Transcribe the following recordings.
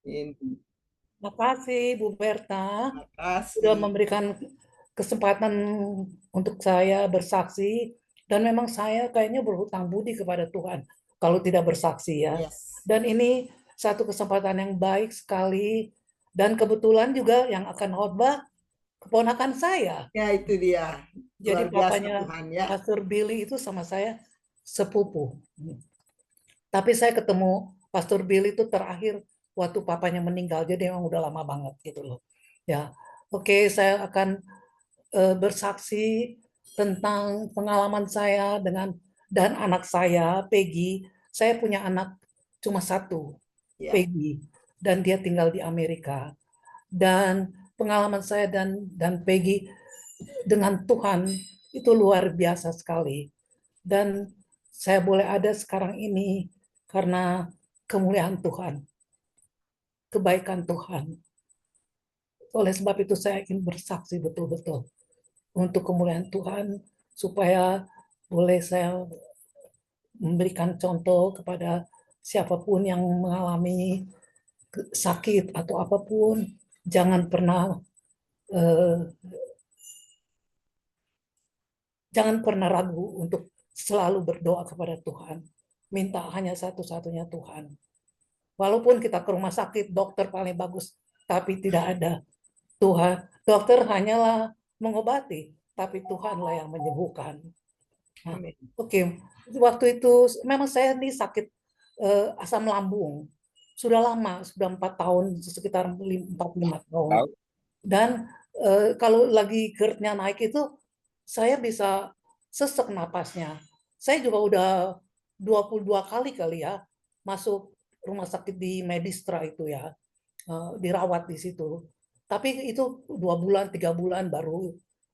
Ini, Terima kasih Bu Berta sudah makasih. memberikan kesempatan untuk saya bersaksi dan memang saya kayaknya berhutang budi kepada Tuhan kalau tidak bersaksi ya. Yes. Dan ini satu kesempatan yang baik sekali dan kebetulan juga yang akan khotbah keponakan saya. Ya, itu dia. Jadi Luar biasa papanya Tuhan ya. Pastor Billy itu sama saya sepupu. Tapi saya ketemu Pastor Billy itu terakhir waktu papanya meninggal, jadi memang udah lama banget gitu loh. Ya, oke, saya akan bersaksi tentang pengalaman saya dengan dan anak saya, Peggy. Saya punya anak cuma satu, Ya. Peggy, dan dia tinggal di Amerika. Dan pengalaman saya dan Peggy dengan Tuhan itu luar biasa sekali. Dan saya boleh ada sekarang ini karena kemuliaan Tuhan, kebaikan Tuhan. Oleh sebab itu saya ingin bersaksi betul-betul untuk kemuliaan Tuhan supaya boleh saya memberikan contoh kepada siapapun yang mengalami sakit atau apapun, jangan pernah eh, jangan pernah ragu untuk selalu berdoa kepada Tuhan. Minta hanya satu-satunya Tuhan. Walaupun kita ke rumah sakit, dokter paling bagus, tapi tidak ada Tuhan. Dokter hanyalah mengobati, tapi Tuhanlah yang menyembuhkan. Nah, Amin. oke, waktu itu memang saya ini sakit asam lambung. Sudah lama, sudah 4 tahun, sekitar 4-5 tahun. Dan kalau lagi GERD-nya naik itu, saya bisa sesek napasnya. Saya juga udah 22 kali kali ya masuk rumah sakit di Medistra itu ya, dirawat di situ. Tapi itu 2 bulan, 3 bulan baru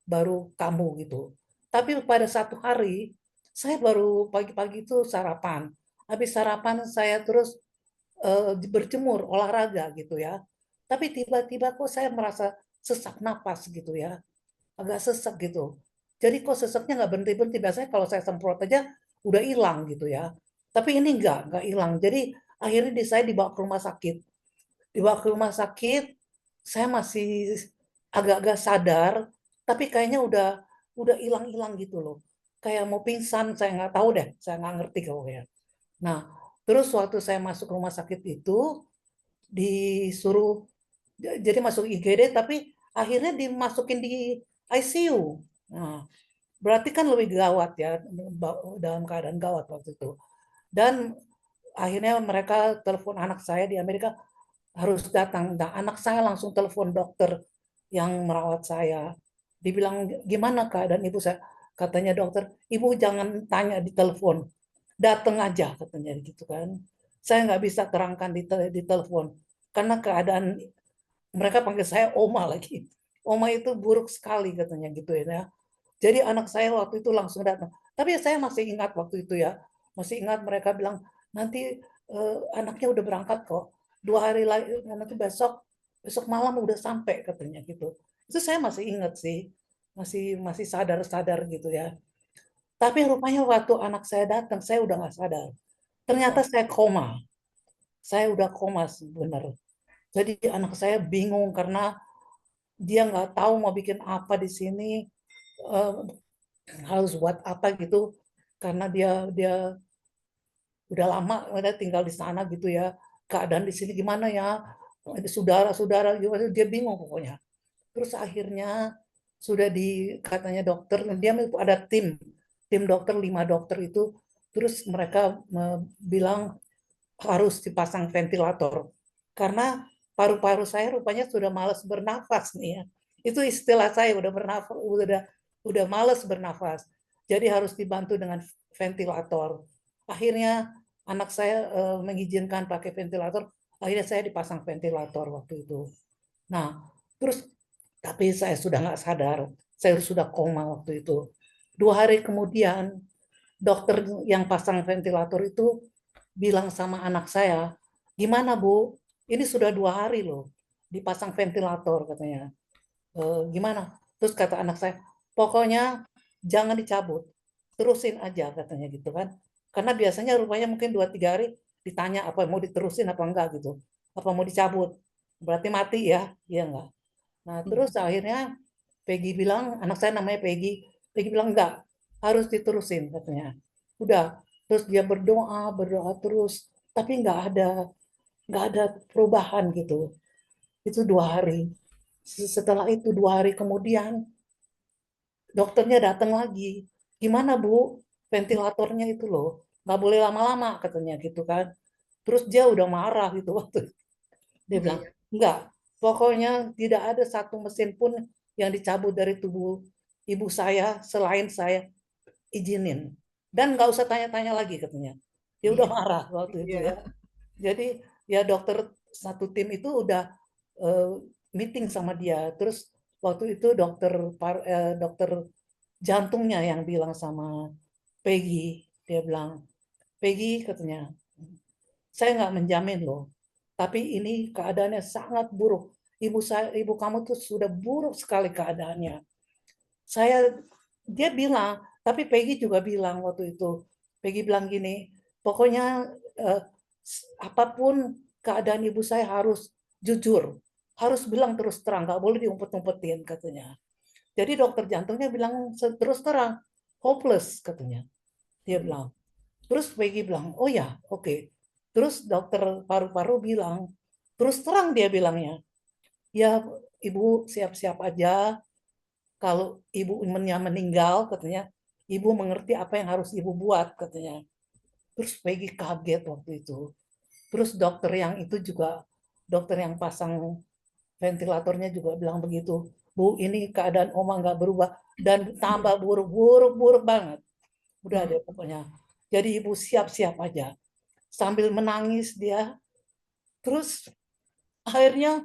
baru kamu gitu. Tapi pada satu hari saya baru pagi-pagi itu sarapan. Habis sarapan saya terus berjemur olahraga gitu ya. Tapi tiba-tiba kok saya merasa sesak napas gitu ya, agak sesek gitu. Jadi kok seseknya nggak berhenti-berhenti. Biasanya kalau saya semprot aja udah hilang gitu ya. Tapi ini nggak hilang. Jadi akhirnya saya dibawa ke rumah sakit. Dibawa ke rumah sakit, saya masih agak-agak sadar, tapi kayaknya udah hilang-hilang gitu loh. Kayak mau pingsan, saya nggak tahu deh, saya nggak ngerti kalau ya. Nah, terus waktu saya masuk rumah sakit itu disuruh jadi masuk IGD, tapi akhirnya dimasukin di ICU. Nah, berarti kan lebih gawat ya, dalam keadaan gawat waktu itu. Dan akhirnya mereka telepon anak saya di Amerika harus datang. Nah, anak saya langsung telepon dokter yang merawat saya. Dibilang gimana keadaan ibu saya? Katanya dokter, ibu jangan tanya di telepon, datang aja katanya gitu kan. Saya nggak bisa terangkan di telepon karena keadaan mereka panggil saya Oma lagi. Oma itu buruk sekali katanya gitu ya. Jadi anak saya waktu itu langsung datang. Tapi saya masih ingat waktu itu ya. Masih ingat mereka bilang nanti anaknya udah berangkat kok. 2 hari lagi nanti besok besok malam udah sampai katanya gitu. Itu saya masih ingat sih. Masih masih sadar-sadar gitu ya. Tapi rupanya waktu anak saya datang saya udah nggak sadar. Ternyata Oh, saya koma. Saya udah koma sebenarnya. Jadi anak saya bingung karena dia nggak tahu mau bikin apa di sini, eh, harus buat apa gitu karena dia dia udah lama udah tinggal di sana gitu ya, keadaan di sini gimana ya, saudara-saudara gimana, dia bingung pokoknya. Terus akhirnya sudah di katanya dokter, dia ada tim dokter, 5 dokter itu, terus mereka bilang harus dipasang ventilator karena paru-paru saya rupanya sudah malas bernafas nih ya. Itu istilah saya udah bernafas, udah malas bernafas. Jadi harus dibantu dengan ventilator. Akhirnya anak saya mengizinkan pakai ventilator. Akhirnya saya dipasang ventilator waktu itu. Nah, terus tapi saya sudah nggak sadar. Saya sudah koma waktu itu. 2 hari kemudian dokter yang pasang ventilator itu bilang sama anak saya, gimana Bu? Ini sudah 2 hari loh dipasang ventilator katanya. Gimana? Terus kata anak saya, pokoknya jangan dicabut, terusin aja katanya gitu kan. Karena biasanya rupanya mungkin 2-3 hari ditanya apa mau diterusin apa enggak gitu. apa mau dicabut? Berarti mati ya? Iya enggak? Nah, terus akhirnya Peggy bilang, anak saya namanya Peggy, Peggy bilang enggak, harus diterusin katanya. Udah, terus dia berdoa, berdoa terus, tapi nggak ada perubahan gitu. Itu 2 hari. Setelah itu 2 hari kemudian dokternya datang lagi. Gimana Bu? Ventilatornya itu loh, nggak boleh lama-lama katanya gitu kan. Terus dia udah marah gitu waktu dia bilang, Iya. enggak, pokoknya tidak ada satu mesin pun yang dicabut dari tubuh ibu saya selain saya izinin. Dan nggak usah tanya-tanya lagi katanya. Dia udah Iya. marah waktu itu Iya. ya. Jadi ya dokter satu tim itu udah eh, meeting sama dia. Terus waktu itu dokter jantungnya yang bilang sama Peggy, dia bilang, Peggy katanya, saya nggak menjamin loh, tapi ini keadaannya sangat buruk. Ibu kamu tuh sudah buruk sekali keadaannya. Saya, dia bilang, tapi Peggy juga bilang waktu itu, Peggy bilang gini, pokoknya eh, apapun keadaan ibu saya harus jujur, harus bilang terus terang, nggak boleh diumpet-umpetin katanya. Jadi dokter jantungnya bilang terus terang, hopeless katanya. Dia bilang. Terus Peggy bilang, oh ya, oke. Okay. Terus dokter paru-paru bilang, terus terang dia bilangnya, ya ibu siap-siap aja kalau ibunya meninggal katanya, ibu mengerti apa yang harus ibu buat katanya. Terus Peggy kaget waktu itu. Terus dokter yang itu juga, dokter yang pasang ventilatornya juga bilang begitu. Bu, ini keadaan Oma nggak berubah dan tambah buruk, buruk, buruk banget. Udah deh pokoknya. Jadi ibu siap-siap aja. Sambil menangis dia. Terus akhirnya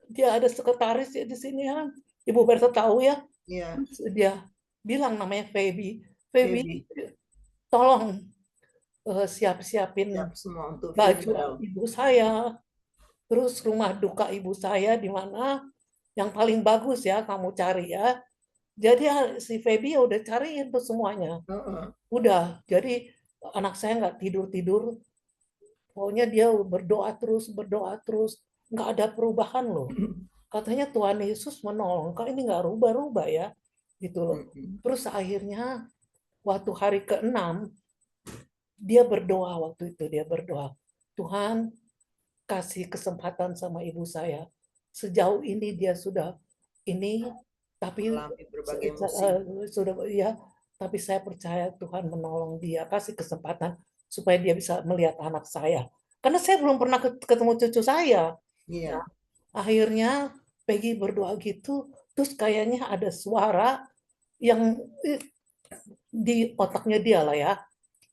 dia ada sekretaris ya di sini ya. Ibu Berta tahu ya. Iya. Terus dia bilang namanya Feby. Feby, Baby. tolong siap-siapin Siap semua untuk baju funeral. ibu saya. Terus rumah duka ibu saya di mana yang paling bagus ya kamu cari ya. Jadi si Feby ya udah cariin tuh semuanya. Heeh. Udah, jadi anak saya nggak tidur-tidur. Pokoknya dia berdoa terus, nggak ada perubahan loh. Katanya Tuhan Yesus menolong, kok ini nggak rubah-rubah ya, gitu loh. Terus akhirnya waktu hari ke-6 dia berdoa waktu itu dia berdoa, Tuhan kasih kesempatan sama ibu saya. Sejauh ini dia sudah ini, tapi Mengalami berbagai musibah. sudah ya, tapi saya percaya Tuhan menolong dia, kasih kesempatan supaya dia bisa melihat anak saya. Karena saya belum pernah ketemu cucu saya. Ya, Iya. akhirnya Peggy berdoa gitu, terus kayaknya ada suara yang di otaknya dia lah ya.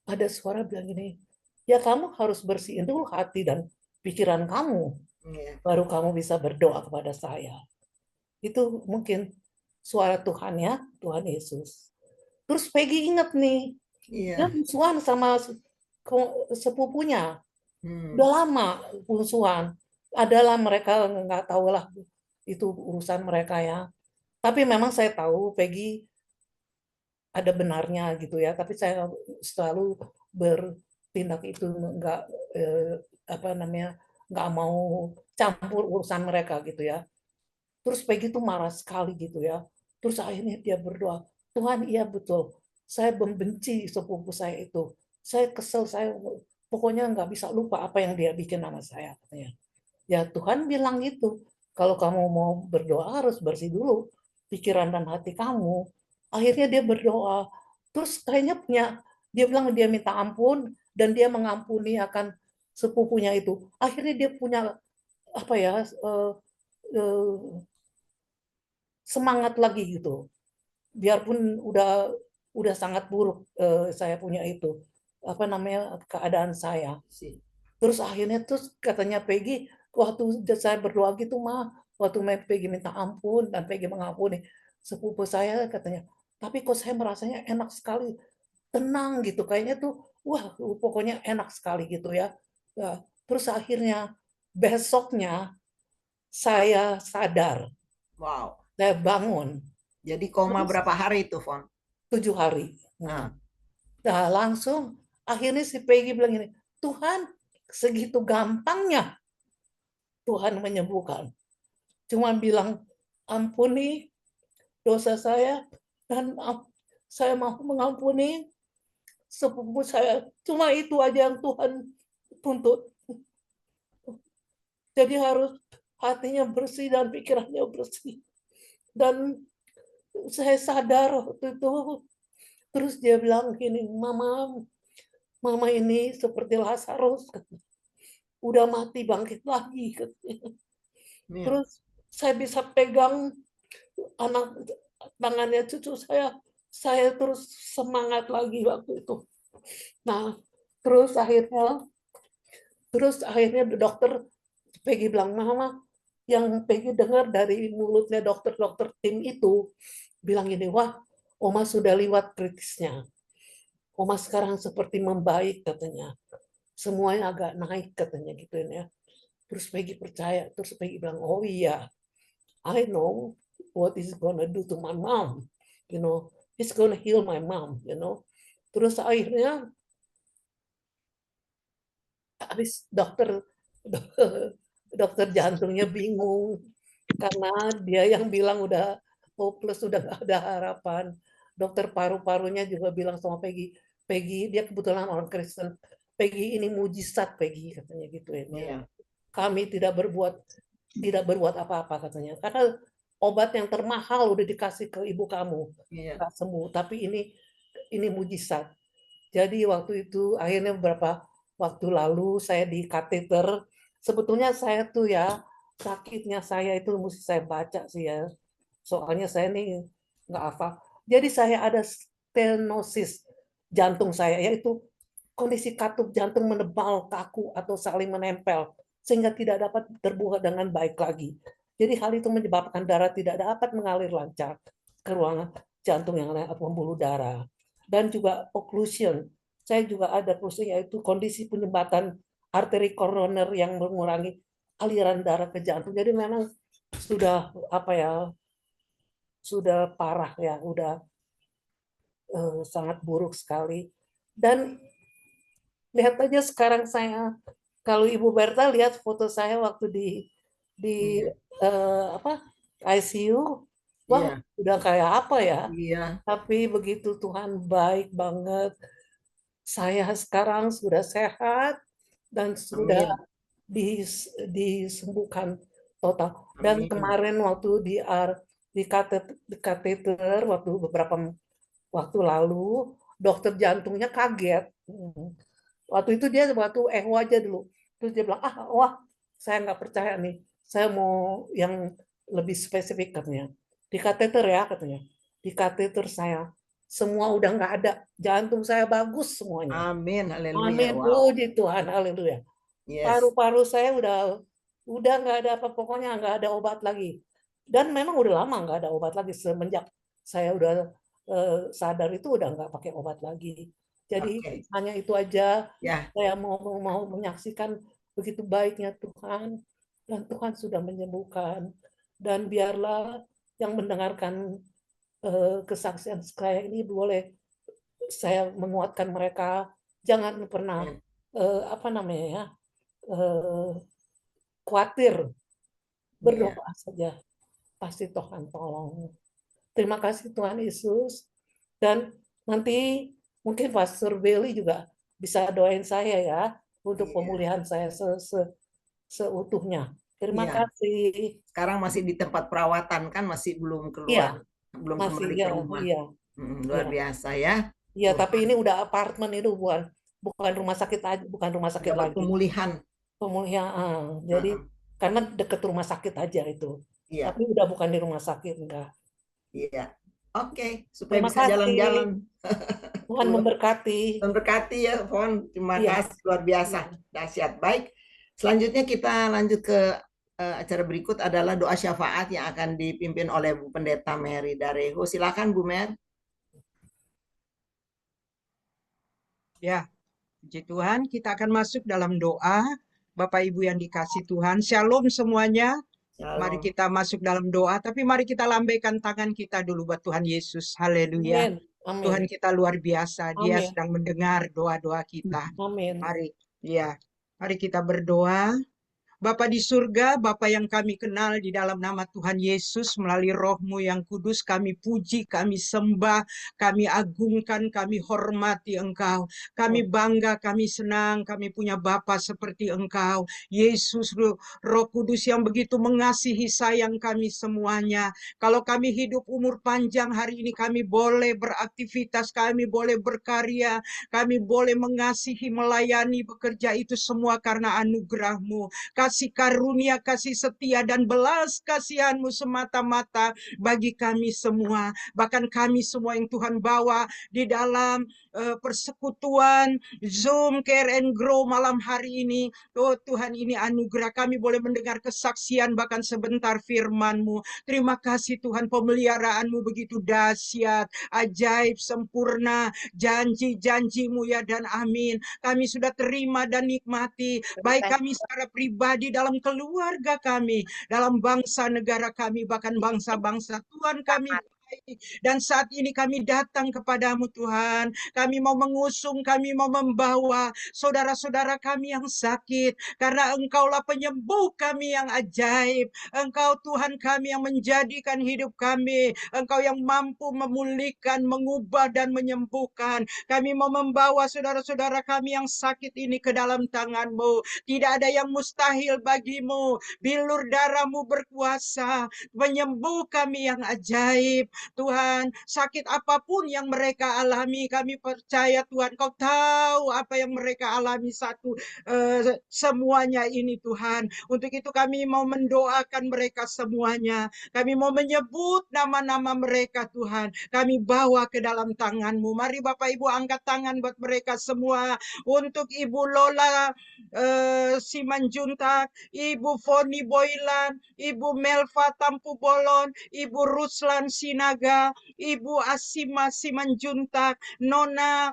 Ada suara bilang gini, ya kamu harus bersihin dulu hati dan pikiran kamu, Iya. baru kamu bisa berdoa kepada saya. Itu mungkin suara Tuhan ya, Tuhan Yesus. Terus Peggy ingat nih, dia Iya. musuhan sama sepupunya. Udah Hmm. lama musuhan. Adalah mereka nggak tahu lah itu urusan mereka ya. Tapi memang saya tahu Peggy ada benarnya gitu ya. Tapi saya selalu bertindak itu nggak eh, apa namanya nggak mau campur urusan mereka gitu ya. Terus Peggy itu marah sekali gitu ya. Terus akhirnya dia berdoa, Tuhan iya betul, saya membenci sepupu saya itu. Saya kesel, saya pokoknya nggak bisa lupa apa yang dia bikin sama saya katanya. Ya Tuhan bilang gitu, kalau kamu mau berdoa harus bersih dulu pikiran dan hati kamu. Akhirnya dia berdoa, terus kayaknya dia bilang dia minta ampun dan dia mengampuni akan sepupunya itu. Akhirnya dia punya apa ya eh, semangat lagi gitu. Biarpun udah sangat buruk saya punya itu apa namanya keadaan saya. Sih. Terus akhirnya terus katanya Peggy waktu saya berdoa gitu mah waktu Peggy minta ampun dan Peggy mengampuni sepupu saya katanya. Tapi kok saya merasanya enak sekali, tenang gitu kayaknya tuh wah pokoknya enak sekali gitu ya. Ya, terus akhirnya besoknya saya sadar, Wow. saya bangun. Jadi koma Terus berapa hari itu, Fon? 7 hari. Ah. Nah, langsung akhirnya si Peggy bilang ini, Tuhan segitu gampangnya Tuhan menyembuhkan. Cuma bilang, ampuni dosa saya, dan saya mau mengampuni sepupu saya. Cuma itu aja yang Tuhan tuntut. Jadi harus hatinya bersih dan pikirannya bersih. Dan saya sadar waktu itu, terus dia bilang gini, mama ini seperti Lazarus, udah mati bangkit lagi. Iya. Terus saya bisa pegang anak tangannya cucu saya terus semangat lagi waktu itu. Nah, terus akhirnya dokter Peggy bilang, mama, yang Peggy dengar dari mulutnya dokter-dokter tim itu bilang gini, wah, Oma sudah lewat kritisnya. Oma sekarang seperti membaik katanya. Semuanya agak naik katanya gitu ya. Terus Peggy percaya, terus Peggy bilang, oh iya, I know what is gonna do to my mom, you know, it's gonna heal my mom, you know. Terus akhirnya habis dokter jantungnya bingung karena dia yang bilang udah hopeless, udah gak ada harapan. Dokter paru-parunya juga bilang sama Peggy dia kebetulan orang Kristen, Peggy ini mujizat Peggy katanya gitu ya. Iya. Kami tidak berbuat apa-apa katanya, karena obat yang termahal udah dikasih ke ibu kamu Iya. nggak sembuh, tapi ini mujizat. Jadi waktu itu akhirnya beberapa waktu lalu saya di kateter. Sebetulnya saya tuh ya sakitnya saya itu mesti saya baca sih ya. Soalnya saya nih nggak hafal. Jadi saya ada stenosis jantung saya, yaitu kondisi katup jantung menebal, kaku, atau saling menempel, sehingga tidak dapat terbuka dengan baik lagi. Jadi hal itu menyebabkan darah tidak dapat mengalir lancar ke ruangan jantung yang lain atau pembuluh darah. Dan juga occlusion. Saya juga ada occlusion, yaitu kondisi penyumbatan arteri koroner yang mengurangi aliran darah ke jantung. Jadi memang sudah apa ya, sudah parah ya, udah sangat buruk sekali. Dan lihat aja sekarang saya, kalau Ibu Berta lihat foto saya waktu di Iya. apa ICU, wah Iya. udah kayak apa ya? Iya. Tapi begitu Tuhan baik banget. Saya sekarang sudah sehat dan sudah Amin. disembuhkan total. Dan Amin. kemarin waktu di kateter waktu beberapa waktu lalu, dokter jantungnya kaget. Waktu itu dia waktu echo aja dulu. Terus dia bilang, wah, saya nggak percaya nih. Saya mau yang lebih spesifik katanya. Di kateter ya katanya. Di kateter saya semua udah nggak ada. Jantung saya bagus semuanya. Amin. Haleluya. Amin, Wow. puji Tuhan, haleluya. Yes. Paru-paru saya udah nggak ada apa, pokoknya nggak ada obat lagi. Dan memang udah lama nggak ada obat lagi, semenjak saya udah sadar itu udah nggak pakai obat lagi. Jadi Oke. hanya itu aja, Ya. saya mau menyaksikan begitu baiknya Tuhan, dan Tuhan sudah menyembuhkan. Dan biarlah yang mendengarkan kesaksian saya ini boleh saya menguatkan mereka, jangan pernah Amin. apa namanya ya, eh, khawatir, Iya. berdoa saja, pasti Tuhan tolong. Terima kasih Tuhan Yesus, dan nanti mungkin Pastor Belly juga bisa doain saya ya untuk Iya. pemulihan saya seutuhnya. Terima Iya. kasih. Sekarang masih di tempat perawatan kan, masih belum Iya, keluar, belum masih kembali ya, ke rumah. iya, Luar iya. biasa ya. Iya, tapi Tuhan ini udah apartemen, itu bukan rumah sakit aja, bukan rumah sakit dapat lagi. pemulihan. Pemulihan. Jadi Heeh. karena deket rumah sakit aja itu. Iya. Tapi udah bukan di rumah sakit, enggak. Iya. Oke, supaya Terima bisa kasih. jalan-jalan Tuhan keluar. memberkati. Tuhan berkati ya, Fon. Terima Iya, kasih, luar biasa, iya. dahsyat. Baik, selanjutnya kita lanjut ke acara berikut adalah doa syafaat yang akan dipimpin oleh Bu Pendeta Mary Dareho. Silakan Bu Mer. Ya, puji Tuhan, kita akan masuk dalam doa. Bapak Ibu yang dikasih Tuhan, Shalom semuanya. Mari Shalom. kita masuk dalam doa, tapi mari kita lambaikan tangan kita dulu buat Tuhan Yesus. Haleluya. Amin. Amin. Tuhan kita luar biasa, Dia Amin. sedang mendengar doa-doa kita. Amin. Mari, ya. Mari kita berdoa. Bapa di surga, Bapa yang kami kenal di dalam nama Tuhan Yesus, melalui roh-Mu yang kudus, kami puji, kami sembah, kami agungkan, kami hormati Engkau. Kami bangga, kami senang, kami punya Bapa seperti Engkau. Yesus, Roh Kudus yang begitu mengasihi sayang kami semuanya. Kalau kami hidup umur panjang hari ini, kami boleh beraktivitas, kami boleh berkarya, kami boleh mengasihi, melayani, bekerja, itu semua karena anugerah-Mu. Kasih karunia, kasih setia, dan belas kasihan-Mu semata-mata bagi kami semua. Bahkan kami semua yang Tuhan bawa di dalam persekutuan Zoom Care and Grow malam hari ini. Oh Tuhan, ini anugerah, kami boleh mendengar kesaksian bahkan sebentar firman-Mu. Terima kasih Tuhan, pemeliharaan-Mu begitu dahsyat, ajaib, sempurna, janji-janji-Mu ya, dan amin. Kami sudah terima dan nikmati, baik kami secara pribadi, dalam keluarga kami, dalam bangsa negara kami, bahkan bangsa-bangsa. Tuhan, kami baik. Dan saat ini kami datang kepadamu Tuhan. Kami mau mengusung, kami mau membawa saudara-saudara kami yang sakit. Karena Engkaulah penyembuh kami yang ajaib. Engkau Tuhan kami yang menjadikan hidup kami. Engkau yang mampu memulihkan, mengubah, dan menyembuhkan. Kami mau membawa saudara-saudara kami yang sakit ini ke dalam tangan-Mu. Tidak ada yang mustahil bagi-Mu. Bilur darah-Mu berkuasa, menyembuh kami yang ajaib. Tuhan, sakit apapun yang mereka alami, kami percaya Tuhan, Kau tahu apa yang mereka alami semuanya ini Tuhan. Untuk itu kami mau mendoakan mereka semuanya. Kami mau menyebut nama-nama mereka Tuhan. Kami bawa ke dalam tangan-Mu. Mari Bapak Ibu angkat tangan buat mereka semua. Untuk Ibu Lola Simanjuntak, Ibu Foni Boylan, Ibu Melva Tampu Bolon, Ibu Ruslan Sinaga, Ibu Asima Simanjuntak, Nona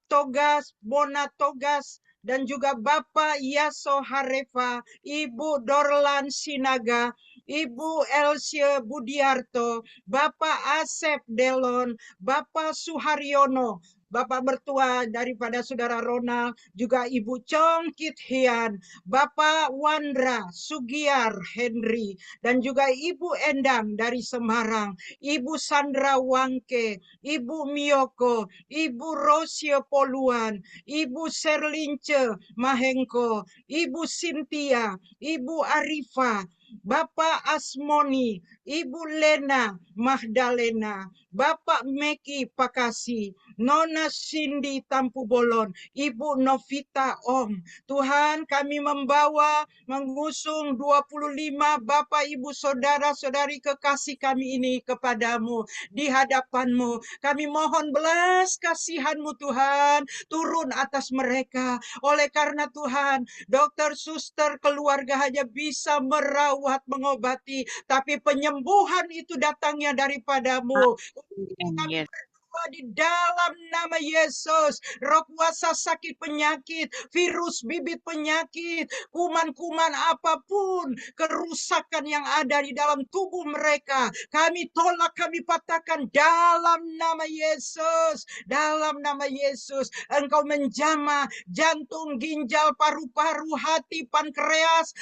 Togas, Bona Togas, dan juga Bapak Yaso Harefa, Ibu Dorlan Sinaga, Ibu Elsie Budiarto, Bapak Asep Delon, Bapak Suharyono, Bapak mertua daripada Saudara Ronald, juga Ibu Chong Kit Hian, Bapak Wandra Sugiar Henry, dan juga Ibu Endang dari Semarang, Ibu Sandra Wangke, Ibu Miyoko, Ibu Rosia Poluan, Ibu Serlince Mahengko, Ibu Cynthia, Ibu Arifa, Bapak Asmoni, Ibu Lena Magdalena, Bapak Meki Pakasi, Nona Cindy Tampu Bolon, Ibu Novita Om. Tuhan, kami membawa, mengusung 25 Bapak Ibu Saudara-saudari kekasih kami ini kepadamu, di hadapan-Mu. Kami mohon belas kasihan-Mu Tuhan, turun atas mereka. Oleh karena Tuhan, dokter, suster, keluarga hanya bisa merawat, mengobati, tapi penyembuhan itu datangnya daripada-Mu. Kami berdoa di dalam nama Yesus, roh kuasa sakit penyakit, virus bibit penyakit, kuman-kuman apapun, kerusakan yang ada di dalam tubuh mereka, kami tolak, kami patahkan dalam nama Yesus. Dalam nama Yesus, Engkau menjamah jantung, ginjal, paru-paru, hati, pankreas,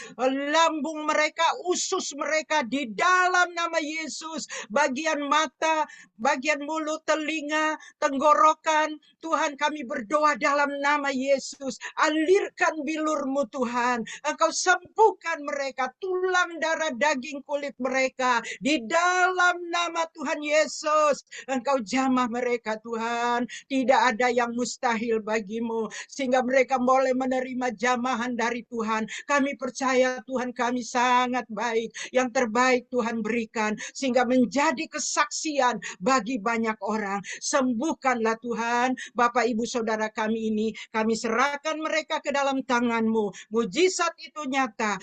lambung mereka, usus mereka, di dalam nama Yesus. Bagian mata, bagian mulut, telinga, tenggorokan, Tuhan kami berdoa dalam nama Yesus. Alirkan bilur-Mu Tuhan. Engkau sembuhkan mereka, tulang, darah, daging, kulit mereka. Di dalam nama Tuhan Yesus, Engkau jamah mereka Tuhan. Tidak ada yang mustahil bagi-Mu. Sehingga mereka boleh menerima jamahan dari Tuhan. Kami percaya Tuhan kami sangat baik. Yang terbaik Tuhan berikan. Sehingga menjadi kesaksian bagi banyak orang. Sembuhkanlah Tuhan Bapak Ibu Saudara kami ini. Kami serahkan mereka ke dalam tangan-Mu. Mujizat itu nyata,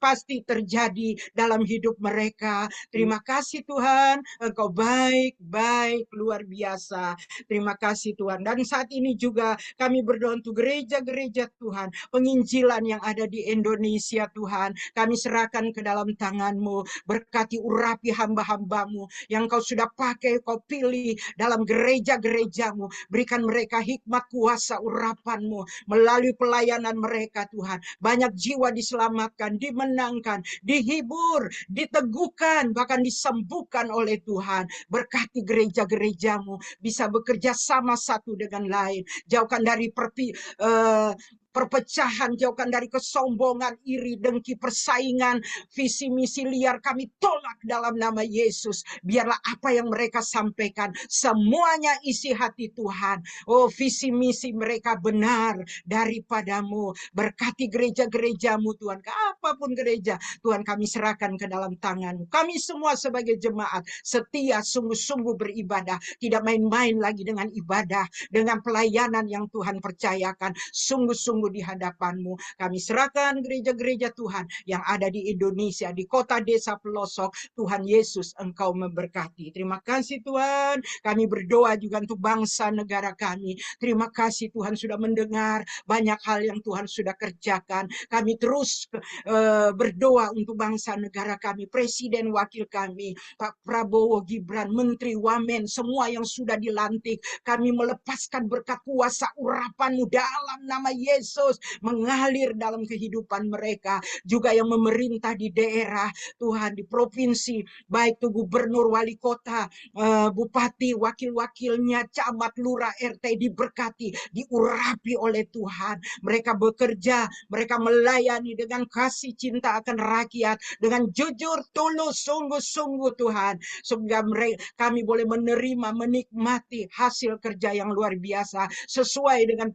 pasti terjadi dalam hidup mereka. Terima kasih Tuhan, Engkau baik, baik, luar biasa. Terima kasih Tuhan. Dan saat ini juga kami berdoa untuk gereja-gereja Tuhan, penginjilan yang ada di Indonesia Tuhan. Kami serahkan ke dalam tangan-Mu. Berkati urapi hamba-hamba-Mu yang Kau sudah pakai, Kau pilih dalam dalam gereja-gerejamu. Berikan mereka hikmat kuasa urapanmu melalui pelayanan mereka Tuhan. Banyak jiwa diselamatkan, dimenangkan, dihibur, diteguhkan, bahkan disembuhkan oleh Tuhan. Berkati gereja-gerejamu bisa bekerja sama satu dengan lain. Jauhkan dari perpecahan, jauhkan dari kesombongan, iri, dengki, persaingan, visi misi liar kami tolak dalam nama Yesus. Biarlah apa yang mereka sampaikan semuanya isi hati Tuhan. Oh, visi misi mereka benar daripadamu. Berkati gereja-gerejamu Tuhan. Apapun gereja Tuhan kami serahkan ke dalam tangan-Mu. Kami semua sebagai jemaat setia sungguh-sungguh beribadah. Tidak main-main lagi dengan ibadah, dengan pelayanan yang Tuhan percayakan. Sungguh-sungguh di hadapan-Mu. Kami serahkan gereja-gereja Tuhan yang ada di Indonesia, di kota desa pelosok. Tuhan Yesus, Engkau memberkati. Terima kasih Tuhan. Kami berdoa juga untuk bangsa negara kami. Terima kasih Tuhan sudah mendengar banyak hal yang Tuhan sudah kerjakan. Kami terus berdoa untuk bangsa negara kami, presiden wakil kami, Pak Prabowo, Gibran, Menteri, Wamen, semua yang sudah dilantik. Kami melepaskan berkat kuasa urapan-Mu dalam nama Yesus mengalir dalam kehidupan mereka. Juga yang memerintah di daerah, Tuhan, di provinsi, baik itu gubernur, wali kota, bupati, wakil-wakilnya, camat, lurah, RT, diberkati, diurapi oleh Tuhan. Mereka bekerja, mereka melayani dengan kasih cinta akan rakyat, dengan jujur, tulus, sungguh-sungguh Tuhan. Sehingga kami boleh menerima, menikmati hasil kerja yang luar biasa, sesuai dengan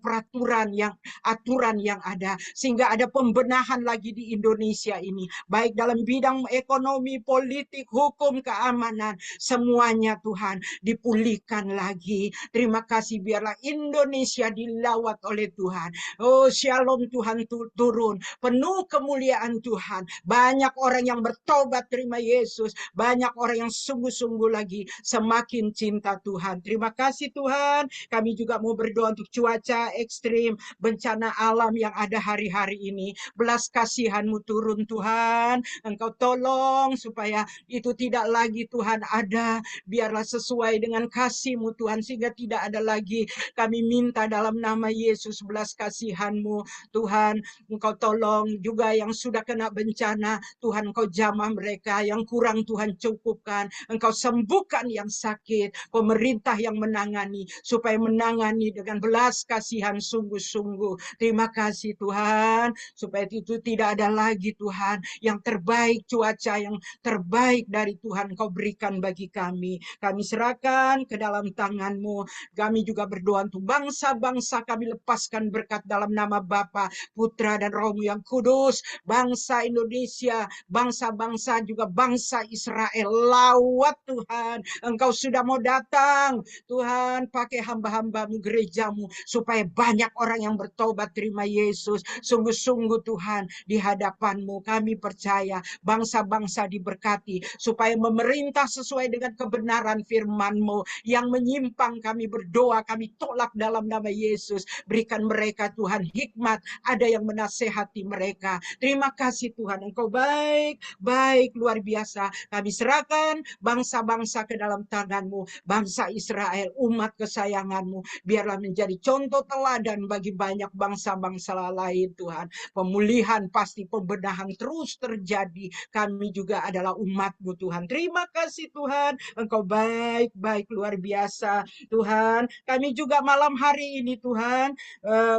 aturan yang ada. Sehingga ada pembenahan lagi di Indonesia ini, baik dalam bidang ekonomi, politik, hukum, keamanan, semuanya Tuhan dipulihkan lagi. Terima kasih, biarlah Indonesia dilawat oleh Tuhan. Oh, shalom Tuhan turun, penuh kemuliaan Tuhan. Banyak orang yang bertobat, terima Yesus. Banyak orang yang sungguh-sungguh lagi semakin cinta Tuhan. Terima kasih Tuhan. Kami juga mau berdoa untuk cuaca ekstrim, bencana alam yang ada hari-hari ini. Belas kasihan-Mu turun Tuhan. Engkau tolong supaya itu tidak lagi Tuhan ada. Biarlah sesuai dengan kasih-Mu Tuhan, sehingga tidak ada lagi. Kami minta dalam nama Yesus belas kasihan-Mu Tuhan. Engkau tolong juga yang sudah kena bencana Tuhan, Engkau jamah mereka. Yang kurang Tuhan cukupkan. Engkau sembuhkan yang sakit. Pemerintah yang menangani, supaya menangani dengan belas kasihan sungguh-sungguh. Terima kasih Tuhan, supaya itu tidak ada lagi Tuhan. Yang terbaik, cuaca yang terbaik dari Tuhan Kau berikan bagi kami. Kami serahkan ke dalam tangan-Mu. Kami juga berdoa untuk bangsa-bangsa, kami lepaskan berkat dalam nama Bapa, Putra dan Roh-Mu yang kudus. Bangsa Indonesia, bangsa-bangsa juga bangsa Israel, lawat Tuhan. Engkau sudah mau datang Tuhan, pakai hamba-hamba-Mu, gereja-Mu, supaya banyak orang yang bertobat, terima Yesus. Sungguh-sungguh Tuhan, di hadapan-Mu kami percaya bangsa-bangsa diberkati, supaya memerintah sesuai dengan kebenaran firman-Mu. Yang menyimpang kami berdoa, kami tolak dalam nama Yesus. Berikan mereka Tuhan hikmat, ada yang menasehati mereka. Terima kasih Tuhan, Engkau baik, baik, luar biasa. Kami serahkan bangsa-bangsa ke dalam tangan-Mu. Bangsa Israel, umat kesayangan-Mu, biarlah menjadi contoh teladan bagi banyak bangsa-bangsa lain Tuhan. Pemulihan pasti, pembenahan terus terjadi. Kami juga adalah umat-Mu Tuhan. Terima kasih Tuhan, Engkau baik, baik, luar biasa Tuhan. Kami juga malam hari ini Tuhan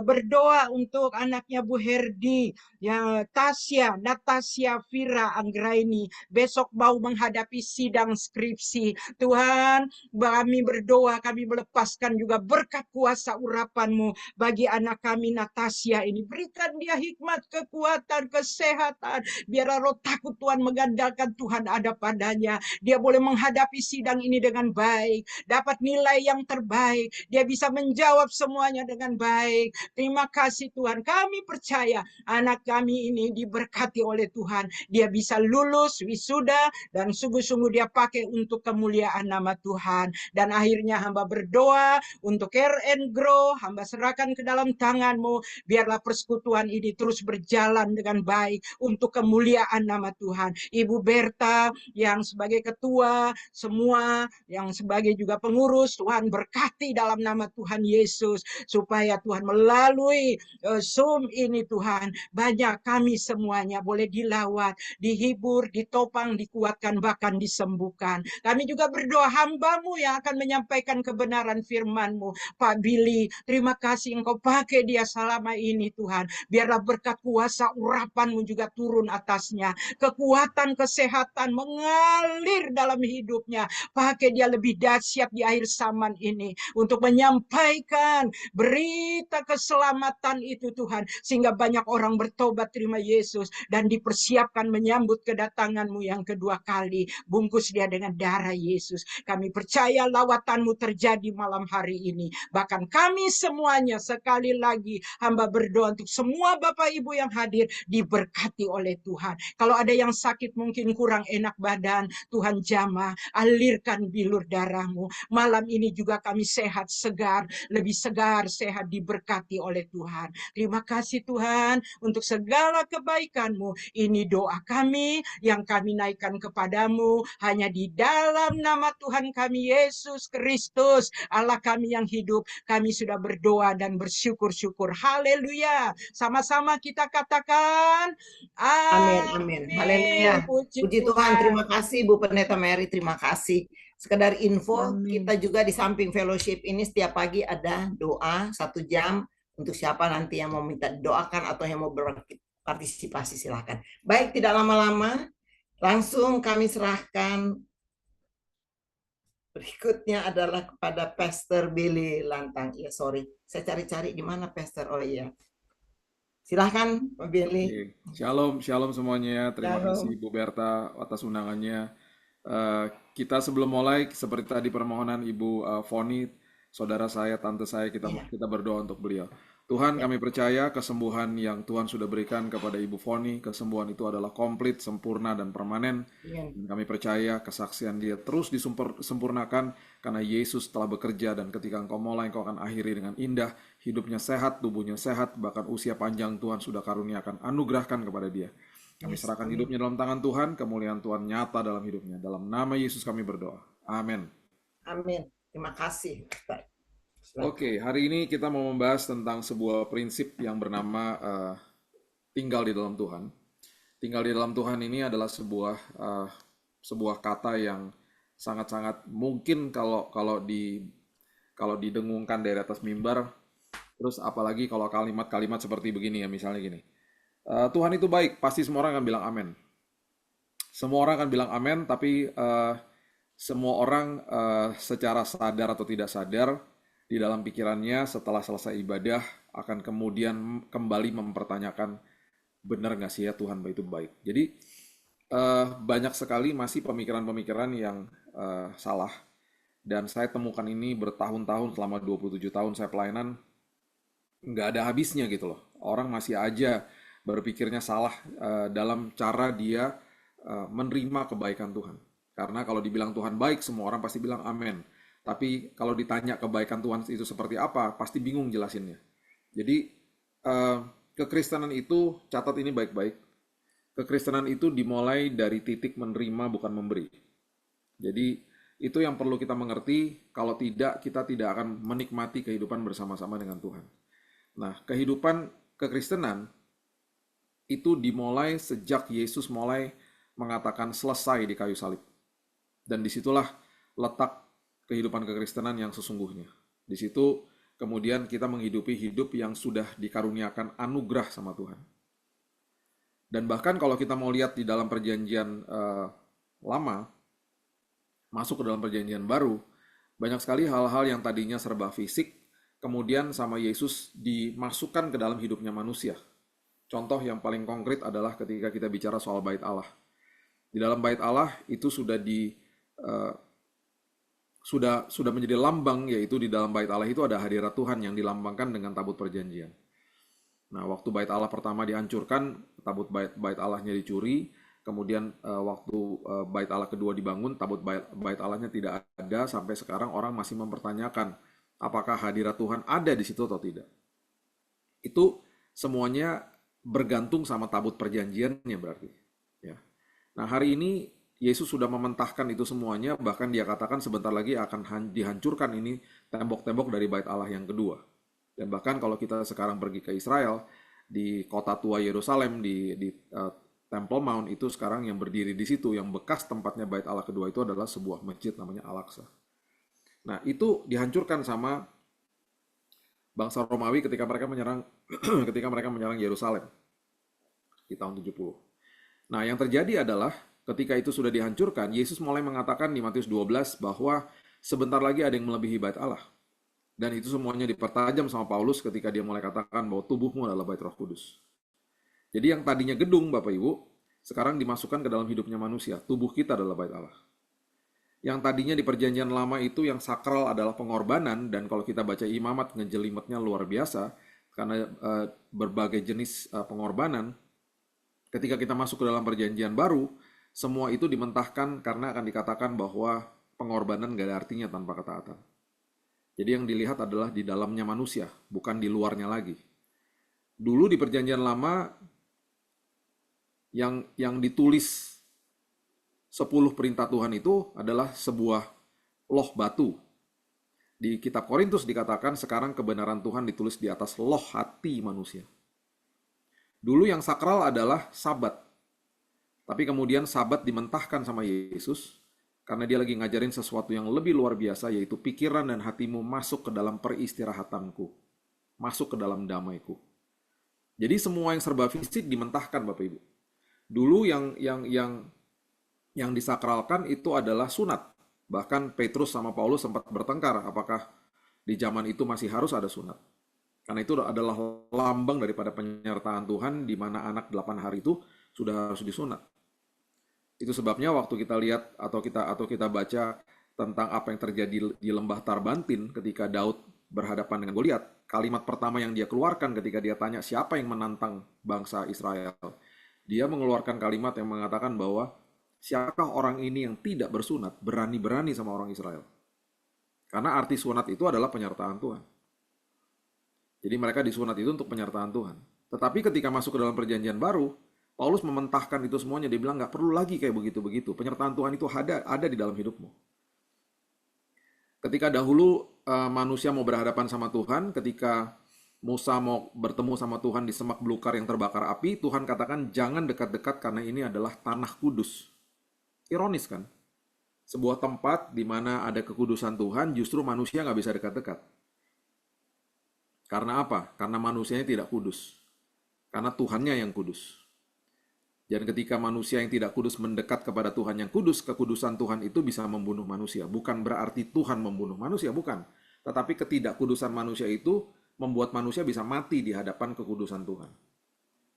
berdoa untuk anaknya Bu Herdi, yang Natasha Fira Anggraini, besok mau menghadapi sidang skripsi. Tuhan, kami berdoa, kami melepaskan juga berkat kuasa urapan-Mu bagi anak kami Natasha ini. Berikan dia hikmat, kekuatan, kesehatan. Biar roh takut Tuhan mengandalkan Tuhan ada padanya. Dia boleh menghadapi sidang ini dengan baik, dapat nilai yang terbaik. Dia bisa menjawab semuanya dengan baik. Terima kasih Tuhan. Kami percaya anak kami ini diberkati oleh Tuhan. Dia bisa lulus, wisuda, dan sungguh-sungguh dia pakai untuk kemuliaan nama Tuhan. Dan akhirnya hamba berdoa untuk Care and Grow, hamba serahkan ke dalam tangan-Mu. Biarlah persekutuan ini terus berjalan dengan baik untuk kemuliaan nama Tuhan. Ibu Berta yang sebagai ketua, semua yang sebagai juga pengurus, Tuhan berkati dalam nama Tuhan Yesus, supaya Tuhan melalui Zoom ini Tuhan, banyak kami semuanya boleh dilawat, dihibur, ditopang, dikuatkan, bahkan disembuhkan. Kami juga berdoa hamba-Mu yang akan menyampaikan kebenaran firman-Mu, Pak Billy. Terima kasih Engkau pakai dia selama ini Tuhan. Biarlah berkat kuasa urapan-Mu juga turun atasnya. Kekuatan, kesehatan mengalir dalam hidupnya. Pakai dia lebih dahsyat di akhir zaman ini untuk menyampaikan berita keselamatan itu Tuhan. Sehingga banyak orang bertobat terima Yesus dan dipersiapkan menyambut kedatangan-Mu yang kedua kali. Bungkus dia dengan darah Yesus. Kami percaya lawatan-Mu terjadi malam hari ini. Bahkan kami semuanya sekali lagi hamba berdoa untuk semua Bapak Ibu yang hadir diberkati oleh Tuhan. Kalau ada yang sakit mungkin kurang enak badan, Tuhan jamah, alirkan bilur darah-Mu. Malam ini juga kami sehat, segar, lebih segar, sehat diberkati oleh Tuhan. Terima kasih Tuhan untuk segala kebaikan-Mu. Ini doa kami yang kami naikkan kepadamu hanya di dalam nama Tuhan kami Yesus Kristus, Allah kami yang hidup. Kami sudah berdoa dan bersyukur-syukur. Haleluya. Sama-sama kita katakan Amin, amin. Haleluya. amin. Puji Puji Tuhan, terima kasih Bu Pendeta Mary, terima kasih. Sekedar info, Amin. kita juga di samping fellowship ini setiap pagi ada doa 1 jam untuk siapa nanti yang mau minta doakan atau yang mau berpartisipasi silahkan. Baik, tidak lama-lama, langsung kami serahkan. Berikutnya adalah kepada Pastor Billy Lantang. Ya, sorry. Saya cari-cari di mana Pastor. Oh iya. Silahkan, Pak Billy. Oke. Shalom, shalom semuanya. Terima Shalom. kasih Bu Berta atas undangannya. Kita sebelum mulai, seperti tadi permohonan Ibu Foni, saudara saya, tante saya, kita berdoa untuk beliau. Tuhan, kami percaya kesembuhan yang Tuhan sudah berikan kepada Ibu Foni, kesembuhan itu adalah komplit, sempurna, dan permanen. Dan kami percaya kesaksian dia terus disempurnakan karena Yesus telah bekerja, dan ketika Engkau mulai, Engkau akan akhiri dengan indah, hidupnya sehat, tubuhnya sehat, bahkan usia panjang Tuhan sudah karuniakan, anugerahkan kepada dia. Kami serahkan hidupnya dalam tangan Tuhan, kemuliaan Tuhan nyata dalam hidupnya. Dalam nama Yesus kami berdoa. Amin. Amin. Terima kasih. Oke, hari ini kita mau membahas tentang sebuah prinsip yang bernama tinggal di dalam Tuhan. Tinggal di dalam Tuhan ini adalah sebuah kata yang sangat-sangat mungkin kalau didengungkan dari atas mimbar. Terus apalagi kalau kalimat-kalimat seperti begini ya, misalnya gini. Tuhan itu baik, pasti semua orang akan bilang amin. Semua orang akan bilang amin, tapi semua orang secara sadar atau tidak sadar di dalam pikirannya setelah selesai ibadah akan kemudian kembali mempertanyakan, benar nggak sih ya Tuhan itu baik. Jadi banyak sekali masih pemikiran-pemikiran yang salah, dan saya temukan ini bertahun-tahun. Selama 27 tahun saya pelayanan, nggak ada habisnya gitu loh. Orang masih aja berpikirnya salah dalam cara dia menerima kebaikan Tuhan. Karena kalau dibilang Tuhan baik, semua orang pasti bilang amin. Tapi kalau ditanya kebaikan Tuhan itu seperti apa, pasti bingung jelasinnya. Jadi kekristenan itu, catat ini baik-baik, kekristenan itu dimulai dari titik menerima bukan memberi. Jadi itu yang perlu kita mengerti, kalau tidak kita tidak akan menikmati kehidupan bersama-sama dengan Tuhan. Nah, kehidupan kekristenan itu dimulai sejak Yesus mulai mengatakan selesai di kayu salib. Dan disitulah letak kehidupan kekristenan yang sesungguhnya. Di situ kemudian kita menghidupi hidup yang sudah dikaruniakan anugerah sama Tuhan. Dan bahkan kalau kita mau lihat di dalam perjanjian lama, masuk ke dalam perjanjian baru, banyak sekali hal-hal yang tadinya serba fisik, kemudian sama Yesus dimasukkan ke dalam hidupnya manusia. Contoh yang paling konkret adalah ketika kita bicara soal bait Allah. Di dalam bait Allah itu sudah sudah menjadi lambang, yaitu di dalam bait Allah itu ada hadirat Tuhan yang dilambangkan dengan tabut perjanjian. Nah, waktu bait Allah pertama dihancurkan, tabut bait Allahnya dicuri, kemudian waktu bait Allah kedua dibangun, tabut bait Allahnya tidak ada. Sampai sekarang orang masih mempertanyakan apakah hadirat Tuhan ada di situ atau tidak. Itu semuanya bergantung sama tabut perjanjiannya berarti. Ya. Nah, hari ini Yesus sudah mementahkan itu semuanya, bahkan dia katakan sebentar lagi akan dihancurkan ini tembok-tembok dari bait Allah yang kedua. Dan bahkan kalau kita sekarang pergi ke Israel, di kota tua Yerusalem, di Temple Mount, itu sekarang yang berdiri di situ, yang bekas tempatnya bait Allah kedua itu adalah sebuah masjid namanya Al-Aqsa. Nah, itu dihancurkan sama bangsa Romawi ketika mereka menyerang Yerusalem di tahun 70. Nah, yang terjadi adalah ketika itu sudah dihancurkan, Yesus mulai mengatakan di Matius 12 bahwa sebentar lagi ada yang melebihi bait Allah. Dan itu semuanya dipertajam sama Paulus ketika dia mulai katakan bahwa tubuhmu adalah bait Roh Kudus. Jadi yang tadinya gedung, Bapak Ibu, sekarang dimasukkan ke dalam hidupnya manusia. Tubuh kita adalah bait Allah. Yang tadinya di perjanjian lama itu yang sakral adalah pengorbanan, dan kalau kita baca Imamat, ngejelimetnya luar biasa, karena berbagai jenis pengorbanan. Ketika kita masuk ke dalam perjanjian baru, semua itu dimentahkan karena akan dikatakan bahwa pengorbanan gak ada artinya tanpa ketaatan. Jadi yang dilihat adalah di dalamnya manusia, bukan di luarnya lagi. Dulu di perjanjian lama, yang ditulis 10 perintah Tuhan itu adalah sebuah loh batu. Di kitab Korintus dikatakan sekarang kebenaran Tuhan ditulis di atas loh hati manusia. Dulu yang sakral adalah Sabat. Tapi kemudian Sabat dimentahkan sama Yesus karena dia lagi ngajarin sesuatu yang lebih luar biasa, yaitu pikiran dan hatimu masuk ke dalam peristirahatanku. Masuk ke dalam damaiku. Jadi semua yang serba fisik dimentahkan, Bapak Ibu. Dulu yang disakralkan itu adalah sunat. Bahkan Petrus sama Paulus sempat bertengkar apakah di zaman itu masih harus ada sunat. Karena itu adalah lambang daripada penyertaan Tuhan, di mana anak 8 hari itu sudah harus disunat. Itu sebabnya waktu kita lihat atau kita baca tentang apa yang terjadi di lembah Tarbantin ketika Daud berhadapan dengan Goliat, kalimat pertama yang dia keluarkan ketika dia tanya siapa yang menantang bangsa Israel, dia mengeluarkan kalimat yang mengatakan bahwa siapakah orang ini yang tidak bersunat berani-berani sama orang Israel. Karena arti sunat itu adalah penyertaan Tuhan. Jadi mereka disunat itu untuk penyertaan Tuhan. Tetapi ketika masuk ke dalam perjanjian baru, Paulus mementahkan itu semuanya. Dia bilang nggak perlu lagi kayak begitu-begitu. Penyertaan Tuhan itu ada di dalam hidupmu. Ketika dahulu manusia mau berhadapan sama Tuhan, ketika Musa mau bertemu sama Tuhan di semak belukar yang terbakar api, Tuhan katakan jangan dekat-dekat karena ini adalah tanah kudus. Ironis kan? Sebuah tempat di mana ada kekudusan Tuhan, justru manusia nggak bisa dekat-dekat. Karena apa? Karena manusianya tidak kudus. Karena Tuhannya yang kudus. Dan ketika manusia yang tidak kudus mendekat kepada Tuhan yang kudus, kekudusan Tuhan itu bisa membunuh manusia. Bukan berarti Tuhan membunuh manusia, bukan. Tetapi ketidakkudusan manusia itu membuat manusia bisa mati di hadapan kekudusan Tuhan.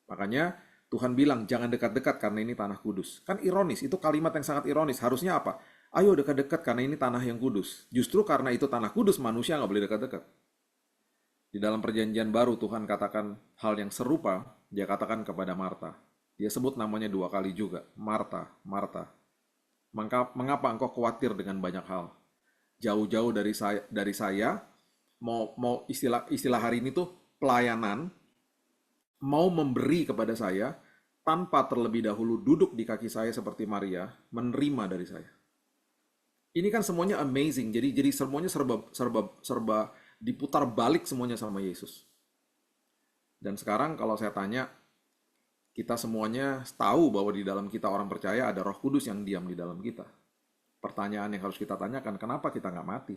Makanya Tuhan bilang, jangan dekat-dekat karena ini tanah kudus. Kan ironis, itu kalimat yang sangat ironis. Harusnya apa? Ayo dekat-dekat karena ini tanah yang kudus. Justru karena itu tanah kudus, manusia nggak boleh dekat-dekat. Di dalam perjanjian baru Tuhan katakan hal yang serupa, dia katakan kepada Marta. Dia sebut namanya 2 kali juga, Marta, Marta. Mengapa engkau khawatir dengan banyak hal? Jauh-jauh dari saya, mau istilah hari ini tuh pelayanan, mau memberi kepada saya tanpa terlebih dahulu duduk di kaki saya seperti Maria, menerima dari saya. Ini kan semuanya amazing. Jadi semuanya serba diputar balik semuanya sama Yesus. Dan sekarang kalau saya tanya, kita semuanya tahu bahwa di dalam kita orang percaya ada Roh Kudus yang diam di dalam kita. Pertanyaan yang harus kita tanyakan, kenapa kita nggak mati?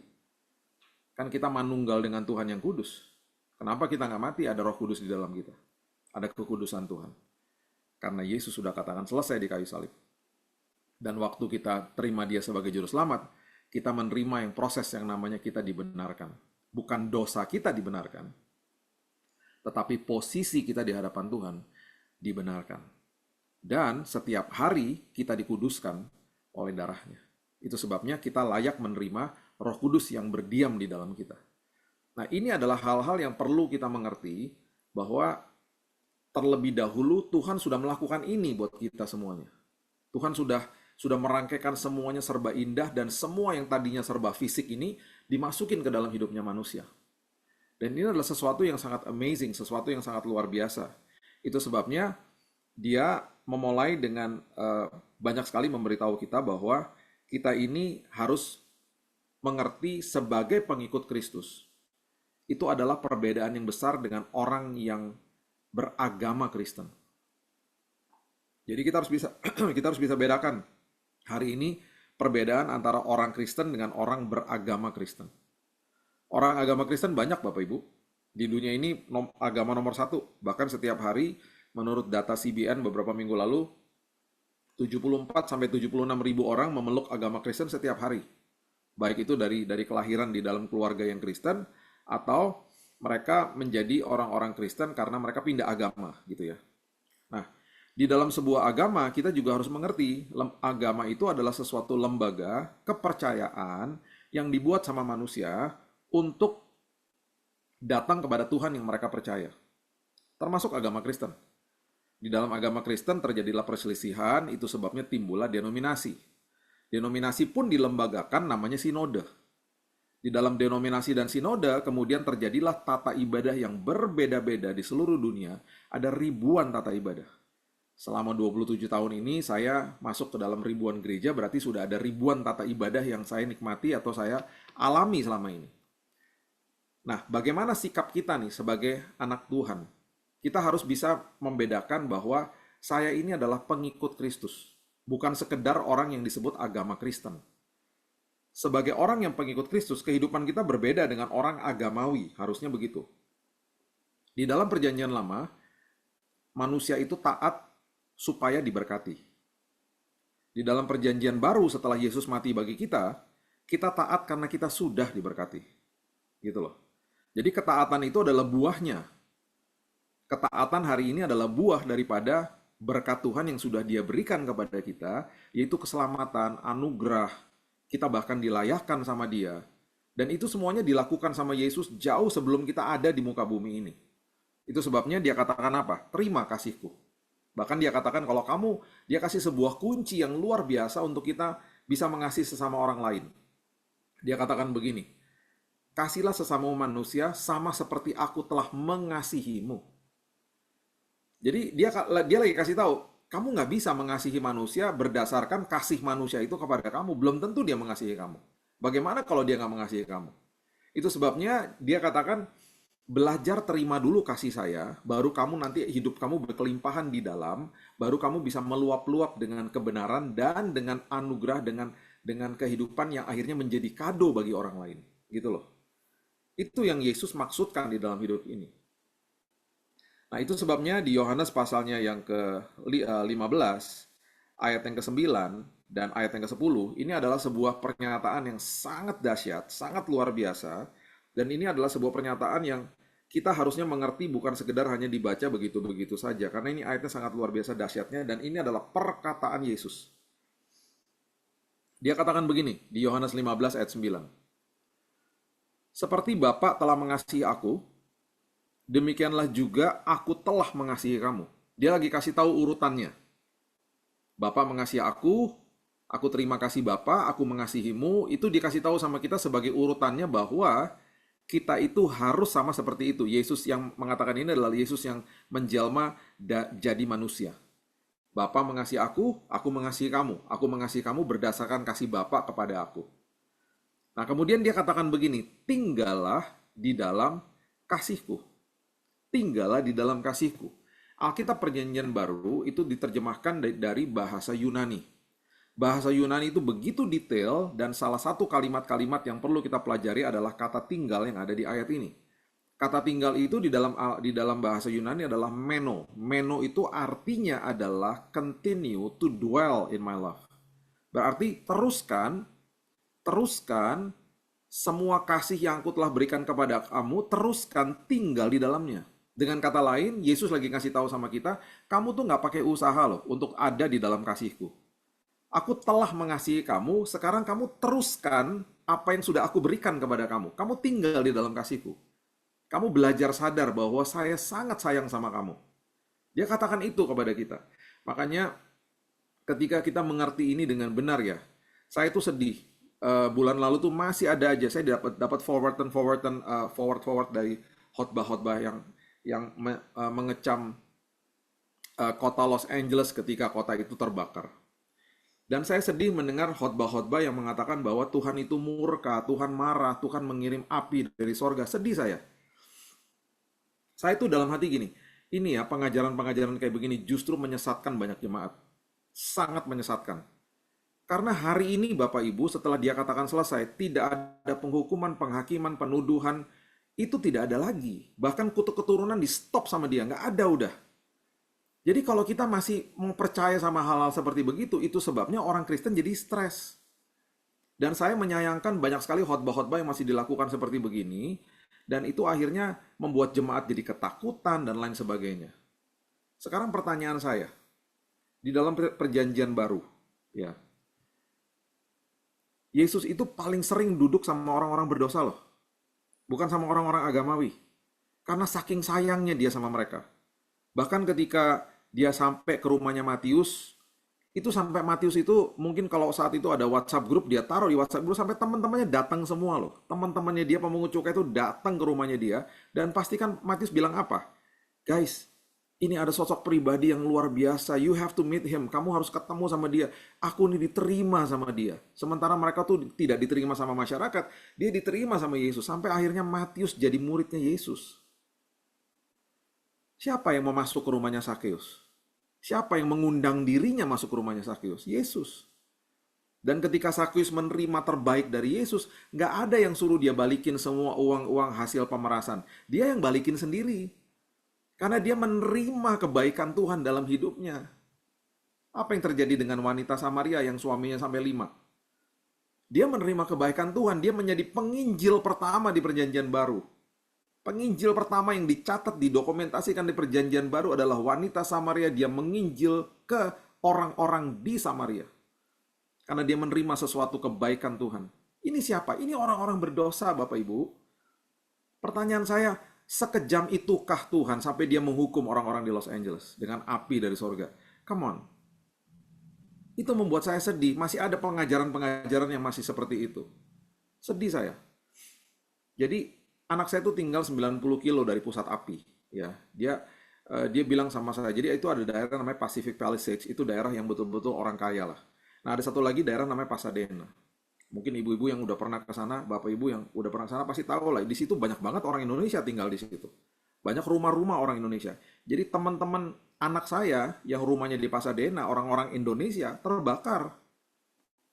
Kan kita manunggal dengan Tuhan yang kudus. Kenapa kita nggak mati? Ada Roh Kudus di dalam kita. Ada kekudusan Tuhan. Karena Yesus sudah katakan selesai di kayu salib. Dan waktu kita terima dia sebagai juru selamat, kita menerima yang proses yang namanya kita dibenarkan. Bukan dosa kita dibenarkan, tetapi posisi kita di hadapan Tuhan dibenarkan. Dan setiap hari kita dikuduskan oleh darahnya. Itu sebabnya kita layak menerima Roh Kudus yang berdiam di dalam kita. Nah, ini adalah hal-hal yang perlu kita mengerti bahwa terlebih dahulu Tuhan sudah melakukan ini buat kita semuanya. Tuhan sudah merangkaikan semuanya serba indah, dan semua yang tadinya serba fisik ini dimasukin ke dalam hidupnya manusia. Dan ini adalah sesuatu yang sangat amazing, sesuatu yang sangat luar biasa. Itu sebabnya dia memulai dengan banyak sekali memberitahu kita bahwa kita ini harus mengerti sebagai pengikut Kristus. Itu adalah perbedaan yang besar dengan orang yang beragama Kristen. Jadi kita harus bisa bedakan hari ini perbedaan antara orang Kristen dengan orang beragama Kristen. Orang agama Kristen banyak Bapak Ibu. Di dunia ini agama nomor 1. Bahkan setiap hari menurut data CBN beberapa minggu lalu 74-76 ribu orang memeluk agama Kristen setiap hari. Baik itu dari kelahiran di dalam keluarga yang Kristen atau mereka menjadi orang-orang Kristen karena mereka pindah agama gitu ya. Nah, di dalam sebuah agama kita juga harus mengerti agama itu adalah sesuatu lembaga kepercayaan yang dibuat sama manusia untuk datang kepada Tuhan yang mereka percaya. Termasuk agama Kristen. Di dalam agama Kristen terjadilah perselisihan, itu sebabnya timbullah denominasi. Denominasi pun dilembagakan namanya sinode. Di dalam denominasi dan sinode kemudian terjadilah tata ibadah yang berbeda-beda di seluruh dunia. Ada ribuan tata ibadah. Selama 27 tahun ini saya masuk ke dalam ribuan gereja, berarti sudah ada ribuan tata ibadah yang saya nikmati atau saya alami selama ini. Nah, bagaimana sikap kita nih sebagai anak Tuhan? Kita harus bisa membedakan bahwa saya ini adalah pengikut Kristus, bukan sekedar orang yang disebut agama Kristen. Sebagai orang yang pengikut Kristus, kehidupan kita berbeda dengan orang agamawi, harusnya begitu. Di dalam Perjanjian Lama, manusia itu taat supaya diberkati. Di dalam Perjanjian Baru setelah Yesus mati bagi kita taat karena kita sudah diberkati. Gitu loh. Jadi ketaatan itu adalah buahnya. Ketaatan hari ini adalah buah daripada berkat Tuhan yang sudah Dia berikan kepada kita, yaitu keselamatan, anugerah, kita bahkan dilayakkan sama Dia. Dan itu semuanya dilakukan sama Yesus jauh sebelum kita ada di muka bumi ini. Itu sebabnya Dia katakan apa? Terima kasihku. Bahkan Dia katakan kalau Dia kasih sebuah kunci yang luar biasa untuk kita bisa mengasihi sesama orang lain. Dia katakan begini, kasihlah sesama manusia sama seperti aku telah mengasihimu. Jadi dia lagi kasih tahu, kamu nggak bisa mengasihi manusia berdasarkan kasih manusia itu kepada kamu. Belum tentu dia mengasihi kamu. Bagaimana kalau dia nggak mengasihi kamu? Itu sebabnya dia katakan, belajar terima dulu kasih saya, baru kamu nanti hidup kamu berkelimpahan di dalam, baru kamu bisa meluap-luap dengan kebenaran dan dengan anugerah, dengan kehidupan yang akhirnya menjadi kado bagi orang lain. Gitu loh. Itu yang Yesus maksudkan di dalam hidup ini. Nah, itu sebabnya di Yohanes pasalnya yang ke-15, ayat yang ke-9 dan ayat yang ke-10, ini adalah sebuah pernyataan yang sangat dahsyat, sangat luar biasa, dan ini adalah sebuah pernyataan yang kita harusnya mengerti bukan sekedar hanya dibaca begitu-begitu saja, karena ini ayatnya sangat luar biasa dahsyatnya, dan ini adalah perkataan Yesus. Dia katakan begini, di Yohanes 15 ayat 9. Seperti Bapa telah mengasihi aku, demikianlah juga aku telah mengasihi kamu. Dia lagi kasih tahu urutannya. Bapa mengasihi aku terima kasih Bapa, aku mengasihimu. Itu dikasih tahu sama kita sebagai urutannya bahwa kita itu harus sama seperti itu. Yesus yang mengatakan ini adalah Yesus yang menjelma jadi manusia. Bapa mengasihi aku mengasihi kamu. Aku mengasihi kamu berdasarkan kasih Bapa kepada aku. Nah, kemudian dia katakan begini, tinggallah di dalam kasihku. Tinggallah di dalam kasihku. Alkitab Perjanjian Baru itu diterjemahkan dari bahasa Yunani. Bahasa Yunani itu begitu detail dan salah satu kalimat-kalimat yang perlu kita pelajari adalah kata tinggal yang ada di ayat ini. Kata tinggal itu di dalam bahasa Yunani adalah meno. Meno itu artinya adalah continue to dwell in my love. Berarti teruskan semua kasih yang aku telah berikan kepada kamu, teruskan tinggal di dalamnya. Dengan kata lain, Yesus lagi ngasih tahu sama kita, kamu tuh nggak pakai usaha loh untuk ada di dalam kasihku. Aku telah mengasihi kamu, sekarang kamu teruskan apa yang sudah aku berikan kepada kamu. Kamu tinggal di dalam kasihku. Kamu belajar sadar bahwa saya sangat sayang sama kamu. Dia katakan itu kepada kita. Makanya ketika kita mengerti ini dengan benar ya, saya tuh sedih. Bulan lalu tuh masih ada aja, saya dapat forward dari khotbah-khotbah yang mengecam kota Los Angeles ketika kota itu terbakar. Dan saya sedih mendengar khotbah-khotbah yang mengatakan bahwa Tuhan itu murka, Tuhan marah, Tuhan mengirim api dari sorga. Sedih saya. Saya itu dalam hati gini, ini ya pengajaran-pengajaran kayak begini justru menyesatkan banyak jemaat. Sangat menyesatkan. Karena hari ini Bapak Ibu setelah dia katakan selesai, tidak ada penghukuman, penghakiman, penuduhan, itu tidak ada lagi. Bahkan kutuk keturunan di stop sama dia, nggak ada udah. Jadi kalau kita masih mau percaya sama hal-hal seperti begitu, itu sebabnya orang Kristen jadi stres. Dan saya menyayangkan banyak sekali khotbah-khotbah yang masih dilakukan seperti begini, dan itu akhirnya membuat jemaat jadi ketakutan dan lain sebagainya. Sekarang pertanyaan saya, di dalam perjanjian baru, ya, Yesus itu paling sering duduk sama orang-orang berdosa loh. Bukan sama orang-orang agamawi. Karena saking sayangnya dia sama mereka. Bahkan ketika dia sampai ke rumahnya Matius, itu sampai Matius itu mungkin kalau saat itu ada WhatsApp grup, dia taruh di WhatsApp grup sampai teman-temannya datang semua loh. Teman-temannya dia pemungut cukai itu datang ke rumahnya dia dan pastikan Matius bilang apa? Guys, ini ada sosok pribadi yang luar biasa. You have to meet him. Kamu harus ketemu sama dia. Aku ini diterima sama dia. Sementara mereka tuh tidak diterima sama masyarakat, dia diterima sama Yesus. Sampai akhirnya Matius jadi muridnya Yesus. Siapa yang mau masuk ke rumahnya Sakeus? Siapa yang mengundang dirinya masuk ke rumahnya Sakeus? Yesus. Dan ketika Sakeus menerima terbaik dari Yesus, nggak ada yang suruh dia balikin semua uang-uang hasil pemerasan. Dia yang balikin sendiri. Karena dia menerima kebaikan Tuhan dalam hidupnya. Apa yang terjadi dengan wanita Samaria yang suaminya sampai 5? Dia menerima kebaikan Tuhan. Dia menjadi penginjil pertama di perjanjian baru. Penginjil pertama yang dicatat, didokumentasikan di perjanjian baru adalah wanita Samaria. Dia menginjil ke orang-orang di Samaria. Karena dia menerima sesuatu kebaikan Tuhan. Ini siapa? Ini orang-orang berdosa, Bapak Ibu. Pertanyaan saya, sekejam itukah Tuhan sampai dia menghukum orang-orang di Los Angeles dengan api dari sorga? Come on. Itu membuat saya sedih. Masih ada pengajaran-pengajaran yang masih seperti itu. Sedih saya. Jadi anak saya itu tinggal 90 kilo dari pusat api. Ya, dia bilang sama saya. Jadi itu ada daerah namanya Pacific Palisades. Itu daerah yang betul-betul orang kaya lah. Nah ada satu lagi daerah namanya Pasadena. Mungkin ibu-ibu yang udah pernah ke sana, bapak ibu yang udah pernah ke sana pasti tahu lah. Di situ banyak banget orang Indonesia tinggal di situ. Banyak rumah-rumah orang Indonesia. Jadi teman-teman anak saya yang rumahnya di Pasadena, orang-orang Indonesia terbakar.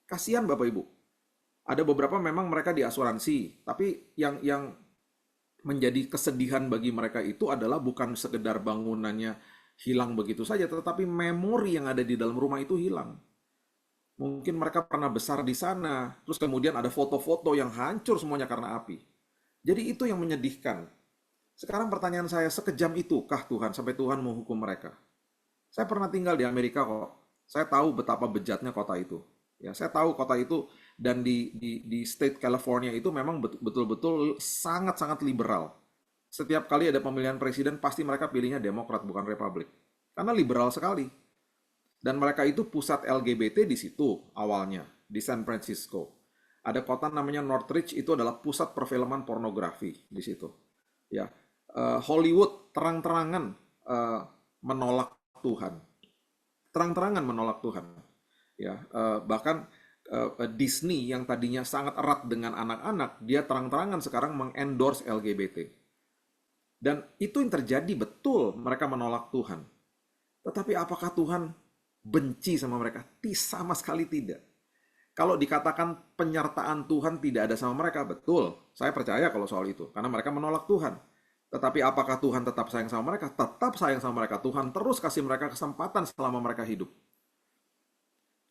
Kasihan bapak ibu. Ada beberapa memang mereka di asuransi, tapi yang menjadi kesedihan bagi mereka itu adalah bukan sekedar bangunannya hilang begitu saja, tetapi memori yang ada di dalam rumah itu hilang. Mungkin mereka pernah besar di sana, terus kemudian ada foto-foto yang hancur semuanya karena api. Jadi itu yang menyedihkan. Sekarang pertanyaan saya, sekejam itukah Tuhan sampai Tuhan menghukum mereka? Saya pernah tinggal di Amerika kok. Saya tahu betapa bejatnya kota itu. Ya, saya tahu kota itu dan di state California itu memang betul-betul sangat-sangat liberal. Setiap kali ada pemilihan presiden pasti mereka pilihnya Demokrat bukan Republik. Karena liberal sekali. Dan mereka itu pusat LGBT di situ awalnya, di San Francisco. Ada kota namanya Northridge, itu adalah pusat perfilman pornografi di situ. Ya, Hollywood terang-terangan menolak Tuhan. Terang-terangan menolak Tuhan. Ya, bahkan Disney yang tadinya sangat erat dengan anak-anak, dia terang-terangan sekarang mengendorse LGBT. Dan itu yang terjadi betul, mereka menolak Tuhan. Tetapi apakah Tuhan benci sama mereka? Sama sekali tidak. Kalau dikatakan penyertaan Tuhan tidak ada sama mereka, betul. Saya percaya kalau soal itu, karena mereka menolak Tuhan. Tetapi apakah Tuhan tetap sayang sama mereka? Tetap sayang sama mereka. Tuhan terus kasih mereka kesempatan selama mereka hidup.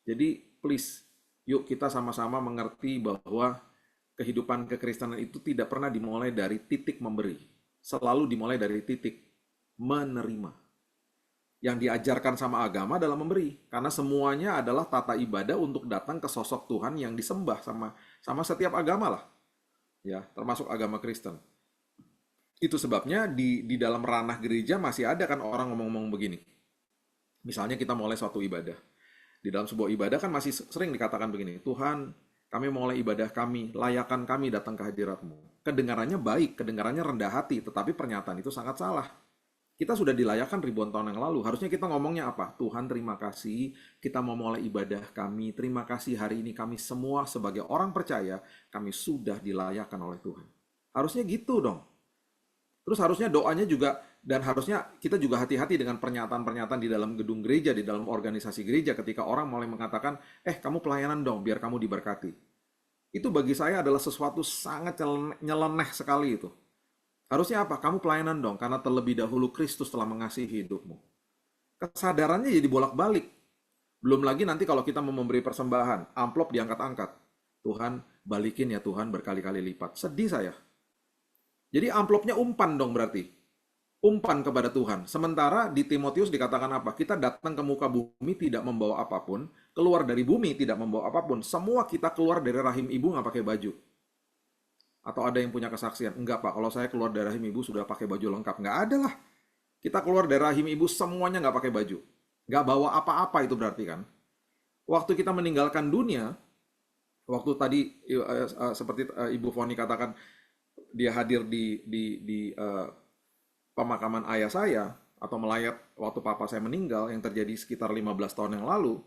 Jadi, please, yuk kita sama-sama mengerti bahwa kehidupan kekristenan itu tidak pernah dimulai dari titik memberi. Selalu dimulai dari titik menerima. Yang diajarkan sama agama adalah memberi. Karena semuanya adalah tata ibadah untuk datang ke sosok Tuhan yang disembah sama setiap agama lah. Ya, termasuk agama Kristen. Itu sebabnya di dalam ranah gereja masih ada kan orang ngomong-ngomong begini. Misalnya kita mulai suatu ibadah. Di dalam sebuah ibadah kan masih sering dikatakan begini, Tuhan, Kami memulai ibadah kami, layakan kami datang ke hadirat-Mu. Kedengarannya baik, kedengarannya rendah hati, tetapi pernyataan itu sangat salah. Kita sudah dilayakan ribuan tahun yang lalu. Harusnya kita ngomongnya apa? Tuhan, terima kasih, kita memulai ibadah kami. Terima kasih hari ini kami semua sebagai orang percaya, kami sudah dilayakan oleh Tuhan. Harusnya gitu dong. Terus harusnya doanya juga, dan harusnya kita juga hati-hati dengan pernyataan-pernyataan di dalam gedung gereja, di dalam organisasi gereja, ketika orang mulai mengatakan, kamu pelayanan dong, biar kamu diberkati. Itu bagi saya adalah sesuatu sangat nyeleneh sekali itu. Harusnya apa? Kamu pelayanan dong, karena terlebih dahulu Kristus telah mengasihi hidupmu. Kesadarannya jadi bolak-balik. Belum lagi nanti kalau kita mau memberi persembahan, amplop diangkat-angkat. Tuhan, balikin ya Tuhan berkali-kali lipat. Sedih saya. Jadi amplopnya umpan dong berarti. Umpan kepada Tuhan. Sementara di Timotius dikatakan apa? Kita datang ke muka bumi tidak membawa apapun, keluar dari bumi tidak membawa apapun. Semua kita keluar dari rahim ibu nggak pakai baju. Atau ada yang punya kesaksian? Enggak Pak, kalau saya keluar dari rahim ibu sudah pakai baju lengkap. Enggak ada lah. Kita keluar dari rahim ibu semuanya nggak pakai baju. Nggak bawa apa-apa itu berarti kan. Waktu kita meninggalkan dunia, waktu tadi seperti Ibu Foni katakan, dia hadir di pemakaman ayah saya, atau melayat waktu papa saya meninggal, yang terjadi sekitar 15 tahun yang lalu,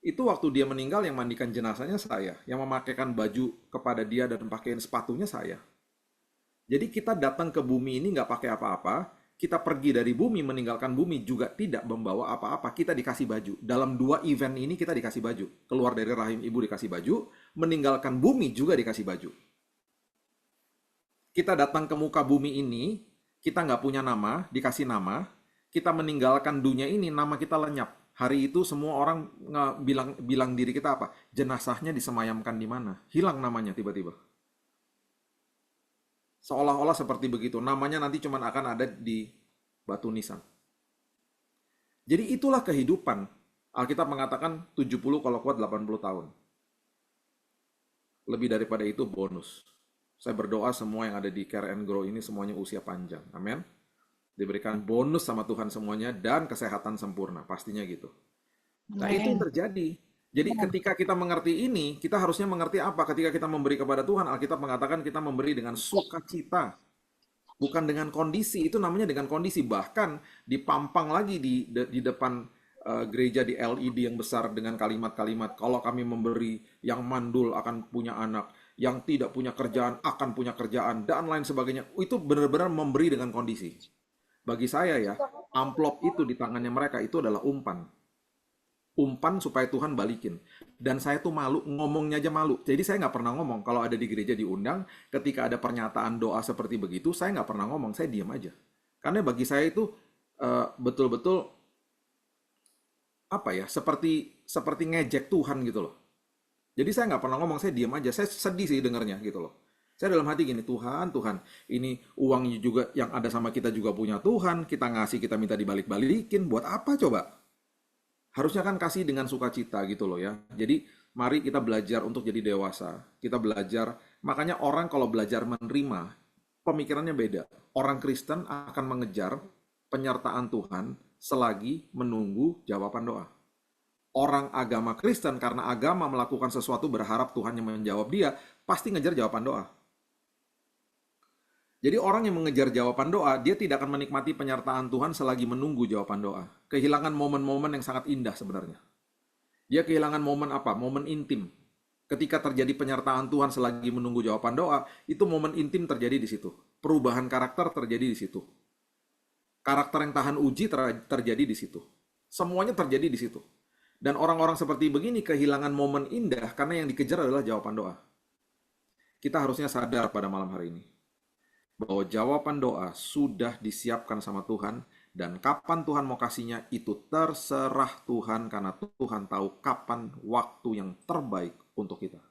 itu waktu dia meninggal yang mandikan jenazahnya saya, yang memakaikan baju kepada dia dan pakaian sepatunya saya. Jadi kita datang ke bumi ini nggak pakai apa-apa, kita pergi dari bumi, meninggalkan bumi juga tidak membawa apa-apa, kita dikasih baju. Dalam 2 event ini kita dikasih baju. Keluar dari rahim ibu dikasih baju, meninggalkan bumi juga dikasih baju. Kita datang ke muka bumi ini, kita nggak punya nama, dikasih nama. Kita meninggalkan dunia ini, nama kita lenyap. Hari itu semua orang bilang diri kita apa? Jenazahnya disemayamkan di mana? Hilang namanya tiba-tiba. Seolah-olah seperti begitu. Namanya nanti cuma akan ada di batu nisan. Jadi itulah kehidupan. Alkitab mengatakan 70 kalau kuat 80 tahun. Lebih daripada itu bonus. Saya berdoa semua yang ada di Care and Grow ini semuanya usia panjang. Amin. Diberikan bonus sama Tuhan semuanya dan kesehatan sempurna. Pastinya gitu. Nah itu yang terjadi. Jadi ketika kita mengerti ini, kita harusnya mengerti apa? Ketika kita memberi kepada Tuhan, Alkitab mengatakan kita memberi dengan sukacita. Bukan dengan kondisi. Itu namanya dengan kondisi. Bahkan dipampang lagi di depan gereja di LED yang besar dengan kalimat-kalimat. Kalau kami memberi, yang mandul akan punya anak. Yang tidak punya kerjaan akan punya kerjaan, dan lain sebagainya. Itu benar-benar memberi dengan kondisi. Bagi saya ya, amplop itu di tangannya mereka itu adalah umpan. Umpan supaya Tuhan balikin. Dan saya tuh malu, ngomongnya aja malu. Jadi saya nggak pernah ngomong. Kalau ada di gereja diundang, ketika ada pernyataan doa seperti begitu, saya nggak pernah ngomong, saya diam aja. Karena bagi saya itu betul-betul apa ya, seperti ngejek Tuhan gitu loh. Jadi saya nggak pernah ngomong, saya diam aja. Saya sedih sih dengarnya gitu loh. Saya dalam hati gini, Tuhan, ini uangnya juga yang ada sama kita juga punya Tuhan. Kita ngasih, kita minta dibalik-balikin. Buat apa coba? Harusnya kan kasih dengan sukacita gitu loh ya. Jadi mari kita belajar untuk jadi dewasa. Kita belajar, makanya orang kalau belajar menerima, pemikirannya beda. Orang Kristen akan mengejar penyertaan Tuhan selagi menunggu jawaban doa. Orang agama Kristen karena agama melakukan sesuatu berharap Tuhan yang menjawab dia, pasti ngejar jawaban doa. Jadi orang yang mengejar jawaban doa, dia tidak akan menikmati penyertaan Tuhan selagi menunggu jawaban doa. Kehilangan momen-momen yang sangat indah sebenarnya. Dia kehilangan momen apa? Momen intim. Ketika terjadi penyertaan Tuhan selagi menunggu jawaban doa, itu momen intim terjadi di situ. Perubahan karakter terjadi di situ. Karakter yang tahan uji terjadi di situ. Semuanya terjadi di situ. Dan orang-orang seperti begini kehilangan momen indah karena yang dikejar adalah jawaban doa. Kita harusnya sadar pada malam hari ini bahwa jawaban doa sudah disiapkan sama Tuhan, dan kapan Tuhan mau kasihnya itu terserah Tuhan, karena Tuhan tahu kapan waktu yang terbaik untuk kita.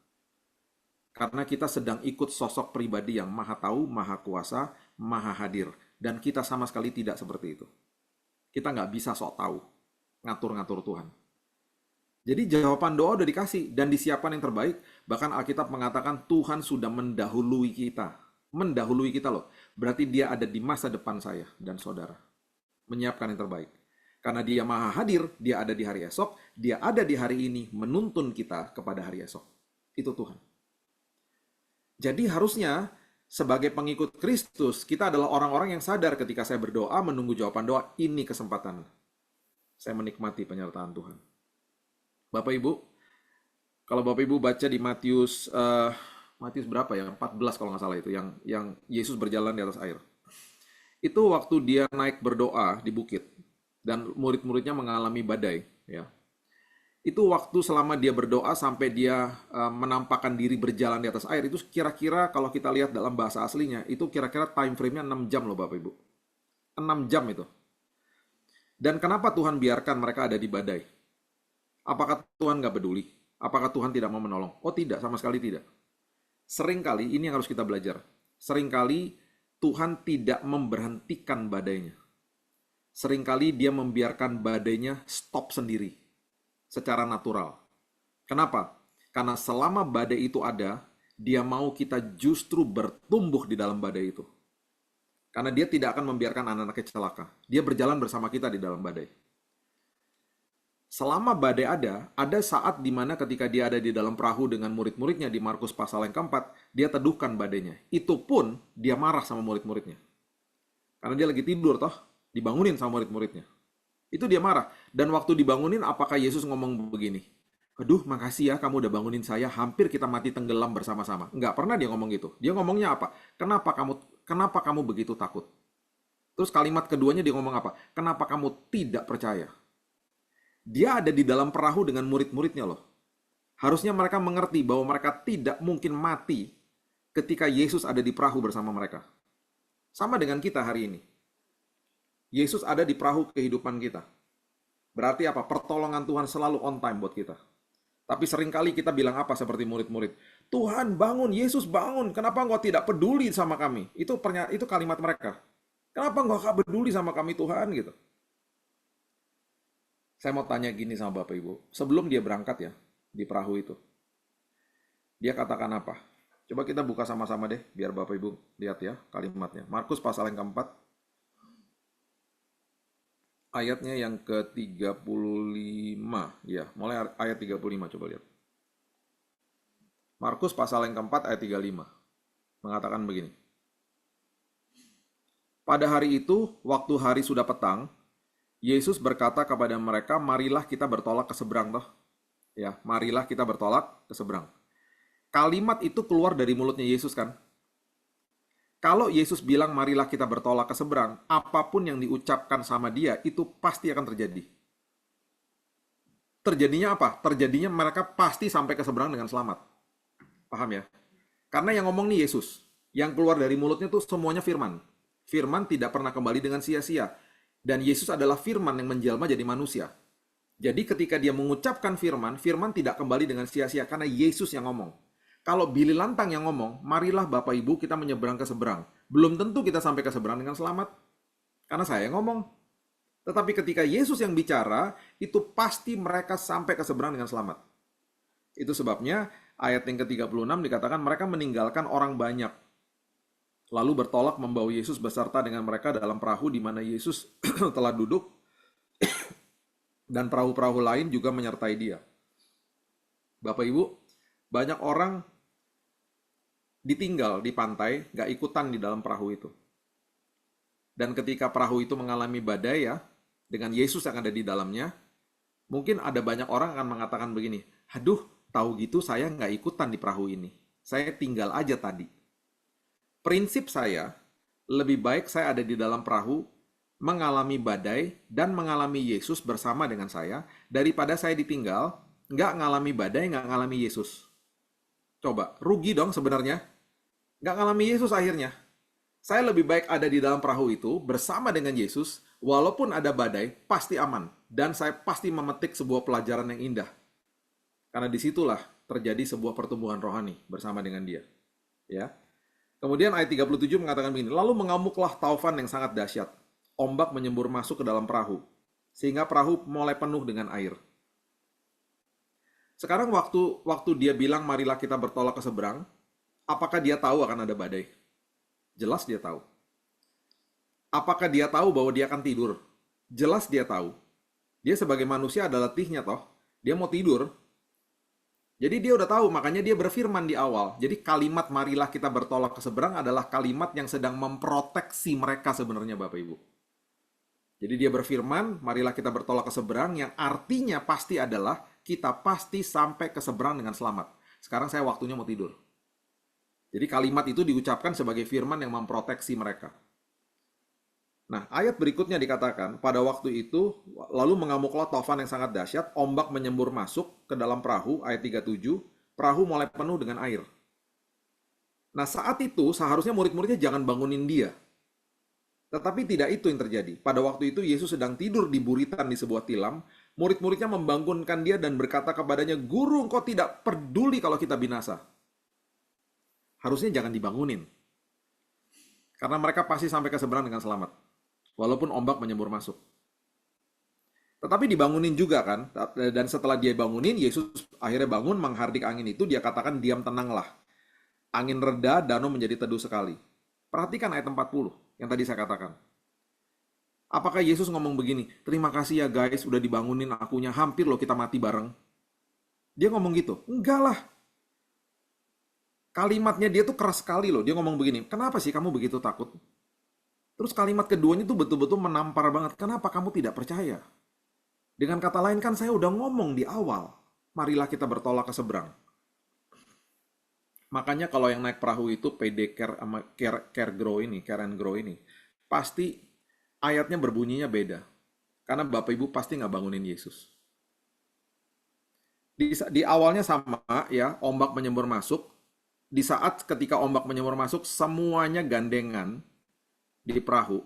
Karena kita sedang ikut sosok pribadi yang maha tahu, maha kuasa, maha hadir, dan kita sama sekali tidak seperti itu. Kita nggak bisa sok tahu, ngatur-ngatur Tuhan. Jadi jawaban doa udah dikasih dan disiapkan yang terbaik. Bahkan Alkitab mengatakan Tuhan sudah mendahului kita. Mendahului kita loh. Berarti dia ada di masa depan saya dan saudara. Menyiapkan yang terbaik. Karena dia maha hadir, dia ada di hari esok. Dia ada di hari ini menuntun kita kepada hari esok. Itu Tuhan. Jadi harusnya sebagai pengikut Kristus, kita adalah orang-orang yang sadar ketika saya berdoa, menunggu jawaban doa, ini kesempatan. Saya menikmati penyertaan Tuhan. Bapak Ibu, kalau Bapak Ibu baca di Matius berapa ya? 14 kalau nggak salah itu, yang Yesus berjalan di atas air. Itu waktu dia naik berdoa di bukit, dan murid-muridnya mengalami badai. Ya. Itu waktu selama dia berdoa sampai dia menampakkan diri berjalan di atas air, itu kira-kira kalau kita lihat dalam bahasa aslinya, itu kira-kira time frame-nya 6 jam loh Bapak Ibu. 6 jam itu. Dan kenapa Tuhan biarkan mereka ada di badai? Apakah Tuhan nggak peduli? Apakah Tuhan tidak mau menolong? Oh tidak, sama sekali tidak. Seringkali, ini yang harus kita belajar. Seringkali Tuhan tidak memberhentikan badainya. Seringkali dia membiarkan badainya stop sendiri. Secara natural. Kenapa? Karena selama badai itu ada, dia mau kita justru bertumbuh di dalam badai itu. Karena dia tidak akan membiarkan anak-anaknya celaka. Dia berjalan bersama kita di dalam badai. Selama badai ada saat di mana ketika dia ada di dalam perahu dengan murid-muridnya di Markus pasal yang keempat, dia teduhkan badainya. Itu pun dia marah sama murid-muridnya. Karena dia lagi tidur toh, dibangunin sama murid-muridnya. Itu dia marah. Dan waktu dibangunin, apakah Yesus ngomong begini? Aduh, makasih ya kamu udah bangunin saya, hampir kita mati tenggelam bersama-sama. Enggak pernah dia ngomong gitu. Dia ngomongnya apa? Kenapa kamu begitu takut? Terus kalimat keduanya dia ngomong apa? Kenapa kamu tidak percaya? Dia ada di dalam perahu dengan murid-muridnya loh. Harusnya mereka mengerti bahwa mereka tidak mungkin mati ketika Yesus ada di perahu bersama mereka. Sama dengan kita hari ini. Yesus ada di perahu kehidupan kita. Berarti apa? Pertolongan Tuhan selalu on time buat kita. Tapi seringkali kita bilang apa seperti murid-murid? Tuhan bangun, Yesus bangun. Kenapa engkau tidak peduli sama kami? Itu kalimat mereka. Kenapa engkau gak peduli sama kami Tuhan? Gitu. Saya mau tanya gini sama Bapak Ibu. Sebelum dia berangkat ya, di perahu itu. Dia katakan apa? Coba kita buka sama-sama deh, biar Bapak Ibu lihat ya kalimatnya. Markus pasal yang keempat. Ayatnya yang ke-35. Ya, mulai ayat 35 coba lihat. Markus pasal yang keempat ayat 35. Mengatakan begini. Pada hari itu, waktu hari sudah petang, Yesus berkata kepada mereka, marilah kita bertolak ke seberang toh. Ya, marilah kita bertolak ke seberang. Kalimat itu keluar dari mulutnya Yesus kan? Kalau Yesus bilang marilah kita bertolak ke seberang, apapun yang diucapkan sama dia itu pasti akan terjadi. Terjadinya apa? Terjadinya mereka pasti sampai ke seberang dengan selamat. Paham ya? Karena yang ngomong nih Yesus. Yang keluar dari mulutnya tuh semuanya firman. Firman tidak pernah kembali dengan sia-sia. Dan Yesus adalah firman yang menjelma jadi manusia. Jadi ketika dia mengucapkan firman, firman tidak kembali dengan sia-sia karena Yesus yang ngomong. Kalau Billy Lantang yang ngomong, marilah Bapak Ibu kita menyeberang ke seberang. Belum tentu kita sampai ke seberang dengan selamat. Karena saya yang ngomong. Tetapi ketika Yesus yang bicara, itu pasti mereka sampai ke seberang dengan selamat. Itu sebabnya ayat yang ke-36 dikatakan mereka meninggalkan orang banyak. Lalu bertolak membawa Yesus beserta dengan mereka dalam perahu di mana Yesus telah duduk. Dan perahu-perahu lain juga menyertai dia. Bapak Ibu, banyak orang ditinggal di pantai, gak ikutan di dalam perahu itu. Dan ketika perahu itu mengalami badai ya, dengan Yesus yang ada di dalamnya, mungkin ada banyak orang akan mengatakan begini, aduh, tahu gitu saya gak ikutan di perahu ini. Saya tinggal aja tadi. Prinsip saya, lebih baik saya ada di dalam perahu, mengalami badai, dan mengalami Yesus bersama dengan saya, daripada saya ditinggal, gak ngalami badai, gak ngalami Yesus. Coba, rugi dong sebenarnya. Gak ngalami Yesus akhirnya. Saya lebih baik ada di dalam perahu itu bersama dengan Yesus, walaupun ada badai, pasti aman. Dan saya pasti memetik sebuah pelajaran yang indah. Karena disitulah terjadi sebuah pertumbuhan rohani bersama dengan dia. Ya. Kemudian ayat 37 mengatakan begini, lalu mengamuklah taufan yang sangat dahsyat. Ombak menyembur masuk ke dalam perahu, sehingga perahu mulai penuh dengan air. Sekarang waktu dia bilang marilah kita bertolak ke seberang, apakah dia tahu akan ada badai? Jelas dia tahu. Apakah dia tahu bahwa dia akan tidur? Jelas dia tahu. Dia sebagai manusia ada letihnya toh. Dia mau tidur. Jadi dia udah tahu, makanya dia berfirman di awal. Jadi kalimat marilah kita bertolak ke seberang adalah kalimat yang sedang memproteksi mereka sebenarnya Bapak Ibu. Jadi dia berfirman, marilah kita bertolak ke seberang, yang artinya pasti adalah kita pasti sampai ke seberang dengan selamat. Sekarang saya waktunya mau tidur. Jadi kalimat itu diucapkan sebagai firman yang memproteksi mereka. Nah, ayat berikutnya dikatakan, pada waktu itu, lalu mengamuklah taufan yang sangat dahsyat, ombak menyembur masuk ke dalam perahu, ayat 37, perahu mulai penuh dengan air. Nah, saat itu seharusnya murid-muridnya jangan bangunin dia. Tetapi tidak itu yang terjadi. Pada waktu itu Yesus sedang tidur di buritan di sebuah tilam, murid-muridnya membangunkan dia dan berkata kepadanya, Guru, engkau tidak peduli kalau kita binasa. Harusnya jangan dibangunin. Karena mereka pasti sampai ke seberang dengan selamat. Walaupun ombak menyembur masuk. Tetapi dibangunin juga kan. Dan setelah dia bangunin, Yesus akhirnya bangun menghardik angin itu. Dia katakan, diam tenanglah. Angin reda, danau menjadi teduh sekali. Perhatikan ayat 40 yang tadi saya katakan. Apakah Yesus ngomong begini, terima kasih ya guys, udah dibangunin akunya, hampir loh kita mati bareng. Dia ngomong gitu. Enggak lah. Kalimatnya dia tuh keras sekali loh. Dia ngomong begini, kenapa sih kamu begitu takut? Terus kalimat keduanya tuh betul-betul menampar banget. Kenapa kamu tidak percaya? Dengan kata lain kan saya udah ngomong di awal. Marilah kita bertolak ke seberang. Makanya kalau yang naik perahu itu PD Care and Grow ini. Pasti ayatnya berbunyinya beda. Karena Bapak Ibu pasti nggak bangunin Yesus. Di awalnya sama ya, ombak menyembur masuk. Di saat ketika ombak menyembur masuk, semuanya gandengan di perahu,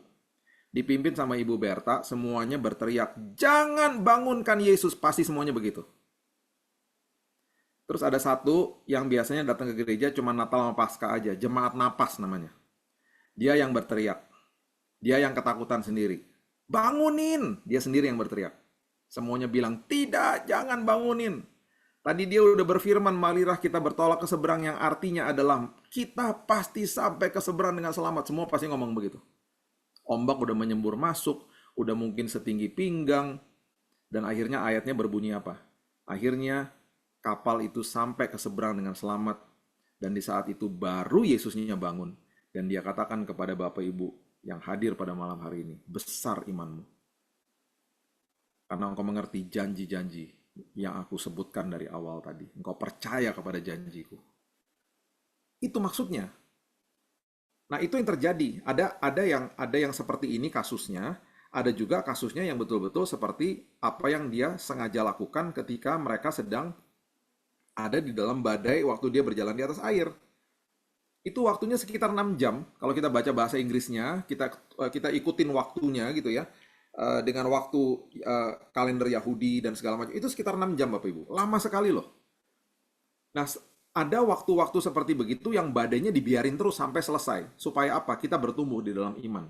dipimpin sama Ibu Berta, semuanya berteriak, jangan bangunkan Yesus, pasti semuanya begitu. Terus ada satu yang biasanya datang ke gereja cuma Natal sama Paskah aja, jemaat napas namanya. Dia yang berteriak, dia yang ketakutan sendiri. Bangunin, dia sendiri yang berteriak. Semuanya bilang, tidak, jangan bangunin. Tadi dia udah berfirman, marilah kita bertolak ke seberang, yang artinya adalah kita pasti sampai ke seberang dengan selamat. Semua pasti ngomong begitu. Ombak udah menyembur masuk, udah mungkin setinggi pinggang, dan akhirnya ayatnya berbunyi apa? Akhirnya kapal itu sampai ke seberang dengan selamat, dan di saat itu baru Yesusnya bangun, dan dia katakan kepada Bapak Ibu yang hadir pada malam hari ini, besar imanmu. Karena engkau mengerti janji-janji yang aku sebutkan dari awal tadi. Engkau percaya kepada janjiku. Itu maksudnya. Nah, itu yang terjadi. Ada yang seperti ini kasusnya, ada juga kasusnya yang betul-betul seperti apa yang dia sengaja lakukan ketika mereka sedang ada di dalam badai waktu dia berjalan di atas air. Itu waktunya sekitar 6 jam. Kalau kita baca bahasa Inggrisnya, kita ikutin waktunya gitu ya. Dengan waktu kalender Yahudi dan segala macam, itu sekitar 6 jam Bapak Ibu. Lama sekali loh. Nah, ada waktu-waktu seperti begitu yang badainya dibiarin terus sampai selesai. Supaya apa? Kita bertumbuh di dalam iman.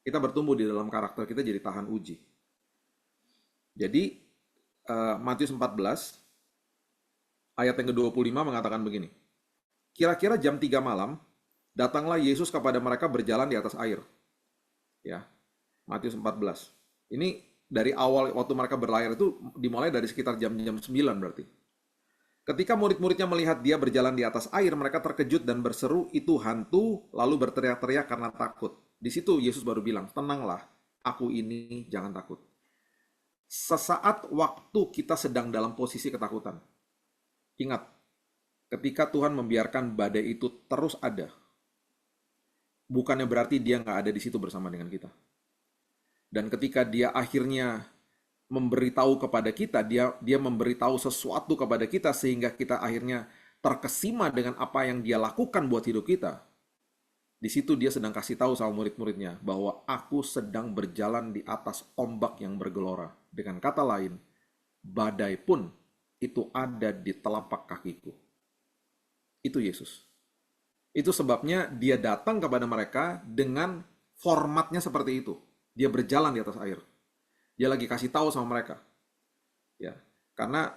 Kita bertumbuh di dalam karakter kita jadi tahan uji. Jadi, Matius 14, ayat yang ke-25 mengatakan begini. Kira-kira jam 3 malam, datanglah Yesus kepada mereka berjalan di atas air. Ya, Matius 14. Ini dari awal waktu mereka berlayar itu dimulai dari sekitar jam-jam 9 berarti. Ketika murid-muridnya melihat dia berjalan di atas air, mereka terkejut dan berseru, itu hantu, lalu berteriak-teriak karena takut. Di situ Yesus baru bilang, tenanglah, aku ini, jangan takut. Sesaat waktu kita sedang dalam posisi ketakutan. Ingat, ketika Tuhan membiarkan badai itu terus ada, bukannya berarti dia nggak ada di situ bersama dengan kita. Dan ketika dia akhirnya memberitahu kepada kita, dia memberitahu sesuatu kepada kita sehingga kita akhirnya terkesima dengan apa yang dia lakukan buat hidup kita. Di situ dia sedang kasih tahu sama murid-muridnya bahwa aku sedang berjalan di atas ombak yang bergelora. Dengan kata lain, badai pun itu ada di telapak kakiku. Itu Yesus. Itu sebabnya dia datang kepada mereka dengan formatnya seperti itu. Dia berjalan di atas air. Dia lagi kasih tahu sama mereka. Ya, karena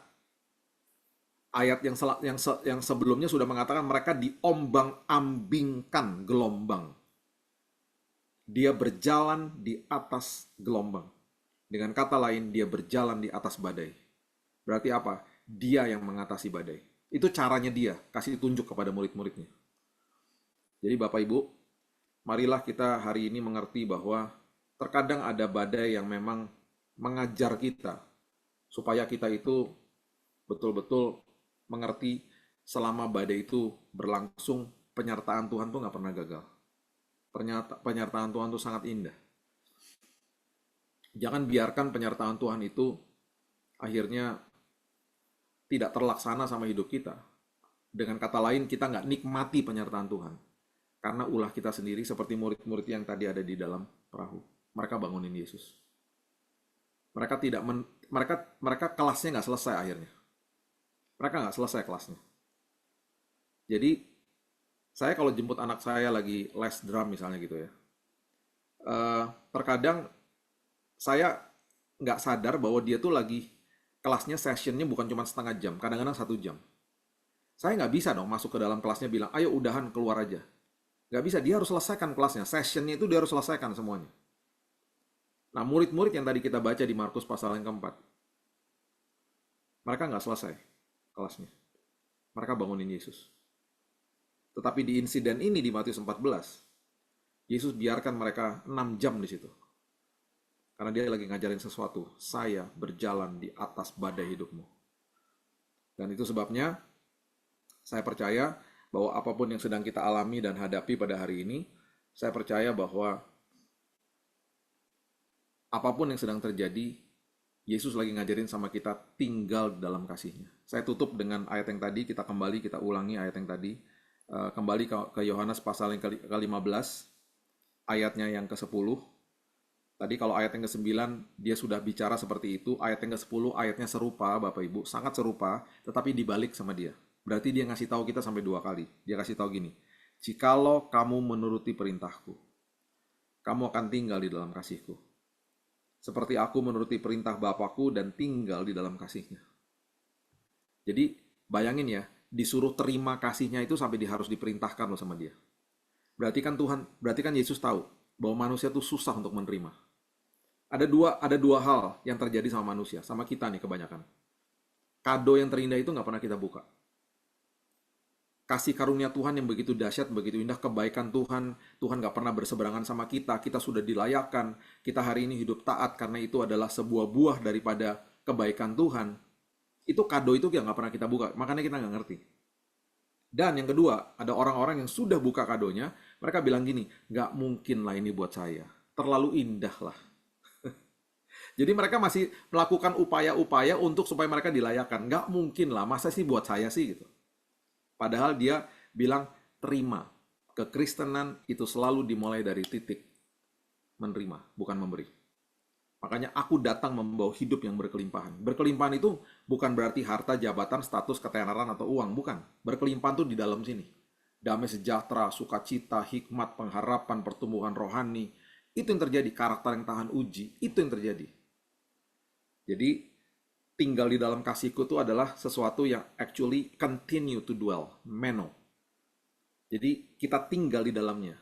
ayat yang sebelumnya sudah mengatakan mereka diombang-ambingkan gelombang. Dia berjalan di atas gelombang. Dengan kata lain, dia berjalan di atas badai. Berarti apa? Dia yang mengatasi badai. Itu caranya dia kasih tunjuk kepada murid-muridnya. Jadi Bapak Ibu, marilah kita hari ini mengerti bahwa terkadang ada badai yang memang mengajar kita supaya kita itu betul-betul mengerti selama badai itu berlangsung, penyertaan Tuhan tuh nggak pernah gagal. Penyertaan Tuhan tuh sangat indah. Jangan biarkan penyertaan Tuhan itu akhirnya tidak terlaksana sama hidup kita. Dengan kata lain, kita nggak nikmati penyertaan Tuhan. Karena ulah kita sendiri seperti murid-murid yang tadi ada di dalam perahu. Mereka bangunin Yesus. Mereka kelasnya nggak selesai akhirnya. Mereka nggak selesai kelasnya. Jadi, saya kalau jemput anak saya lagi les drum misalnya gitu ya, terkadang saya nggak sadar bahwa dia tuh lagi kelasnya sessionnya bukan cuma setengah jam, kadang-kadang 1 jam. Saya nggak bisa dong masuk ke dalam kelasnya bilang, ayo udahan keluar aja. Nggak bisa, dia harus selesaikan kelasnya, sessionnya itu dia harus selesaikan semuanya. Nah, murid-murid yang tadi kita baca di Markus pasal yang keempat, mereka nggak selesai kelasnya. Mereka bangunin Yesus. Tetapi di insiden ini di Matius 14, Yesus biarkan mereka 6 jam di situ. Karena dia lagi ngajarin sesuatu. Saya berjalan di atas badai hidupmu. Dan itu sebabnya saya percaya bahwa apapun yang sedang kita alami dan hadapi pada hari ini, saya percaya bahwa apapun yang sedang terjadi, Yesus lagi ngajarin sama kita tinggal dalam kasih-Nya. Saya tutup dengan ayat yang tadi, kita ulangi ayat yang tadi. Kembali ke Yohanes pasal yang ke-15, ayatnya yang ke-10. Tadi kalau ayat yang ke-9 dia sudah bicara seperti itu, ayat yang ke-10 ayatnya serupa Bapak Ibu, sangat serupa, tetapi dibalik sama dia. Berarti dia ngasih tahu kita sampai 2 kali. Dia kasih tahu gini, jikalau kamu menuruti perintahku, kamu akan tinggal di dalam kasihku. Seperti aku menuruti perintah Bapakku dan tinggal di dalam kasih-Nya. Jadi bayangin ya, disuruh terima kasih-Nya itu sampai harus diperintahkan loh sama dia. Berarti kan Yesus tahu bahwa manusia itu susah untuk menerima. Ada dua hal yang terjadi sama manusia, sama kita nih kebanyakan. Kado yang terindah itu nggak pernah kita buka. Kasih karunia Tuhan yang begitu dahsyat, begitu indah, kebaikan Tuhan nggak pernah berseberangan sama kita sudah dilayakkan, kita hari ini hidup taat karena itu adalah sebuah buah daripada kebaikan Tuhan. Itu kado itu yang nggak pernah kita buka, makanya kita nggak ngerti. Dan yang kedua, ada orang-orang yang sudah buka kadonya, mereka bilang gini, nggak mungkin lah ini buat saya, terlalu indah lah. Jadi mereka masih melakukan upaya-upaya untuk supaya mereka dilayakkan. Nggak mungkin lah, masa sih buat saya sih gitu. Padahal dia bilang, terima. Kekristenan itu selalu dimulai dari titik menerima, bukan memberi. Makanya aku datang membawa hidup yang berkelimpahan. Berkelimpahan itu bukan berarti harta, jabatan, status, ketenaran, atau uang. Bukan. Berkelimpahan itu di dalam sini. Damai sejahtera, sukacita, hikmat, pengharapan, pertumbuhan rohani. Itu yang terjadi. Karakter yang tahan uji. Itu yang terjadi. Jadi, tinggal di dalam kasihku itu adalah sesuatu yang actually continue to dwell. Meno. Jadi, kita tinggal di dalamnya.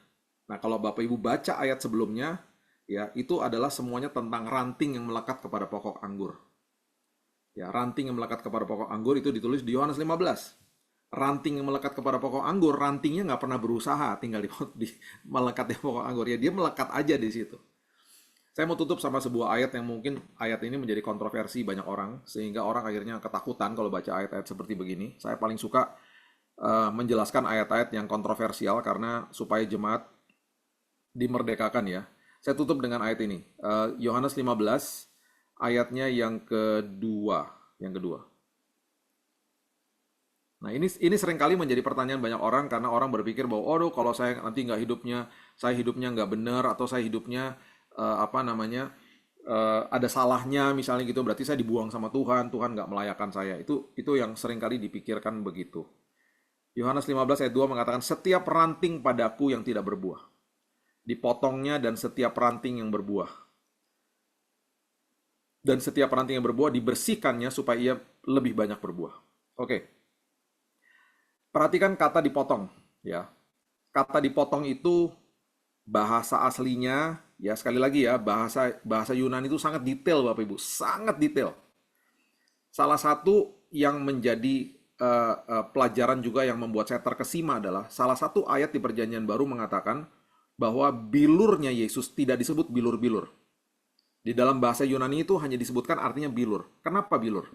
Nah, kalau Bapak Ibu baca ayat sebelumnya, ya, itu adalah semuanya tentang ranting yang melekat kepada pokok anggur. Ya, ranting yang melekat kepada pokok anggur itu ditulis di Yohanes 15. Ranting yang melekat kepada pokok anggur, rantingnya nggak pernah berusaha tinggal di melekat di pokok anggur. Ya, dia melekat aja di situ. Saya mau tutup sama sebuah ayat yang mungkin ayat ini menjadi kontroversi banyak orang, sehingga orang akhirnya ketakutan kalau baca ayat-ayat seperti begini. Saya paling suka menjelaskan ayat-ayat yang kontroversial karena supaya jemaat dimerdekakan ya. Saya tutup dengan ayat ini. Yohanes 15 ayatnya yang kedua. Nah, ini seringkali menjadi pertanyaan banyak orang karena orang berpikir bahwa kalau saya nanti nggak saya hidupnya nggak benar atau saya hidupnya ada salahnya misalnya gitu, berarti saya dibuang sama Tuhan nggak melayakkan saya. Itu yang seringkali dipikirkan begitu. Yohanes 15 ayat 2 mengatakan, setiap ranting padaku yang tidak berbuah dipotongnya, dan setiap ranting yang berbuah dibersihkannya supaya ia lebih banyak berbuah. Oke. Perhatikan kata dipotong ya. Kata dipotong itu bahasa aslinya ya, sekali lagi ya, bahasa Yunani itu sangat detail Bapak Ibu, sangat detail. Salah satu yang menjadi pelajaran juga yang membuat saya terkesima adalah salah satu ayat di Perjanjian Baru mengatakan bahwa bilurnya Yesus tidak disebut bilur-bilur. Di dalam bahasa Yunani itu hanya disebutkan artinya bilur. Kenapa bilur?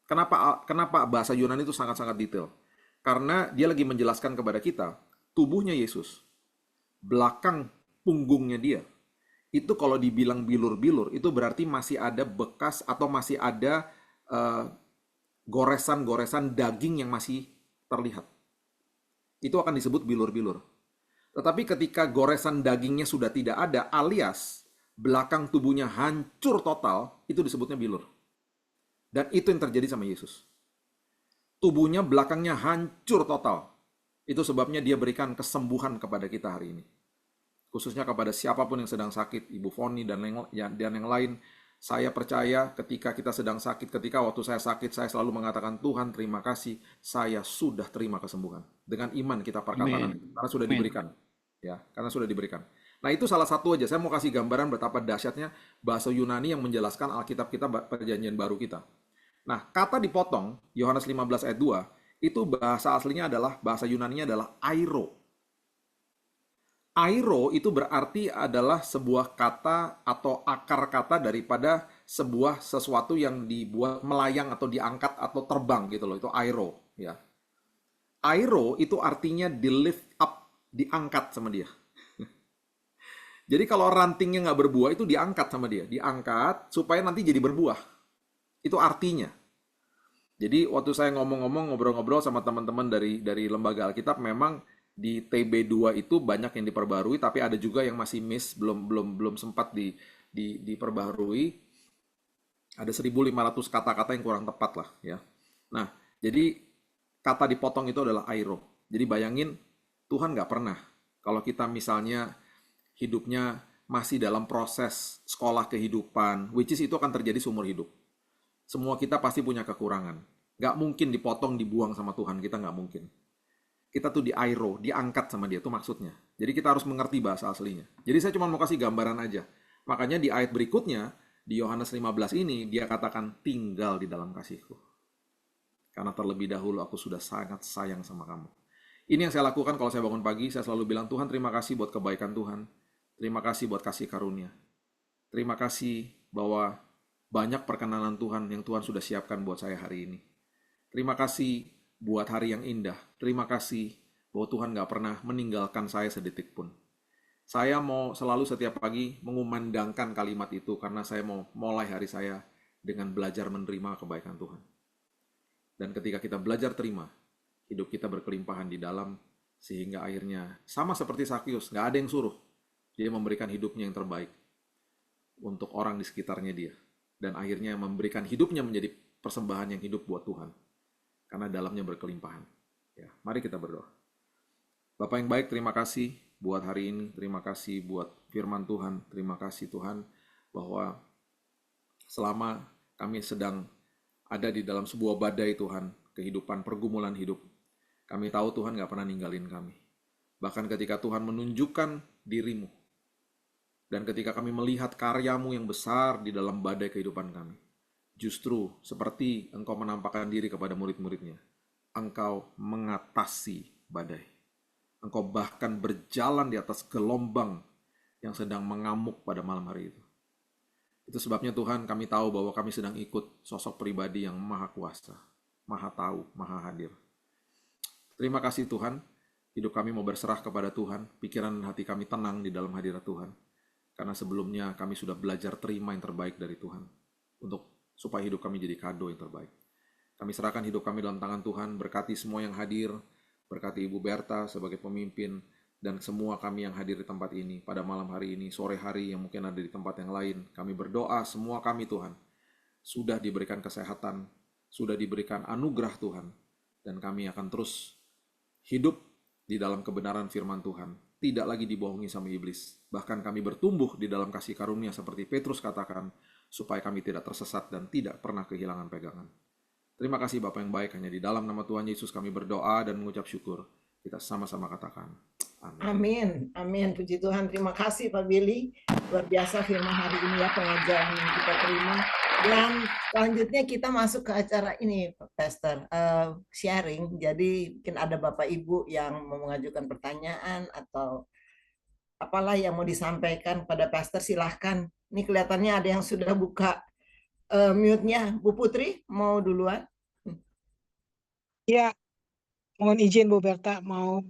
Kenapa bahasa Yunani itu sangat-sangat detail? Karena dia lagi menjelaskan kepada kita, tubuhnya Yesus, belakang punggungnya dia, itu kalau dibilang bilur-bilur, itu berarti masih ada bekas atau masih ada goresan-goresan daging yang masih terlihat. Itu akan disebut bilur-bilur. Tetapi ketika goresan dagingnya sudah tidak ada, alias belakang tubuhnya hancur total, itu disebutnya bilur. Dan itu yang terjadi sama Yesus. Tubuhnya belakangnya hancur total. Itu sebabnya dia berikan kesembuhan kepada kita hari ini. Khususnya kepada siapapun yang sedang sakit, Ibu Foni dan yang lain. Saya percaya ketika kita sedang sakit, ketika waktu saya sakit, saya selalu mengatakan, Tuhan terima kasih, saya sudah terima kesembuhan. Dengan iman kita perkatakan, karena sudah diberikan. Ya, karena sudah diberikan. Nah itu salah satu aja, saya mau kasih gambaran betapa dahsyatnya bahasa Yunani yang menjelaskan Alkitab kita, Perjanjian Baru kita. Nah, kata dipotong, Yohanes 15 ayat 2, itu bahasa aslinya adalah, bahasa Yunaninya adalah airo. Airo itu berarti adalah sebuah kata atau akar kata daripada sebuah sesuatu yang dibuat melayang atau diangkat atau terbang gitu loh, itu airo. Ya. Airo itu artinya di lift up, diangkat sama dia. Jadi kalau rantingnya nggak berbuah itu diangkat sama dia, diangkat supaya nanti jadi berbuah. Itu artinya. Jadi waktu saya ngobrol-ngobrol sama teman-teman dari lembaga Alkitab, memang di TB2 itu banyak yang diperbarui, tapi ada juga yang masih miss, belum sempat diperbarui. Ada 1.500 kata-kata yang kurang tepat lah ya. Nah, jadi kata dipotong itu adalah airo. Jadi bayangin Tuhan nggak pernah kalau kita misalnya hidupnya masih dalam proses sekolah kehidupan, which is itu akan terjadi seumur hidup. Semua kita pasti punya kekurangan. Nggak mungkin dipotong, dibuang sama Tuhan. Kita nggak mungkin. Kita tuh di airo, diangkat sama dia. Itu maksudnya. Jadi kita harus mengerti bahasa aslinya. Jadi saya cuma mau kasih gambaran aja. Makanya di ayat berikutnya, di Yohanes 15 ini, dia katakan, tinggal di dalam kasihku. Karena terlebih dahulu aku sudah sangat sayang sama kamu. Ini yang saya lakukan kalau saya bangun pagi. Saya selalu bilang, Tuhan terima kasih buat kebaikan Tuhan. Terima kasih buat kasih karunia. Terima kasih bahwa banyak perkenanan Tuhan yang Tuhan sudah siapkan buat saya hari ini. Terima kasih buat hari yang indah. Terima kasih bahwa Tuhan gak pernah meninggalkan saya sedetik pun. Saya mau selalu setiap pagi mengumandangkan kalimat itu karena saya mau mulai hari saya dengan belajar menerima kebaikan Tuhan. Dan ketika kita belajar terima, hidup kita berkelimpahan di dalam, sehingga akhirnya sama seperti Sakius, gak ada yang suruh. Dia memberikan hidupnya yang terbaik untuk orang di sekitarnya dia. Dan akhirnya memberikan hidupnya menjadi persembahan yang hidup buat Tuhan. Karena dalamnya berkelimpahan. Ya, mari kita berdoa. Bapak yang baik, terima kasih buat hari ini. Terima kasih buat firman Tuhan. Terima kasih Tuhan bahwa selama kami sedang ada di dalam sebuah badai Tuhan, kehidupan, pergumulan hidup, kami tahu Tuhan gak pernah ninggalin kami. Bahkan ketika Tuhan menunjukkan dirimu, dan ketika kami melihat karyamu yang besar di dalam badai kehidupan kami, justru seperti Engkau menampakkan diri kepada murid-muridnya, Engkau mengatasi badai. Engkau bahkan berjalan di atas gelombang yang sedang mengamuk pada malam hari itu. Itu sebabnya Tuhan, kami tahu bahwa kami sedang ikut sosok pribadi yang maha kuasa, maha tahu, maha hadir. Terima kasih Tuhan, hidup kami mau berserah kepada Tuhan, pikiran dan hati kami tenang di dalam hadirat Tuhan. Karena sebelumnya kami sudah belajar terima yang terbaik dari Tuhan, untuk supaya hidup kami jadi kado yang terbaik. Kami serahkan hidup kami dalam tangan Tuhan, berkati semua yang hadir, berkati Ibu Berta sebagai pemimpin, dan semua kami yang hadir di tempat ini, pada malam hari ini, sore hari yang mungkin ada di tempat yang lain. Kami berdoa semua kami Tuhan, sudah diberikan kesehatan, sudah diberikan anugerah Tuhan, dan kami akan terus hidup di dalam kebenaran firman Tuhan. Tidak lagi dibohongi sama iblis. Bahkan kami bertumbuh di dalam kasih karunia seperti Petrus katakan, supaya kami tidak tersesat dan tidak pernah kehilangan pegangan. Terima kasih Bapak yang baik, hanya di dalam nama Tuhan Yesus kami berdoa dan mengucap syukur. Kita sama-sama katakan, amin. Amin, amin. Puji Tuhan, terima kasih Pak Billy. Luar biasa firman hari ini ya, pengajaran yang kita terima. Dan selanjutnya kita masuk ke acara ini, Pastor, sharing. Jadi mungkin ada Bapak Ibu yang mau mengajukan pertanyaan atau apalah yang mau disampaikan pada Pastor, silahkan. Ini kelihatannya ada yang sudah buka mute-nya. Bu Putri, mau duluan? Ya, mohon izin Bu Berta mau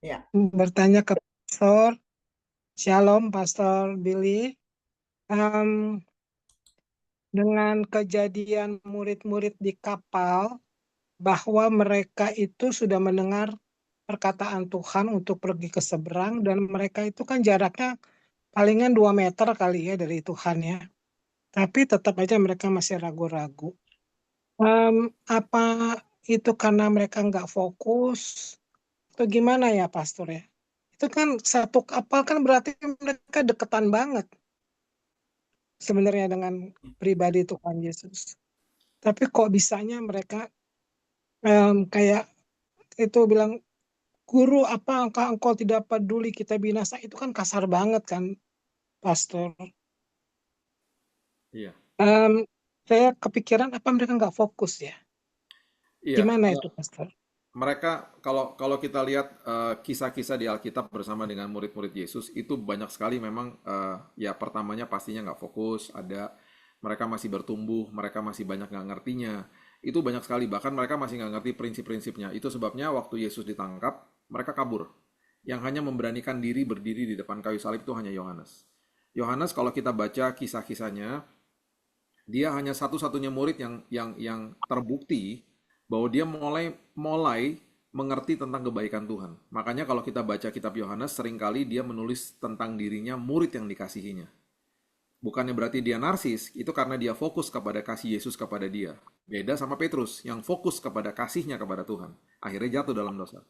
Ya. bertanya ke Pastor. Shalom, Pastor Billy. Dengan kejadian murid-murid di kapal, bahwa mereka itu sudah mendengar perkataan Tuhan untuk pergi ke seberang, dan mereka itu kan jaraknya palingan 2 meter kali ya dari Tuhan ya. Tapi tetap aja mereka masih ragu-ragu. Apa itu karena mereka nggak fokus atau gimana ya, Pastor ya? Itu kan satu kapal kan berarti mereka deketan banget sebenarnya dengan pribadi Tuhan Yesus. Tapi kok bisanya mereka kayak itu bilang, Guru, apakah engkau tidak peduli kita binasa? Itu kan kasar banget kan, Pastor. Iya. Saya kepikiran apa mereka nggak fokus ya? Iya. Gimana itu, Pastor? Mereka kalau kita lihat kisah-kisah di Alkitab bersama dengan murid-murid Yesus itu banyak sekali memang ya pertamanya pastinya nggak fokus, ada mereka masih bertumbuh, mereka masih banyak nggak ngertinya, itu banyak sekali, bahkan mereka masih nggak ngerti prinsip-prinsipnya. Itu sebabnya waktu Yesus ditangkap mereka kabur. Yang hanya memberanikan diri berdiri di depan kayu salib itu hanya Yohanes. Yohanes kalau kita baca kisah-kisahnya, dia hanya satu-satunya murid yang terbukti bahwa dia mulai mengerti tentang kebaikan Tuhan. Makanya kalau kita baca kitab Yohanes, seringkali dia menulis tentang dirinya murid yang dikasihinya. Bukannya berarti dia narsis, itu karena dia fokus kepada kasih Yesus kepada dia. Beda sama Petrus, yang fokus kepada kasihnya kepada Tuhan. Akhirnya jatuh dalam dosa.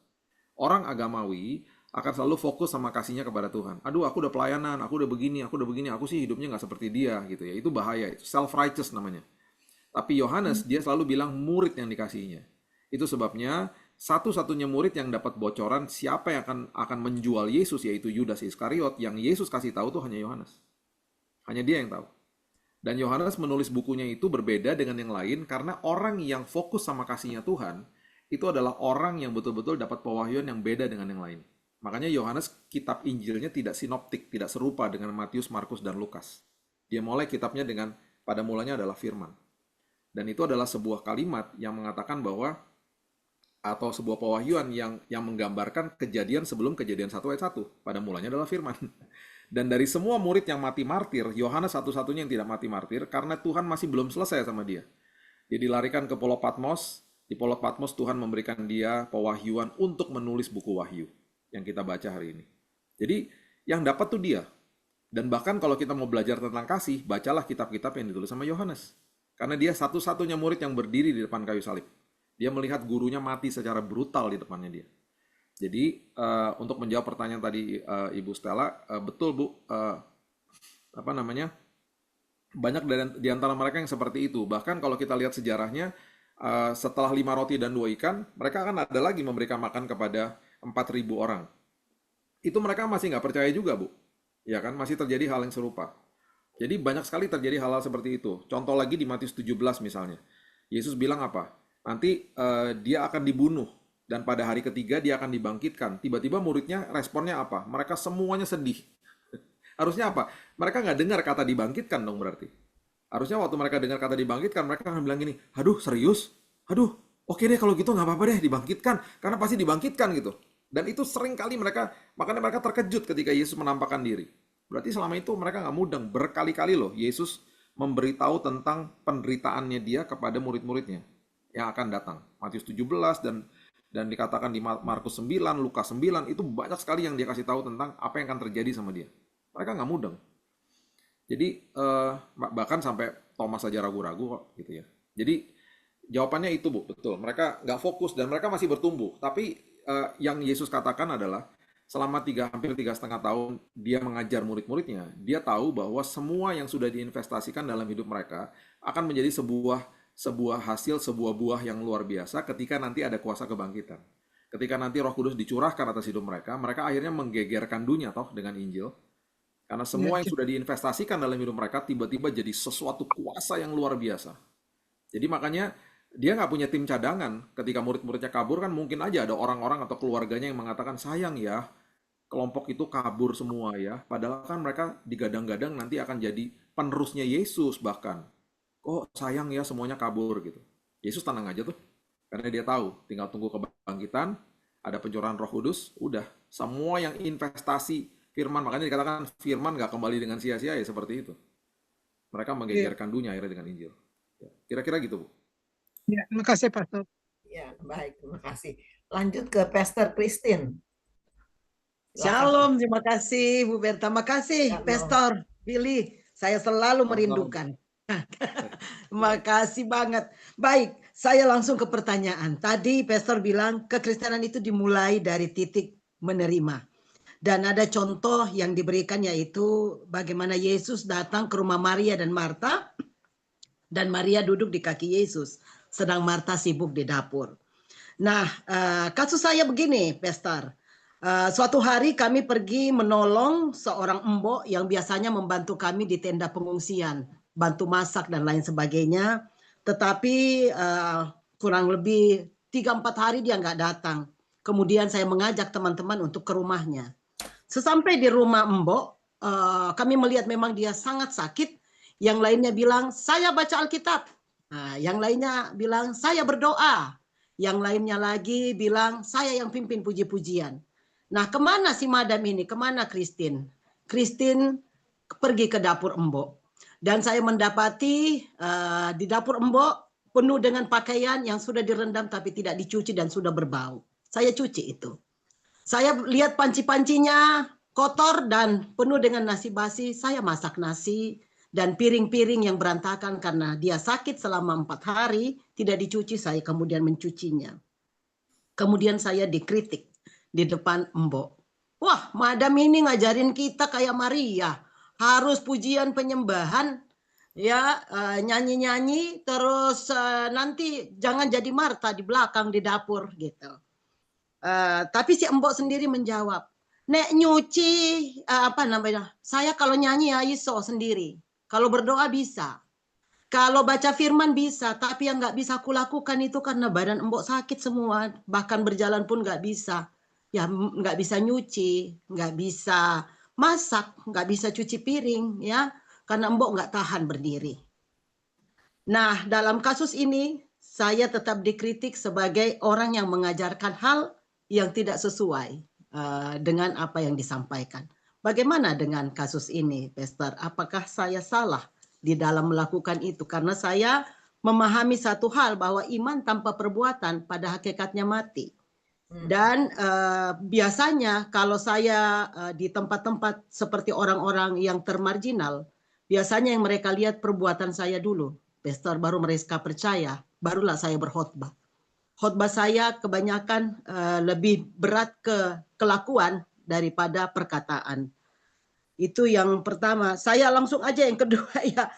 Orang agamawi akan selalu fokus sama kasihnya kepada Tuhan. Aduh, aku udah pelayanan, aku udah begini, aku sih hidupnya nggak seperti dia, gitu ya. Itu bahaya, itu self-righteous namanya. Tapi Yohanes, dia selalu bilang murid yang dikasihinya. Itu sebabnya satu-satunya murid yang dapat bocoran siapa yang akan menjual Yesus, yaitu Yudas Iskariot, yang Yesus kasih tahu tuh hanya Yohanes. Hanya dia yang tahu. Dan Yohanes menulis bukunya itu berbeda dengan yang lain karena orang yang fokus sama kasihnya Tuhan, itu adalah orang yang betul-betul dapat pewahyuan yang beda dengan yang lain. Makanya Yohanes kitab Injilnya tidak sinoptik, tidak serupa dengan Matius, Markus, dan Lukas. Dia mulai kitabnya dengan pada mulanya adalah firman. Dan itu adalah sebuah kalimat yang mengatakan bahwa, atau sebuah pewahyuan yang menggambarkan kejadian sebelum kejadian 1 ayat 1. Pada mulanya adalah firman. Dan dari semua murid yang mati martir, Yohanes satu-satunya yang tidak mati martir karena Tuhan masih belum selesai sama dia. Dia dilarikan ke Pulau Patmos. Di Pulau Patmos Tuhan memberikan dia pewahyuan untuk menulis buku Wahyu yang kita baca hari ini. Jadi yang dapat tuh dia. Dan bahkan kalau kita mau belajar tentang kasih, bacalah kitab-kitab yang ditulis sama Yohanes. Karena dia satu-satunya murid yang berdiri di depan kayu salib. Dia melihat gurunya mati secara brutal di depannya dia. Jadi untuk menjawab pertanyaan tadi Ibu Stella, betul Bu, banyak di antara mereka yang seperti itu. Bahkan kalau kita lihat sejarahnya, setelah 5 roti dan 2 ikan, mereka akan ada lagi memberikan makan kepada 4.000 orang. Itu mereka masih nggak percaya juga Bu. Ya kan, masih terjadi hal yang serupa. Jadi banyak sekali terjadi hal-hal seperti itu. Contoh lagi di Matius 17 misalnya. Yesus bilang apa? Nanti dia akan dibunuh. Dan pada hari ketiga dia akan dibangkitkan. Tiba-tiba muridnya responnya apa? Mereka semuanya sedih. Harusnya apa? Mereka nggak dengar kata dibangkitkan dong berarti. Harusnya waktu mereka dengar kata dibangkitkan, mereka akan bilang gini, aduh serius? Aduh, oke deh kalau gitu nggak apa-apa deh dibangkitkan. Karena pasti dibangkitkan gitu. Dan itu sering kali makanya mereka terkejut ketika Yesus menampakkan diri. Berarti selama itu mereka nggak mudeng. Berkali-kali loh Yesus memberitahu tentang penderitaannya dia kepada murid-muridnya yang akan datang. Matius 17 dan dikatakan di Markus 9, Lukas 9, itu banyak sekali yang dia kasih tahu tentang apa yang akan terjadi sama dia. Mereka nggak mudeng. Jadi bahkan sampai Thomas saja ragu-ragu kok gitu ya. Jadi jawabannya itu Bu, betul. Mereka nggak fokus dan mereka masih bertumbuh. Tapi yang Yesus katakan adalah selama hampir 3,5 tahun dia mengajar murid-muridnya, dia tahu bahwa semua yang sudah diinvestasikan dalam hidup mereka akan menjadi sebuah hasil, sebuah buah yang luar biasa ketika nanti ada kuasa kebangkitan. Ketika nanti Roh Kudus dicurahkan atas hidup mereka, mereka akhirnya menggegerkan dunia toh dengan Injil. Karena Ya, semua yang sudah diinvestasikan dalam hidup mereka tiba-tiba jadi sesuatu kuasa yang luar biasa. Jadi makanya dia nggak punya tim cadangan. Ketika murid-muridnya kabur kan mungkin aja ada orang-orang atau keluarganya yang mengatakan, sayang ya, kelompok itu kabur semua ya. Padahal kan mereka digadang-gadang nanti akan jadi penerusnya Yesus bahkan. Oh sayang ya semuanya kabur gitu. Yesus tenang aja tuh. Karena dia tahu tinggal tunggu kebangkitan, ada pencurahan Roh Kudus, udah. Semua yang investasi firman, makanya dikatakan firman nggak kembali dengan sia-sia ya seperti itu. Mereka ya, menggegerkan dunia akhirnya dengan Injil. Ya, kira-kira gitu, Bu. ya. Terima kasih, Pastor. Ya, baik, terima kasih. Lanjut ke Pastor Christine. Silakan. Shalom, terima kasih Bu Berta. Makasih Shalom. Pastor Billy. Saya selalu Sama-sama, Bu. merindukan. Makasih banget. Baik, saya langsung ke pertanyaan. Tadi Pastor bilang kekristenan itu dimulai dari titik menerima. Dan ada contoh yang diberikan yaitu bagaimana Yesus datang ke rumah Maria dan Marta. Dan Maria duduk di kaki Yesus. Sedang Marta sibuk di dapur. Nah, kasus saya begini, Pastor. Suatu hari kami pergi menolong seorang embok yang biasanya membantu kami di tenda pengungsian, bantu masak dan lain sebagainya. Tetapi kurang lebih 3-4 hari dia nggak datang. Kemudian saya mengajak teman-teman untuk ke rumahnya. Sesampai di rumah embok, kami melihat memang dia sangat sakit. Yang lainnya bilang, saya baca Alkitab. Yang lainnya bilang, saya berdoa. Yang lainnya lagi bilang, saya yang pimpin puji-pujian. Nah, kemana si madam ini? Kemana Christine? Christine pergi ke dapur embok. Dan saya mendapati di dapur embok penuh dengan pakaian yang sudah direndam tapi tidak dicuci dan sudah berbau. Saya cuci itu. Saya lihat panci-pancinya kotor dan penuh dengan nasi basi. Saya masak nasi dan piring-piring yang berantakan karena dia sakit selama 4 hari, tidak dicuci, saya kemudian mencucinya. Kemudian saya dikritik di depan embok. Wah, madam ini ngajarin kita kayak Maria, harus pujian penyembahan, ya nyanyi-nyanyi, terus nanti jangan jadi Marta di belakang di dapur gitu. Tapi si embok sendiri menjawab, nek nyuci saya kalau nyanyi ya iso sendiri, kalau berdoa bisa, kalau baca firman bisa, tapi yang nggak bisa aku lakukan itu karena badan embok sakit semua, bahkan berjalan pun nggak bisa. Ya nggak bisa nyuci, nggak bisa masak, nggak bisa cuci piring, ya karena embok nggak tahan berdiri. Nah, dalam kasus ini saya tetap dikritik sebagai orang yang mengajarkan hal yang tidak sesuai dengan apa yang disampaikan. Bagaimana dengan kasus ini, Pastor? Apakah saya salah di dalam melakukan itu? Karena saya memahami satu hal bahwa iman tanpa perbuatan pada hakikatnya mati. Dan biasanya kalau saya di tempat-tempat seperti orang-orang yang termarginal, biasanya yang mereka lihat perbuatan saya dulu, Pastor, baru mereka percaya, barulah saya berkhotbah. Khotbah saya kebanyakan lebih berat ke kelakuan daripada perkataan. Itu yang pertama. Saya langsung aja yang kedua ya.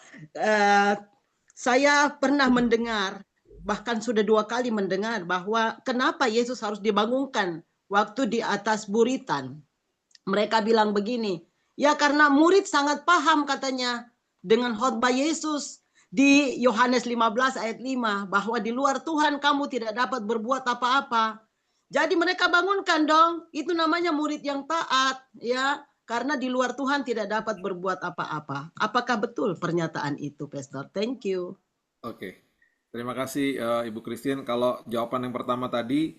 Saya pernah mendengar, bahkan sudah 2 kali mendengar bahwa kenapa Yesus harus dibangunkan waktu di atas buritan. Mereka bilang begini, ya karena murid sangat paham katanya dengan khotbah Yesus di Yohanes 15 ayat 5 bahwa di luar Tuhan kamu tidak dapat berbuat apa-apa. Jadi mereka bangunkan dong, itu namanya murid yang taat ya, karena di luar Tuhan tidak dapat berbuat apa-apa. Apakah betul pernyataan itu, Pastor? Thank you. Oke. Terima kasih Ibu Christine. Kalau jawaban yang pertama tadi,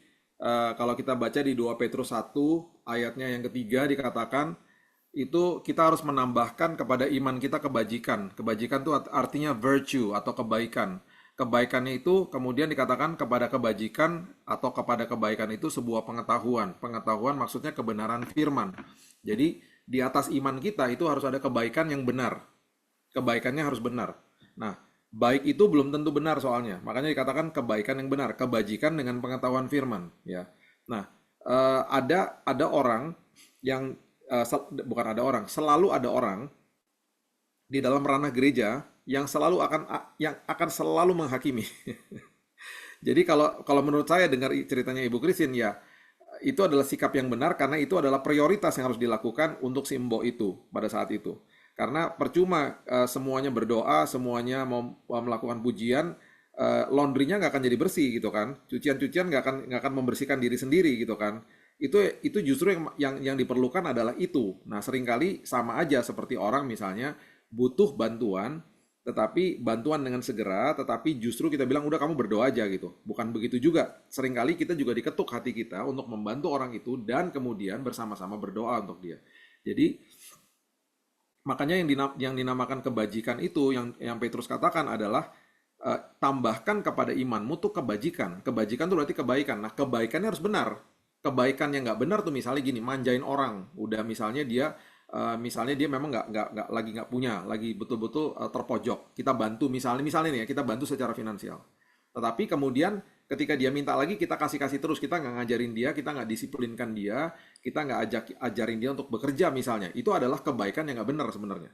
kalau kita baca di 2 Petrus 1 ayatnya yang ketiga dikatakan itu kita harus menambahkan kepada iman kita kebajikan. Kebajikan itu artinya virtue atau kebaikan. Kebaikannya itu kemudian dikatakan kepada kebajikan atau kepada kebaikan itu sebuah pengetahuan. Pengetahuan maksudnya kebenaran firman. Jadi di atas iman kita itu harus ada kebaikan yang benar. Kebaikannya harus benar. Nah, baik itu belum tentu benar soalnya. Makanya dikatakan kebaikan yang benar, kebajikan dengan pengetahuan firman, ya. Nah, ada orang yang selalu ada orang di dalam ranah gereja yang akan selalu menghakimi. Jadi kalau menurut saya dengar ceritanya Ibu Christine ya, itu adalah sikap yang benar karena itu adalah prioritas yang harus dilakukan untuk si mbok itu pada saat itu. Karena percuma semuanya berdoa, semuanya mau melakukan pujian, laundry-nya nggak akan jadi bersih gitu kan. Cucian-cucian nggak akan membersihkan diri sendiri gitu kan. Itu justru yang diperlukan adalah itu. Nah, seringkali sama aja seperti orang misalnya butuh bantuan, tetapi bantuan dengan segera, tetapi justru kita bilang udah kamu berdoa aja gitu. Bukan begitu juga. Seringkali kita juga diketuk hati kita untuk membantu orang itu dan kemudian bersama-sama berdoa untuk dia. Jadi makanya yang dinamakan kebajikan itu yang Petrus katakan adalah tambahkan kepada imanmu tuh kebajikan. Kebajikan tuh berarti kebaikan. Nah, kebaikannya harus benar. Kebaikan yang nggak benar tuh misalnya gini, manjain orang. Udah misalnya dia memang nggak punya, lagi betul-betul terpojok. Kita bantu misalnya nih ya, kita bantu secara finansial. Tetapi kemudian ketika dia minta lagi, kita kasih terus, kita nggak ngajarin dia, kita nggak disiplinkan dia, kita nggak ajarin dia untuk bekerja misalnya. Itu adalah kebaikan yang nggak benar sebenarnya.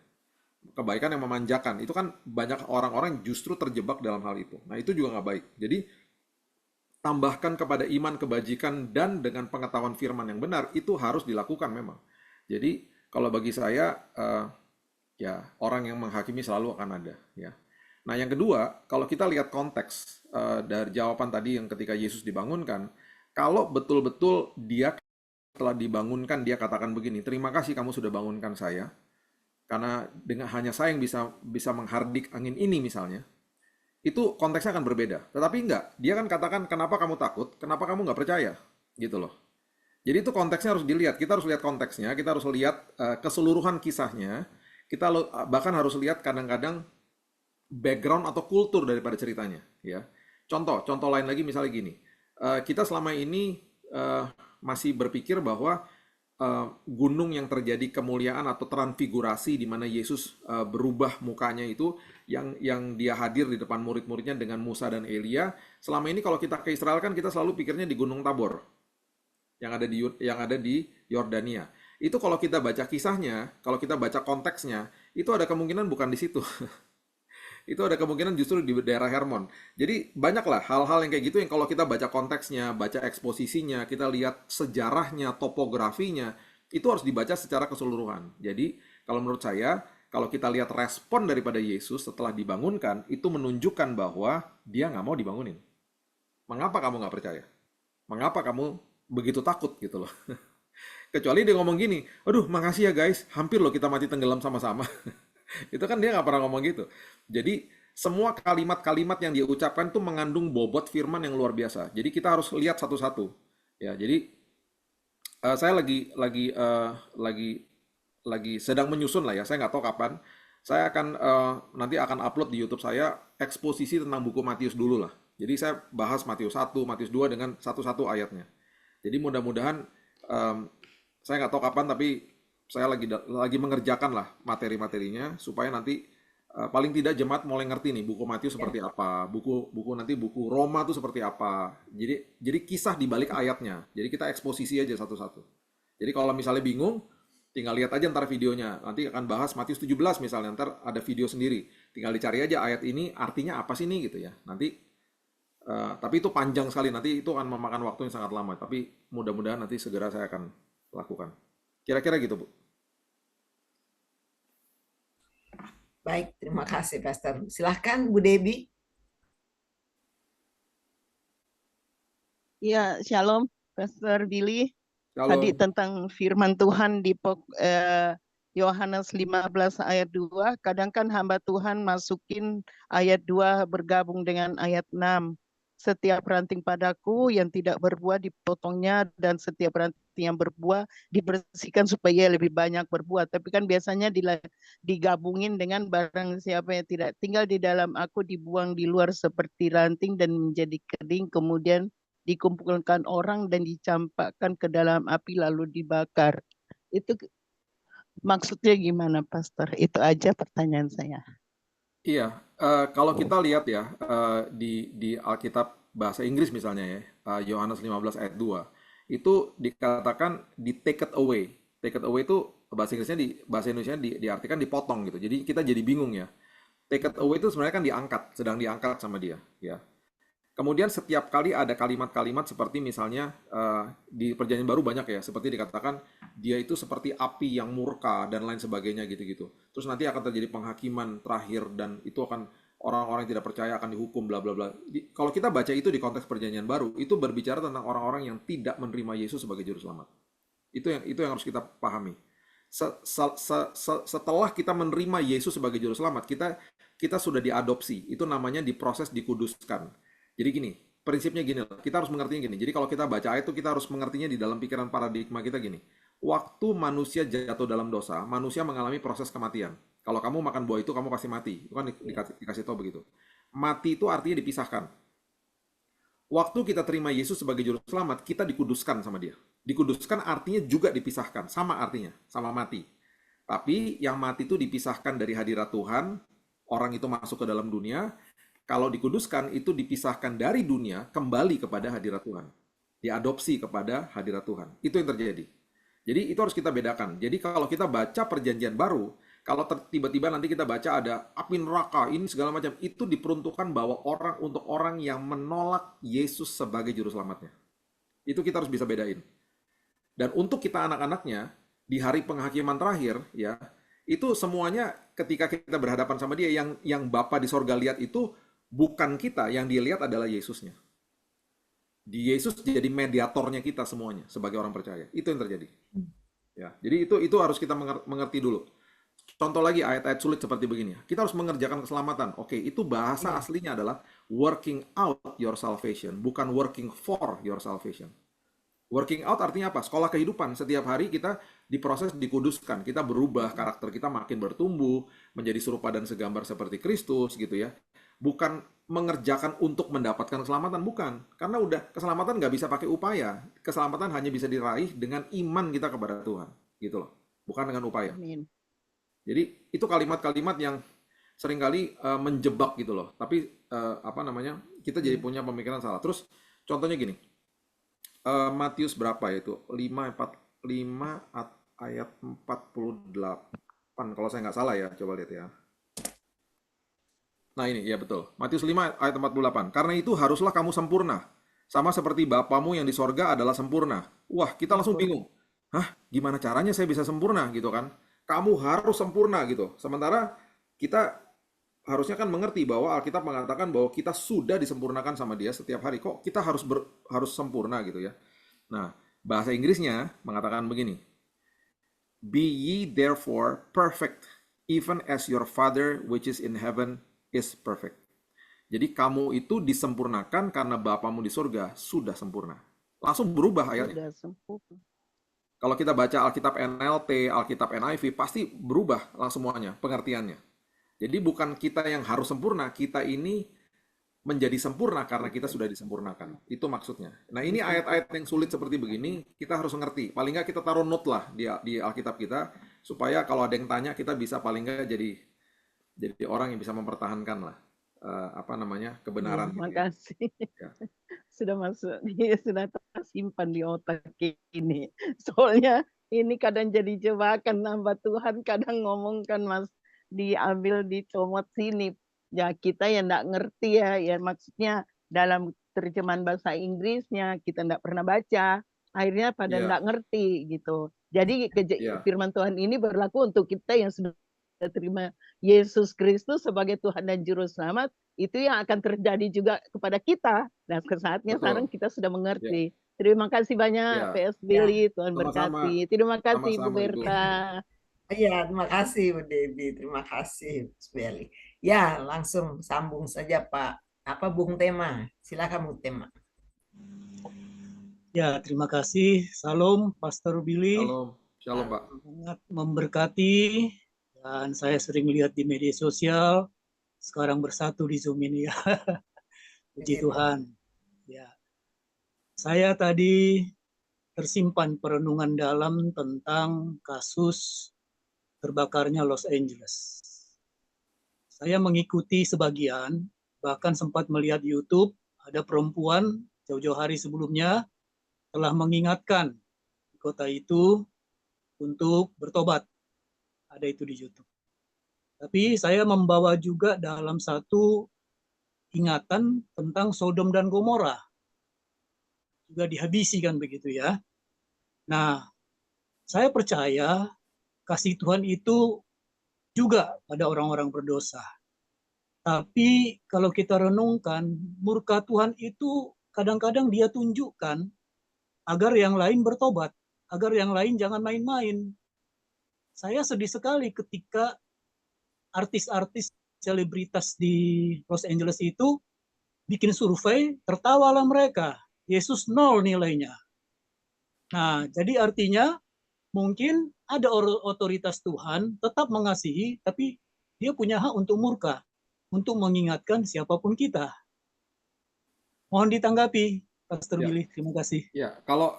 Kebaikan yang memanjakan. Itu kan banyak orang-orang justru terjebak dalam hal itu. Nah, itu juga nggak baik. Jadi tambahkan kepada iman kebajikan dan dengan pengetahuan firman yang benar, itu harus dilakukan memang. Jadi kalau bagi saya, ya orang yang menghakimi selalu akan ada. Ya. Nah, yang kedua, kalau kita lihat konteks dari jawaban tadi yang ketika Yesus dibangunkan, kalau betul-betul dia telah dibangunkan, dia katakan begini, terima kasih kamu sudah bangunkan saya, karena dengan hanya saya yang bisa menghardik angin ini misalnya, itu konteksnya akan berbeda. Tetapi enggak, dia kan katakan kenapa kamu takut, kenapa kamu nggak percaya, gitu loh. Jadi itu konteksnya harus dilihat. Kita harus lihat konteksnya, kita harus lihat keseluruhan kisahnya. Kita bahkan harus lihat kadang-kadang background atau kultur daripada ceritanya. Ya, contoh lain lagi misalnya gini. Kita selama ini masih berpikir bahwa gunung yang terjadi kemuliaan atau transfigurasi di mana Yesus berubah mukanya itu yang dia hadir di depan murid-muridnya dengan Musa dan Elia. Selama ini kalau kita ke Israel kan kita selalu pikirnya di Gunung Tabor yang ada di Yordania. Itu kalau kita baca kisahnya, kalau kita baca konteksnya, itu ada kemungkinan bukan di situ. Itu ada kemungkinan justru di daerah Hermon. Jadi banyaklah hal-hal yang kayak gitu yang kalau kita baca konteksnya, baca eksposisinya, kita lihat sejarahnya, topografinya, itu harus dibaca secara keseluruhan. Jadi kalau menurut saya, kalau kita lihat respon daripada Yesus setelah dibangunkan, itu menunjukkan bahwa dia nggak mau dibangunin. Mengapa kamu nggak percaya? Mengapa kamu begitu takut gitu loh? Kecuali dia ngomong gini, aduh makasih ya guys, hampir loh kita mati tenggelam sama-sama. Itu kan dia nggak pernah ngomong gitu. Jadi semua kalimat-kalimat yang dia ucapkan itu mengandung bobot firman yang luar biasa. Jadi kita harus lihat satu-satu. Ya, jadi saya lagi sedang menyusun lah ya. Saya nggak tahu kapan. Saya akan nanti akan upload di YouTube saya eksposisi tentang buku Matius dulu lah. Jadi saya bahas Matius 1, Matius 2 dengan satu-satu ayatnya. Jadi mudah-mudahan saya nggak tahu kapan, tapi saya lagi mengerjakan lah materi-materinya supaya nanti paling tidak jemaat mulai ngerti nih buku Matius seperti apa, buku Roma itu seperti apa. Jadi kisah di balik ayatnya. Jadi kita eksposisi aja satu-satu. Jadi kalau misalnya bingung, tinggal lihat aja ntar videonya. Nanti akan bahas Matius 17 misalnya, ntar ada video sendiri. Tinggal dicari aja ayat ini artinya apa sih nih gitu ya. Nanti tapi itu panjang sekali, nanti itu akan memakan waktu yang sangat lama. Tapi mudah-mudahan nanti segera saya akan lakukan. Kira-kira gitu, Bu. Baik, terima kasih, Pastor. Silahkan, Bu Debbie. Ya, shalom, Pastor Billy. Shalom. Tadi tentang firman Tuhan di Yohanes 15 ayat 2. Kadang kan hamba Tuhan masukin ayat 2 bergabung dengan ayat 6. Setiap ranting padaku yang tidak berbuah dipotongnya, dan setiap ranting yang berbuah dibersihkan supaya lebih banyak berbuah. Tapi kan biasanya digabungin dengan barang siapa yang tidak tinggal di dalam aku dibuang di luar seperti ranting dan menjadi kering, kemudian dikumpulkan orang dan dicampakkan ke dalam api lalu dibakar. Itu maksudnya gimana, Pastor? Itu aja pertanyaan saya. Iya, kalau kita lihat ya di Alkitab bahasa Inggris misalnya ya, Yohanes 15 ayat 2, itu dikatakan di take it away. Take it away itu bahasa Indonesia diartikan dipotong gitu. Jadi kita jadi bingung ya. Take it away itu sebenarnya kan diangkat, sedang diangkat sama dia, ya. Kemudian setiap kali ada kalimat-kalimat seperti misalnya di Perjanjian Baru banyak ya, seperti dikatakan dia itu seperti api yang murka dan lain sebagainya gitu-gitu. Terus nanti akan terjadi penghakiman terakhir dan itu akan orang-orang yang tidak percaya akan dihukum bla bla bla. Kalau kita baca itu di konteks Perjanjian Baru, itu berbicara tentang orang-orang yang tidak menerima Yesus sebagai juru selamat. Itu yang harus kita pahami. Setelah kita menerima Yesus sebagai juru selamat, kita sudah diadopsi. Itu namanya diproses dikuduskan. Jadi gini, prinsipnya gini, kita harus mengertinya gini. Jadi kalau kita baca ayat itu kita harus mengertinya di dalam pikiran paradigma kita gini. Waktu manusia jatuh dalam dosa, manusia mengalami proses kematian. Kalau kamu makan buah itu kamu pasti mati. Itu kan dikasih tahu begitu. Mati itu artinya dipisahkan. Waktu kita terima Yesus sebagai juru selamat, kita dikuduskan sama dia. Dikuduskan artinya juga dipisahkan, sama artinya, sama mati. Tapi yang mati itu dipisahkan dari hadirat Tuhan, orang itu masuk ke dalam dunia. Kalau dikuduskan itu dipisahkan dari dunia kembali kepada hadirat Tuhan. Diadopsi kepada hadirat Tuhan. Itu yang terjadi. Jadi itu harus kita bedakan. Jadi kalau kita baca Perjanjian Baru, kalau tiba-tiba nanti kita baca ada api neraka, ini segala macam, itu diperuntukkan bahwa untuk orang yang menolak Yesus sebagai juru selamatnya. Itu kita harus bisa bedain. Dan untuk kita anak-anaknya, di hari penghakiman terakhir, ya, itu semuanya ketika kita berhadapan sama dia, yang Bapa di sorga lihat itu bukan kita, yang dia lihat adalah Yesusnya. Di Yesus jadi mediatornya kita semuanya sebagai orang percaya. Itu yang terjadi. Ya, jadi itu harus kita mengerti dulu. Contoh lagi ayat-ayat sulit seperti begini. Kita harus mengerjakan keselamatan. Oke, itu bahasa aslinya adalah working out your salvation, bukan working for your salvation. Working out artinya apa? Sekolah kehidupan. Setiap hari kita diproses dikuduskan. Kita berubah, karakter kita makin bertumbuh, menjadi serupa dan segambar seperti Kristus gitu ya. Bukan mengerjakan untuk mendapatkan keselamatan, bukan. Karena udah keselamatan nggak bisa pakai upaya. Keselamatan hanya bisa diraih dengan iman kita kepada Tuhan. Gitu loh. Bukan dengan upaya. Amin. Jadi itu kalimat-kalimat yang seringkali menjebak gitu loh. Tapi kita jadi punya pemikiran salah. Terus contohnya gini. Matius berapa itu? 5 ayat 48. Kalau saya nggak salah ya, coba lihat ya. Nah ini, ya betul. Matius 5 ayat 48. Karena itu haruslah kamu sempurna. Sama seperti Bapamu yang di sorga adalah sempurna. Wah, kita langsung bingung. Hah, gimana caranya saya bisa sempurna gitu kan? Kamu harus sempurna gitu. Sementara kita harusnya kan mengerti bahwa Alkitab mengatakan bahwa kita sudah disempurnakan sama dia setiap hari. Kok kita harus sempurna gitu ya. Nah, bahasa Inggrisnya mengatakan begini. Be ye therefore perfect, even as your Father which is in heaven is perfect. Jadi kamu itu disempurnakan karena Bapamu di surga sudah sempurna. Langsung berubah ayatnya. Sudah sempurna. Kalau kita baca Alkitab NLT, Alkitab NIV, pasti berubah langsung semuanya, pengertiannya. Jadi bukan kita yang harus sempurna, kita ini menjadi sempurna karena kita sudah disempurnakan. Itu maksudnya. Nah ini ayat-ayat yang sulit seperti begini, kita harus ngerti. Paling nggak kita taruh note lah di Alkitab kita, supaya kalau ada yang tanya, kita bisa paling nggak jadi orang yang bisa mempertahankan lah kebenaran. Terima kasih. Ya. Sudah masuk, sudah tersimpan di otak ini. Soalnya ini kadang jadi jebakan, hamba Tuhan kadang ngomongkan Mas, diambil dicomot sini. Ya kita yang enggak ngerti ya maksudnya dalam terjemahan bahasa Inggrisnya kita enggak pernah baca, akhirnya pada enggak ngerti gitu. Jadi firman Tuhan ini berlaku untuk kita yang sudah terima Yesus Kristus sebagai Tuhan dan Juru Selamat, itu yang akan terjadi juga kepada kita. Dan saatnya sekarang kita sudah mengerti. Terima kasih banyak PS Billy, Tuhan berkati. Terima kasih Ibu Berta. Iya, terima kasih Bu Debbie, terima kasih Bu Belly. Ya, langsung sambung saja Pak. Bung Tema? Silakan Bung Tema. Ya, terima kasih. Salam Pastor Billy. Shalom Pak. Sangat memberkati. Dan saya sering lihat di media sosial, sekarang bersatu di Zoom ini ya. Puji Tuhan. Ya. Saya tadi tersimpan perenungan dalam tentang kasus terbakarnya Los Angeles. Saya mengikuti sebagian, bahkan sempat melihat YouTube, ada perempuan jauh-jauh hari sebelumnya telah mengingatkan kota itu untuk bertobat. Ada itu di YouTube. Tapi saya membawa juga dalam satu ingatan tentang Sodom dan Gomora. Juga dihabisi kan begitu ya. Nah, saya percaya kasih Tuhan itu juga pada orang-orang berdosa. Tapi kalau kita renungkan, murka Tuhan itu kadang-kadang dia tunjukkan agar yang lain bertobat, agar yang lain jangan main-main. Saya sedih sekali ketika artis-artis selebritas di Los Angeles itu bikin survei, tertawalah mereka. Yesus 0 nilainya. Nah, jadi artinya mungkin ada otoritas Tuhan tetap mengasihi, tapi dia punya hak untuk murka, untuk mengingatkan siapapun kita. Mohon ditanggapi, Pastor Ya. Billy. Terima kasih. Ya, kalau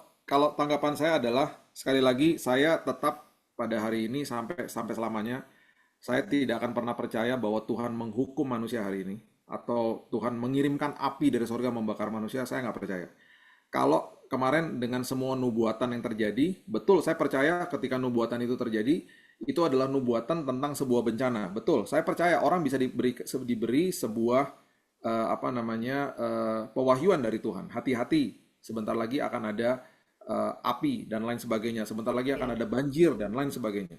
tanggapan saya adalah sekali lagi saya tetap pada hari ini sampai selamanya saya tidak akan pernah percaya bahwa Tuhan menghukum manusia hari ini atau Tuhan mengirimkan api dari surga membakar manusia. Saya nggak percaya. Kalau kemarin dengan semua nubuatan yang terjadi, betul saya percaya ketika nubuatan itu terjadi, itu adalah nubuatan tentang sebuah bencana. Betul, saya percaya orang bisa diberi sebuah pewahyuan dari Tuhan. Hati-hati, sebentar lagi akan ada api dan lain sebagainya. Sebentar lagi akan ada banjir dan lain sebagainya.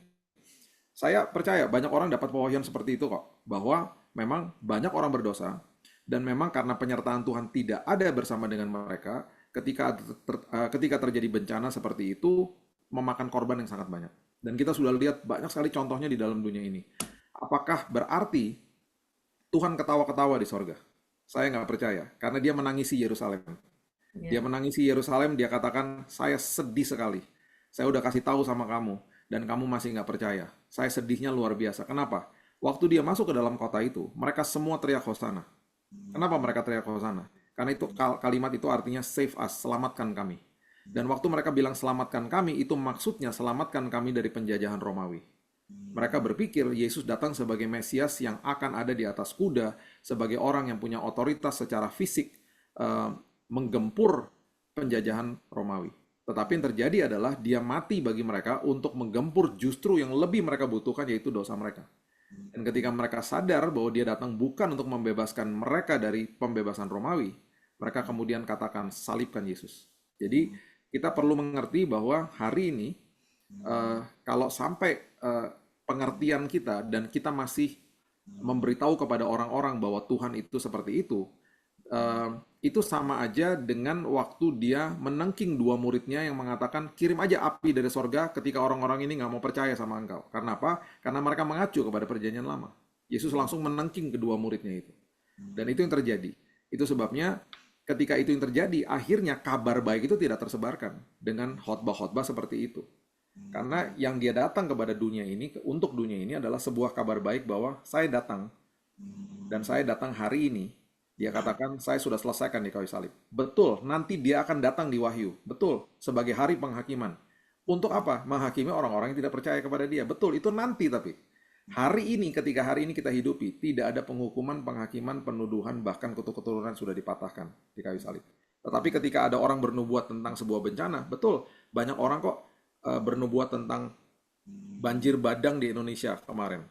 Saya percaya banyak orang dapat pewahyuan seperti itu kok, bahwa memang banyak orang berdosa dan memang karena penyertaan Tuhan tidak ada bersama dengan mereka, ketika terjadi bencana seperti itu memakan korban yang sangat banyak. Dan kita sudah lihat banyak sekali contohnya di dalam dunia ini. Apakah berarti Tuhan ketawa-ketawa di sorga? Saya nggak percaya, karena dia menangisi Yerusalem. Dia menangisi Yerusalem, dia katakan, saya sedih sekali. Saya udah kasih tahu sama kamu, dan kamu masih nggak percaya. Saya sedihnya luar biasa. Kenapa? Waktu dia masuk ke dalam kota itu, mereka semua teriak hosana. Kenapa mereka teriak hosana? Karena itu kalimat itu artinya save us, selamatkan kami. Dan waktu mereka bilang selamatkan kami, itu maksudnya selamatkan kami dari penjajahan Romawi. Mereka berpikir Yesus datang sebagai Mesias yang akan ada di atas kuda, sebagai orang yang punya otoritas secara fisik, menggempur penjajahan Romawi. Tetapi yang terjadi adalah dia mati bagi mereka untuk menggempur justru yang lebih mereka butuhkan, yaitu dosa mereka. Dan ketika mereka sadar bahwa dia datang bukan untuk membebaskan mereka dari pembebasan Romawi, mereka kemudian katakan, salibkan Yesus. Jadi kita perlu mengerti bahwa hari ini, kalau sampai pengertian kita dan kita masih memberitahu kepada orang-orang bahwa Tuhan itu seperti itu sama aja dengan waktu dia menengking dua muridnya yang mengatakan, kirim aja api dari sorga ketika orang-orang ini nggak mau percaya sama engkau. Karena apa? Karena mereka mengacu kepada perjanjian lama. Yesus langsung menengking kedua muridnya itu. Dan itu yang terjadi. Itu sebabnya ketika itu yang terjadi, akhirnya kabar baik itu tidak tersebarkan dengan khotbah-khotbah seperti itu. Karena yang dia datang kepada dunia ini, untuk dunia ini adalah sebuah kabar baik bahwa saya datang. Dan saya datang hari ini. Dia katakan, saya sudah selesaikan di kayu salib. Betul, nanti dia akan datang di wahyu. Betul, sebagai hari penghakiman. Untuk apa? Menghakimi orang-orang yang tidak percaya kepada dia. Betul, itu nanti tapi. Hari ini, ketika hari ini kita hidupi, tidak ada penghukuman, penghakiman, penuduhan, bahkan kutuk keturunan sudah dipatahkan di kayu salib. Tetapi ketika ada orang bernubuat tentang sebuah bencana, betul, banyak orang kok bernubuat tentang banjir bandang di Indonesia kemarin.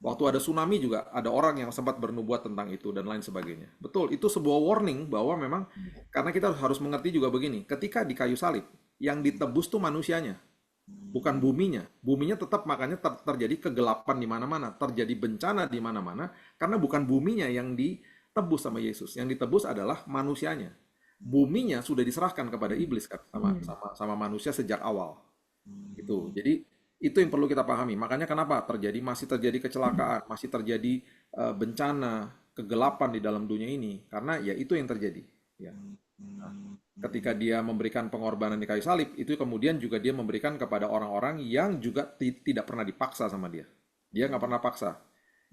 Waktu ada tsunami juga ada orang yang sempat bernubuat tentang itu dan lain sebagainya. Betul, itu sebuah warning bahwa memang karena kita harus mengerti juga begini, ketika di kayu salib yang ditebus tuh manusianya, bukan buminya. Buminya tetap makanya terjadi kegelapan di mana-mana, terjadi bencana di mana-mana karena bukan buminya yang ditebus sama Yesus. Yang ditebus adalah manusianya. Buminya sudah diserahkan kepada iblis kan sama manusia sejak awal. Gitu. Jadi itu yang perlu kita pahami. Makanya kenapa masih terjadi kecelakaan, masih terjadi bencana, kegelapan di dalam dunia ini. Karena ya itu yang terjadi. Ya. Nah, ketika dia memberikan pengorbanan di kayu salib, itu kemudian juga dia memberikan kepada orang-orang yang juga tidak pernah dipaksa sama dia. Dia nggak pernah paksa.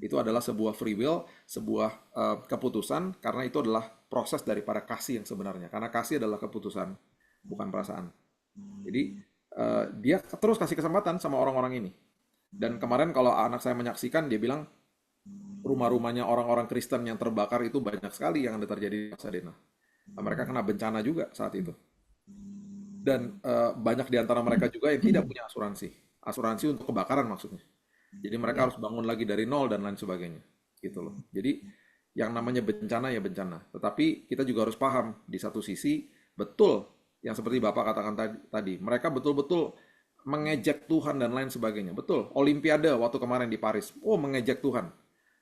Itu adalah sebuah free will, sebuah keputusan, karena itu adalah proses daripada kasih yang sebenarnya. Karena kasih adalah keputusan, bukan perasaan. Jadi dia terus kasih kesempatan sama orang-orang ini. Dan kemarin kalau anak saya menyaksikan, dia bilang rumah-rumahnya orang-orang Kristen yang terbakar itu banyak sekali yang ada terjadi di Pasadena. Mereka kena bencana juga saat itu. Dan banyak di antara mereka juga yang tidak punya asuransi untuk kebakaran maksudnya. Jadi mereka harus bangun lagi dari nol dan lain sebagainya. Gitu loh. Jadi Yang namanya bencana ya bencana. Tetapi kita juga harus paham di satu sisi betul yang seperti Bapak katakan tadi. Mereka betul-betul mengejek Tuhan dan lain sebagainya. Betul. Olimpiade waktu kemarin di Paris. Oh, mengejek Tuhan.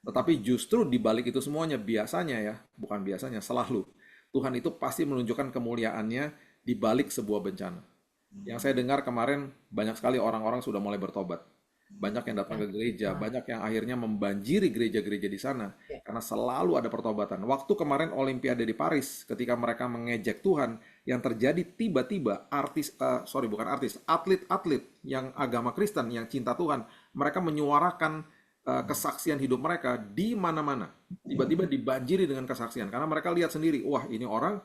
Tetapi justru di balik itu semuanya biasanya ya, bukan biasanya, selalu Tuhan itu pasti menunjukkan kemuliaannya di balik sebuah bencana. Yang saya dengar kemarin banyak sekali orang-orang sudah mulai bertobat. Banyak yang datang ke gereja, banyak yang akhirnya membanjiri gereja-gereja di sana karena selalu ada pertobatan. Waktu kemarin Olimpiade di Paris, ketika mereka mengejek Tuhan, yang terjadi tiba-tiba atlet-atlet yang agama Kristen yang cinta Tuhan, mereka menyuarakan kesaksian hidup mereka di mana-mana. Tiba-tiba dibanjiri dengan kesaksian karena mereka lihat sendiri, wah ini orang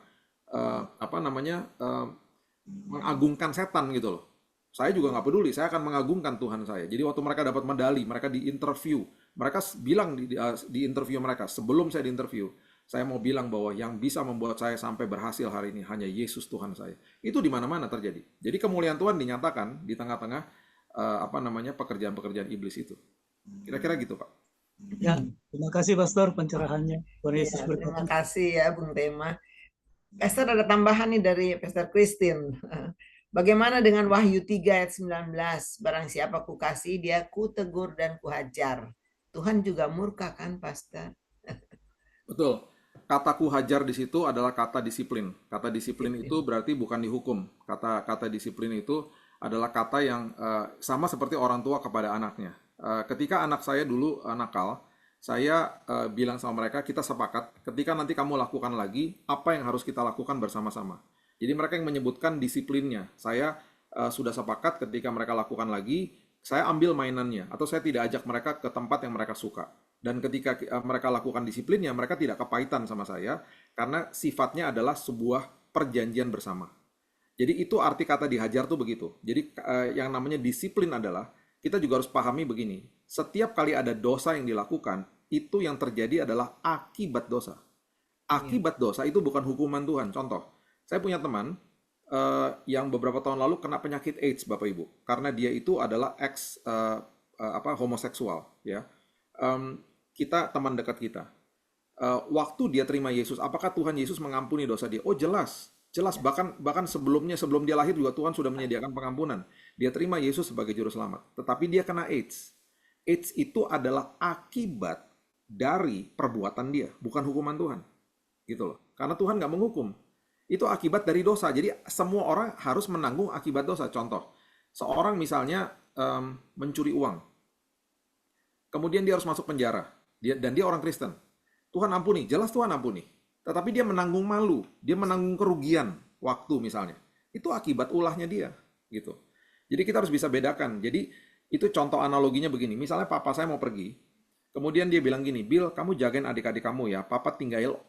mengagungkan setan gitu loh. Saya juga nggak peduli, saya akan mengagungkan Tuhan saya. Jadi waktu mereka dapat medali, mereka diinterview. Mereka bilang di interview mereka, sebelum saya diinterview, saya mau bilang bahwa yang bisa membuat saya sampai berhasil hari ini hanya Yesus Tuhan saya. Itu di mana-mana terjadi. Jadi kemuliaan Tuhan dinyatakan di tengah-tengah pekerjaan-pekerjaan iblis itu. Kira-kira gitu, Pak. Ya, terima kasih Pastor pencerahannya. Tuhan Yesus berkati. Terima kasih ya Bung Tema. Pastor ada tambahan nih dari Pastor Christine. Bagaimana dengan Wahyu 3 ayat 19? Barang siapa kukasih, dia kutegur dan kuhajar. Tuhan juga murka kan, Pastor? Betul. Kata kuhajar di situ adalah kata disiplin. Kata disiplin itu berarti bukan dihukum. Kata disiplin itu adalah kata yang sama seperti orang tua kepada anaknya. Ketika anak saya dulu nakal, saya bilang sama mereka, kita sepakat ketika nanti kamu lakukan lagi, apa yang harus kita lakukan bersama-sama. Jadi mereka yang menyebutkan disiplinnya. Saya sudah sepakat ketika mereka lakukan lagi, saya ambil mainannya. Atau saya tidak ajak mereka ke tempat yang mereka suka. Dan ketika mereka lakukan disiplinnya, mereka tidak kepahitan sama saya. Karena sifatnya adalah sebuah perjanjian bersama. Jadi itu arti kata dihajar tuh begitu. Jadi yang namanya disiplin adalah, kita juga harus pahami begini. Setiap kali ada dosa yang dilakukan, itu yang terjadi adalah akibat dosa. Akibat dosa itu bukan hukuman Tuhan. Contoh. Saya punya teman yang beberapa tahun lalu kena penyakit AIDS, Bapak Ibu, karena dia itu adalah homoseksual, ya. Kita teman dekat kita. Waktu dia terima Yesus, apakah Tuhan Yesus mengampuni dosa dia? Oh jelas, bahkan sebelum dia lahir juga Tuhan sudah menyediakan pengampunan. Dia terima Yesus sebagai juru selamat, tetapi dia kena AIDS. AIDS itu adalah akibat dari perbuatan dia, bukan hukuman Tuhan, gitu loh. Karena Tuhan nggak menghukum. Itu akibat dari dosa. Jadi semua orang harus menanggung akibat dosa. Contoh, seorang misalnya mencuri uang. Kemudian dia harus masuk penjara. Dan dia orang Kristen. Tuhan ampuni, jelas Tuhan ampuni. Tetapi dia menanggung malu, dia menanggung kerugian waktu misalnya. Itu akibat ulahnya dia, gitu. Jadi kita harus bisa bedakan. Jadi itu contoh analoginya begini. Misalnya papa saya mau pergi, kemudian dia bilang gini, Bill, kamu jagain adik-adik kamu ya, papa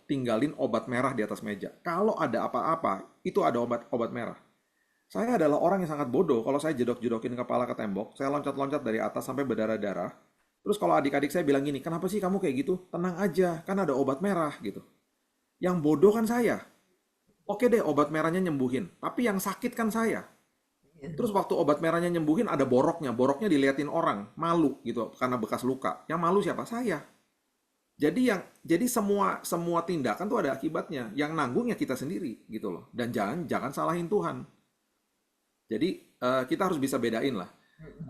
tinggalin obat merah di atas meja. Kalau ada apa-apa, itu ada obat merah. Saya adalah orang yang sangat bodoh kalau saya jedok-jedokin kepala ke tembok, saya loncat-loncat dari atas sampai berdarah-darah. Terus kalau adik-adik saya bilang gini, kenapa sih kamu kayak gitu? Tenang aja, kan ada obat merah gitu. Yang bodoh kan saya. Oke deh, obat merahnya nyembuhin, tapi yang sakit kan saya. Terus waktu obat merahnya nyembuhin ada boroknya diliatin orang, malu gitu karena bekas luka. Yang malu siapa? Saya. Jadi semua tindakan tuh ada akibatnya. Yang nanggungnya kita sendiri gitu loh. Dan jangan salahin Tuhan. Jadi kita harus bisa bedain lah.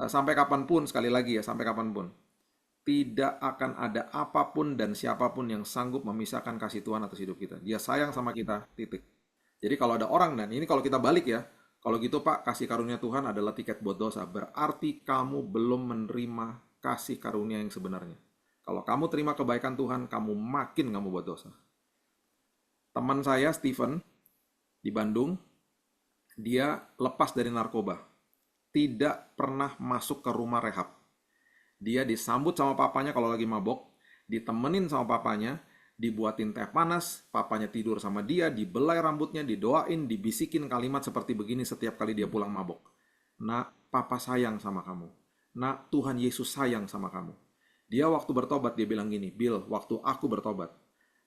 Sampai kapanpun, sekali lagi ya, sampai kapanpun, tidak akan ada apapun dan siapapun yang sanggup memisahkan kasih Tuhan atas hidup kita. Dia sayang sama kita, titik. Jadi kalau ada orang, dan ini kalau kita balik ya, kalau gitu Pak, kasih karunia Tuhan adalah tiket buat dosa. Berarti kamu belum menerima kasih karunia yang sebenarnya. Kalau kamu terima kebaikan Tuhan, kamu makin kamu buat dosa. Teman saya, Stephen, di Bandung, dia lepas dari narkoba. Tidak pernah masuk ke rumah rehab. Dia disambut sama papanya kalau lagi mabok, ditemenin sama papanya, dibuatin teh panas, papanya tidur sama dia, dibelai rambutnya, didoain, dibisikin kalimat seperti begini setiap kali dia pulang mabok. Nak, papa sayang sama kamu. Nak, Tuhan Yesus sayang sama kamu. Dia waktu bertobat, dia bilang gini, Bill, waktu aku bertobat,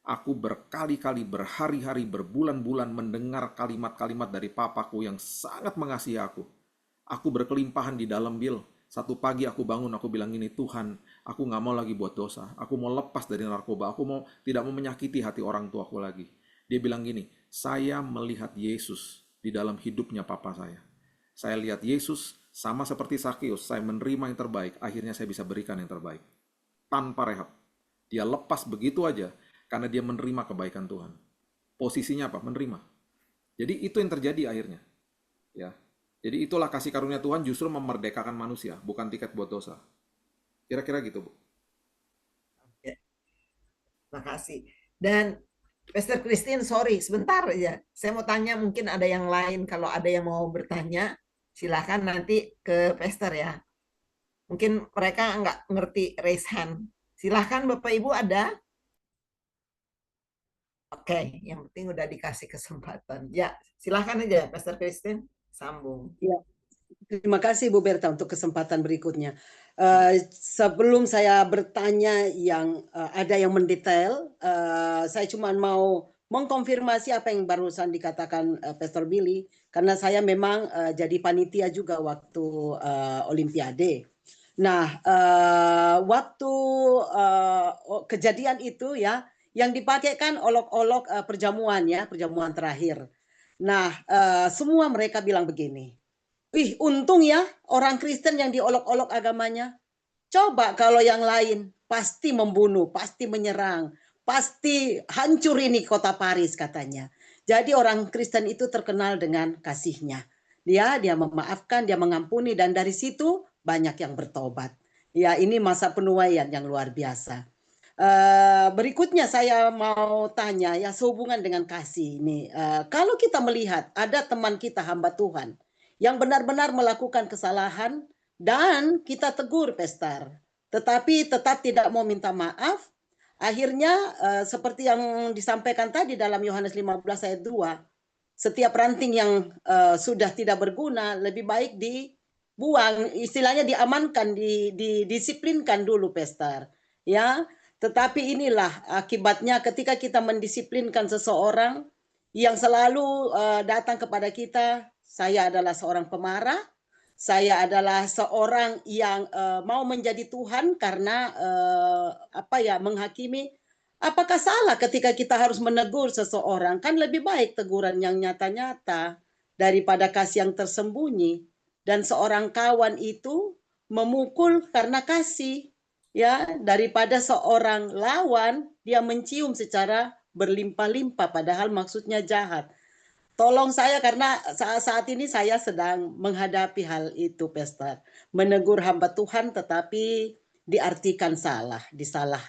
aku berkali-kali, berhari-hari, berbulan-bulan mendengar kalimat-kalimat dari papaku yang sangat mengasihi aku. Aku berkelimpahan di dalam, Bill. Satu pagi aku bangun, aku bilang gini, Tuhan, aku nggak mau lagi buat dosa. Aku mau lepas dari narkoba. Aku tidak mau menyakiti hati orang tuaku lagi. Dia bilang gini, saya melihat Yesus di dalam hidupnya papa saya. Saya lihat Yesus sama seperti Sakeus. Saya menerima yang terbaik. Akhirnya saya bisa berikan yang terbaik. Tanpa rehab. Dia lepas begitu aja karena dia menerima kebaikan Tuhan. Posisinya apa? Menerima. Jadi itu yang terjadi akhirnya. Ya. Jadi itulah kasih karunia Tuhan justru memerdekakan manusia, bukan tiket buat dosa. Kira-kira gitu, Bu. Oke. Makasih. Dan Pastor Christine, sorry, sebentar aja. Saya mau tanya, mungkin ada yang lain. Kalau ada yang mau bertanya, silahkan nanti ke Pastor ya. Mungkin mereka nggak ngerti raise hand. Silahkan Bapak Ibu ada? Oke, yang penting udah dikasih kesempatan. Ya, silahkan aja Pastor Christine. Sambung. Ya, terima kasih Bu Berta untuk kesempatan berikutnya. Sebelum saya bertanya yang ada yang mendetail, saya cuma mau mengkonfirmasi apa yang barusan dikatakan Pastor Billy, karena saya memang jadi panitia juga waktu Olimpiade. Nah, waktu kejadian itu ya, yang dipakai kan olok-olok perjamuan ya, perjamuan terakhir. Nah, semua mereka bilang begini, "Ih, untung ya orang Kristen yang diolok-olok agamanya. Coba kalau yang lain pasti membunuh, pasti menyerang, pasti hancur ini kota Paris," katanya. Jadi orang Kristen itu terkenal dengan kasihnya. Dia memaafkan, dia mengampuni, dan dari situ banyak yang bertobat. Ya, ini masa penuaian yang luar biasa. Berikutnya saya mau tanya ya sehubungan dengan kasih ini. Kalau kita melihat ada teman kita hamba Tuhan yang benar-benar melakukan kesalahan dan kita tegur Pastor, tetapi tetap tidak mau minta maaf, akhirnya seperti yang disampaikan tadi dalam Yohanes 15 ayat 2, setiap ranting yang sudah tidak berguna lebih baik dibuang, istilahnya diamankan, didisiplinkan dulu Pastor. Ya, tetapi inilah akibatnya ketika kita mendisiplinkan seseorang yang selalu datang kepada kita. Saya adalah seorang pemarah, saya adalah seorang yang mau menjadi Tuhan karena menghakimi. Apakah salah ketika kita harus menegur seseorang? Kan lebih baik teguran yang nyata-nyata daripada kasih yang tersembunyi. Dan seorang kawan itu memukul karena kasih. Ya, daripada seorang lawan dia mencium secara berlimpah-limpah padahal maksudnya jahat. Tolong saya karena saat ini saya sedang menghadapi hal itu, Pastor. Menegur hamba Tuhan tetapi diartikan salah, disalah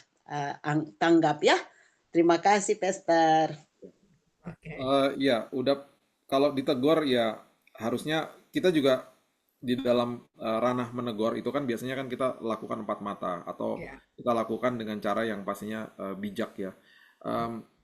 tanggap ya. Terima kasih, Pastor. Ya, udah kalau ditegur ya harusnya kita juga di dalam ranah menegur itu kan biasanya kan kita lakukan empat mata atau kita lakukan dengan cara yang pastinya bijak ya.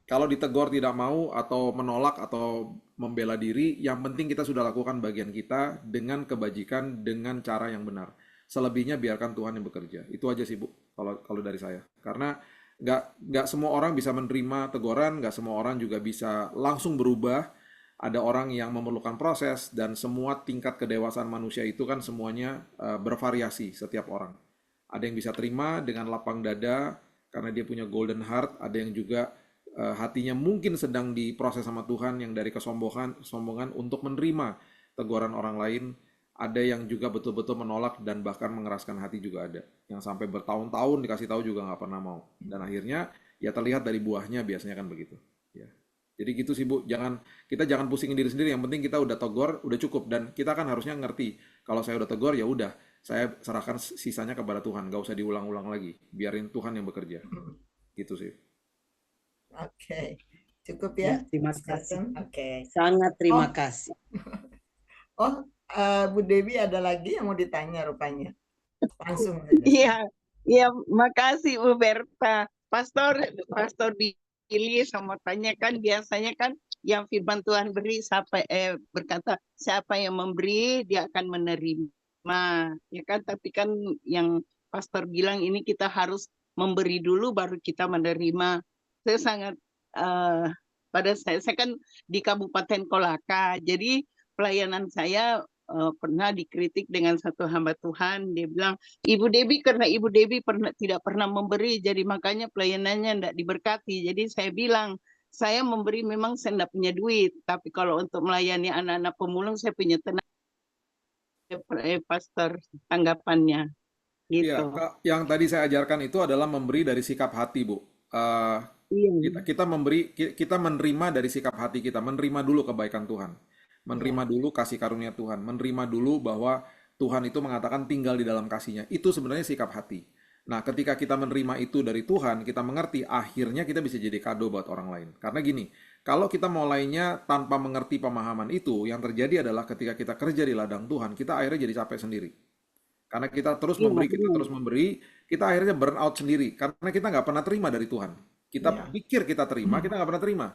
Kalau ditegur tidak mau atau menolak atau membela diri, yang penting kita sudah lakukan bagian kita dengan kebajikan, dengan cara yang benar. Selebihnya biarkan Tuhan yang bekerja. Itu aja sih Bu, kalau dari saya. Karena nggak semua orang bisa menerima teguran, nggak semua orang juga bisa langsung berubah. Ada orang yang memerlukan proses, dan semua tingkat kedewasaan manusia itu kan semuanya bervariasi setiap orang. Ada yang bisa terima dengan lapang dada karena dia punya golden heart, ada yang juga hatinya mungkin sedang diproses sama Tuhan yang dari kesombongan untuk menerima teguran orang lain. Ada yang juga betul-betul menolak dan bahkan mengeraskan hati juga ada. Yang sampai bertahun-tahun dikasih tahu juga nggak pernah mau. Dan akhirnya ya terlihat dari buahnya biasanya kan begitu. Ya. Jadi gitu sih Bu, kita jangan pusingin diri sendiri, yang penting kita udah tegur, udah cukup, dan kita kan harusnya ngerti kalau saya udah tegur ya udah, saya serahkan sisanya kepada Tuhan, gak usah diulang-ulang lagi, biarin Tuhan yang bekerja. Gitu sih. Oke, cukup ya. Terima kasih. Oke. Sangat terima kasih. Bu Dewi ada lagi yang mau ditanya rupanya. Langsung. Iya, makasih Bu Berta. Pastor Billy sama tanya kan biasanya kan yang firman Tuhan beri berkata siapa yang memberi dia akan menerima, ya kan? Tapi kan yang Pastor bilang ini kita harus memberi dulu baru kita menerima. Saya sangat pada saya kan di Kabupaten Kolaka, jadi pelayanan saya pernah dikritik dengan satu hamba Tuhan. Dia bilang, Ibu Debbie karena Ibu Debbie tidak pernah memberi, jadi makanya pelayanannya tidak diberkati. Jadi saya bilang, saya memberi memang saya tidak punya duit, tapi kalau untuk melayani anak-anak pemulung saya punya tenaga. Pastor, tanggapannya gitu. Iya, yang tadi saya ajarkan itu adalah memberi dari sikap hati, Bu. Iya. Kita menerima dari sikap hati kita, menerima dulu kebaikan Tuhan, menerima dulu kasih karunia Tuhan, menerima dulu bahwa Tuhan itu mengatakan tinggal di dalam kasih-Nya. Itu sebenarnya sikap hati. Nah, ketika kita menerima itu dari Tuhan, kita mengerti, akhirnya kita bisa jadi kado buat orang lain. Karena gini, kalau kita mulainya tanpa mengerti pemahaman itu, yang terjadi adalah ketika kita kerja di ladang Tuhan, kita akhirnya jadi capek sendiri. Karena kita terus memberi, kita akhirnya burn out sendiri. Karena kita nggak pernah terima dari Tuhan. Kita pikir kita terima, kita nggak pernah terima.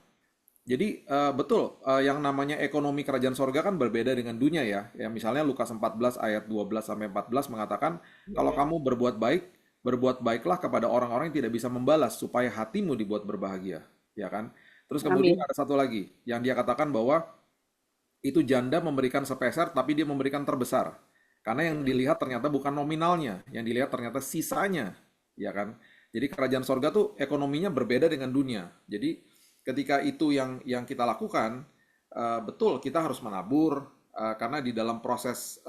Jadi betul, yang namanya ekonomi kerajaan sorga kan berbeda dengan dunia ya. Ya misalnya Lukas 14 ayat 12-14 mengatakan, kalau kamu berbuat baik, berbuat baiklah kepada orang-orang yang tidak bisa membalas, supaya hatimu dibuat berbahagia. Ya kan? Terus kemudian ada satu lagi, yang dia katakan bahwa itu janda memberikan sepeser, tapi dia memberikan terbesar. Karena yang dilihat ternyata bukan nominalnya, yang dilihat ternyata sisanya, ya kan? Jadi kerajaan sorga tuh ekonominya berbeda dengan dunia. Jadi ketika itu yang kita lakukan, betul kita harus menabur, karena di dalam proses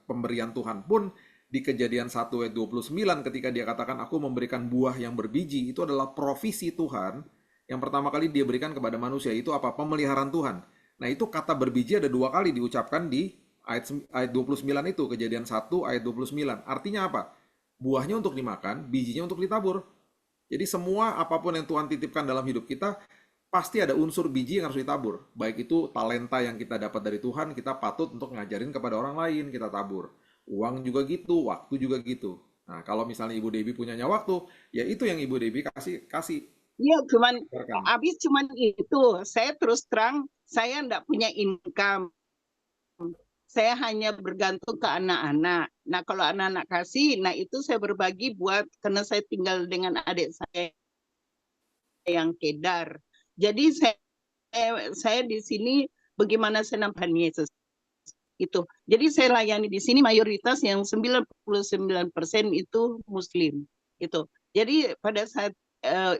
pemberian Tuhan pun di Kejadian 1 ayat 29 ketika dia katakan aku memberikan buah yang berbiji, itu adalah provisi Tuhan yang pertama kali dia berikan kepada manusia. Itu apa? Pemeliharaan Tuhan. Nah itu kata berbiji ada 2 kali diucapkan di ayat 29 itu, Kejadian 1 ayat 29. Artinya apa? Buahnya untuk dimakan, bijinya untuk ditabur. Jadi semua apapun yang Tuhan titipkan dalam hidup kita, pasti ada unsur biji yang harus ditabur. Baik itu talenta yang kita dapat dari Tuhan, kita patut untuk ngajarin kepada orang lain, kita tabur. Uang juga gitu, waktu juga gitu. Nah, kalau misalnya Ibu Debbie punyanya waktu, ya itu yang Ibu Debbie kasih. Iya, habis cuman itu. Saya terus terang, saya enggak punya income. Saya hanya bergantung ke anak-anak. Nah, kalau anak-anak kasih, nah itu saya berbagi buat, karena saya tinggal dengan adik saya yang kedar. Jadi saya di sini bagaimana saya nampak Yesus. Itu. Jadi saya layani di sini mayoritas yang 99% itu Muslim. Itu. Jadi pada saat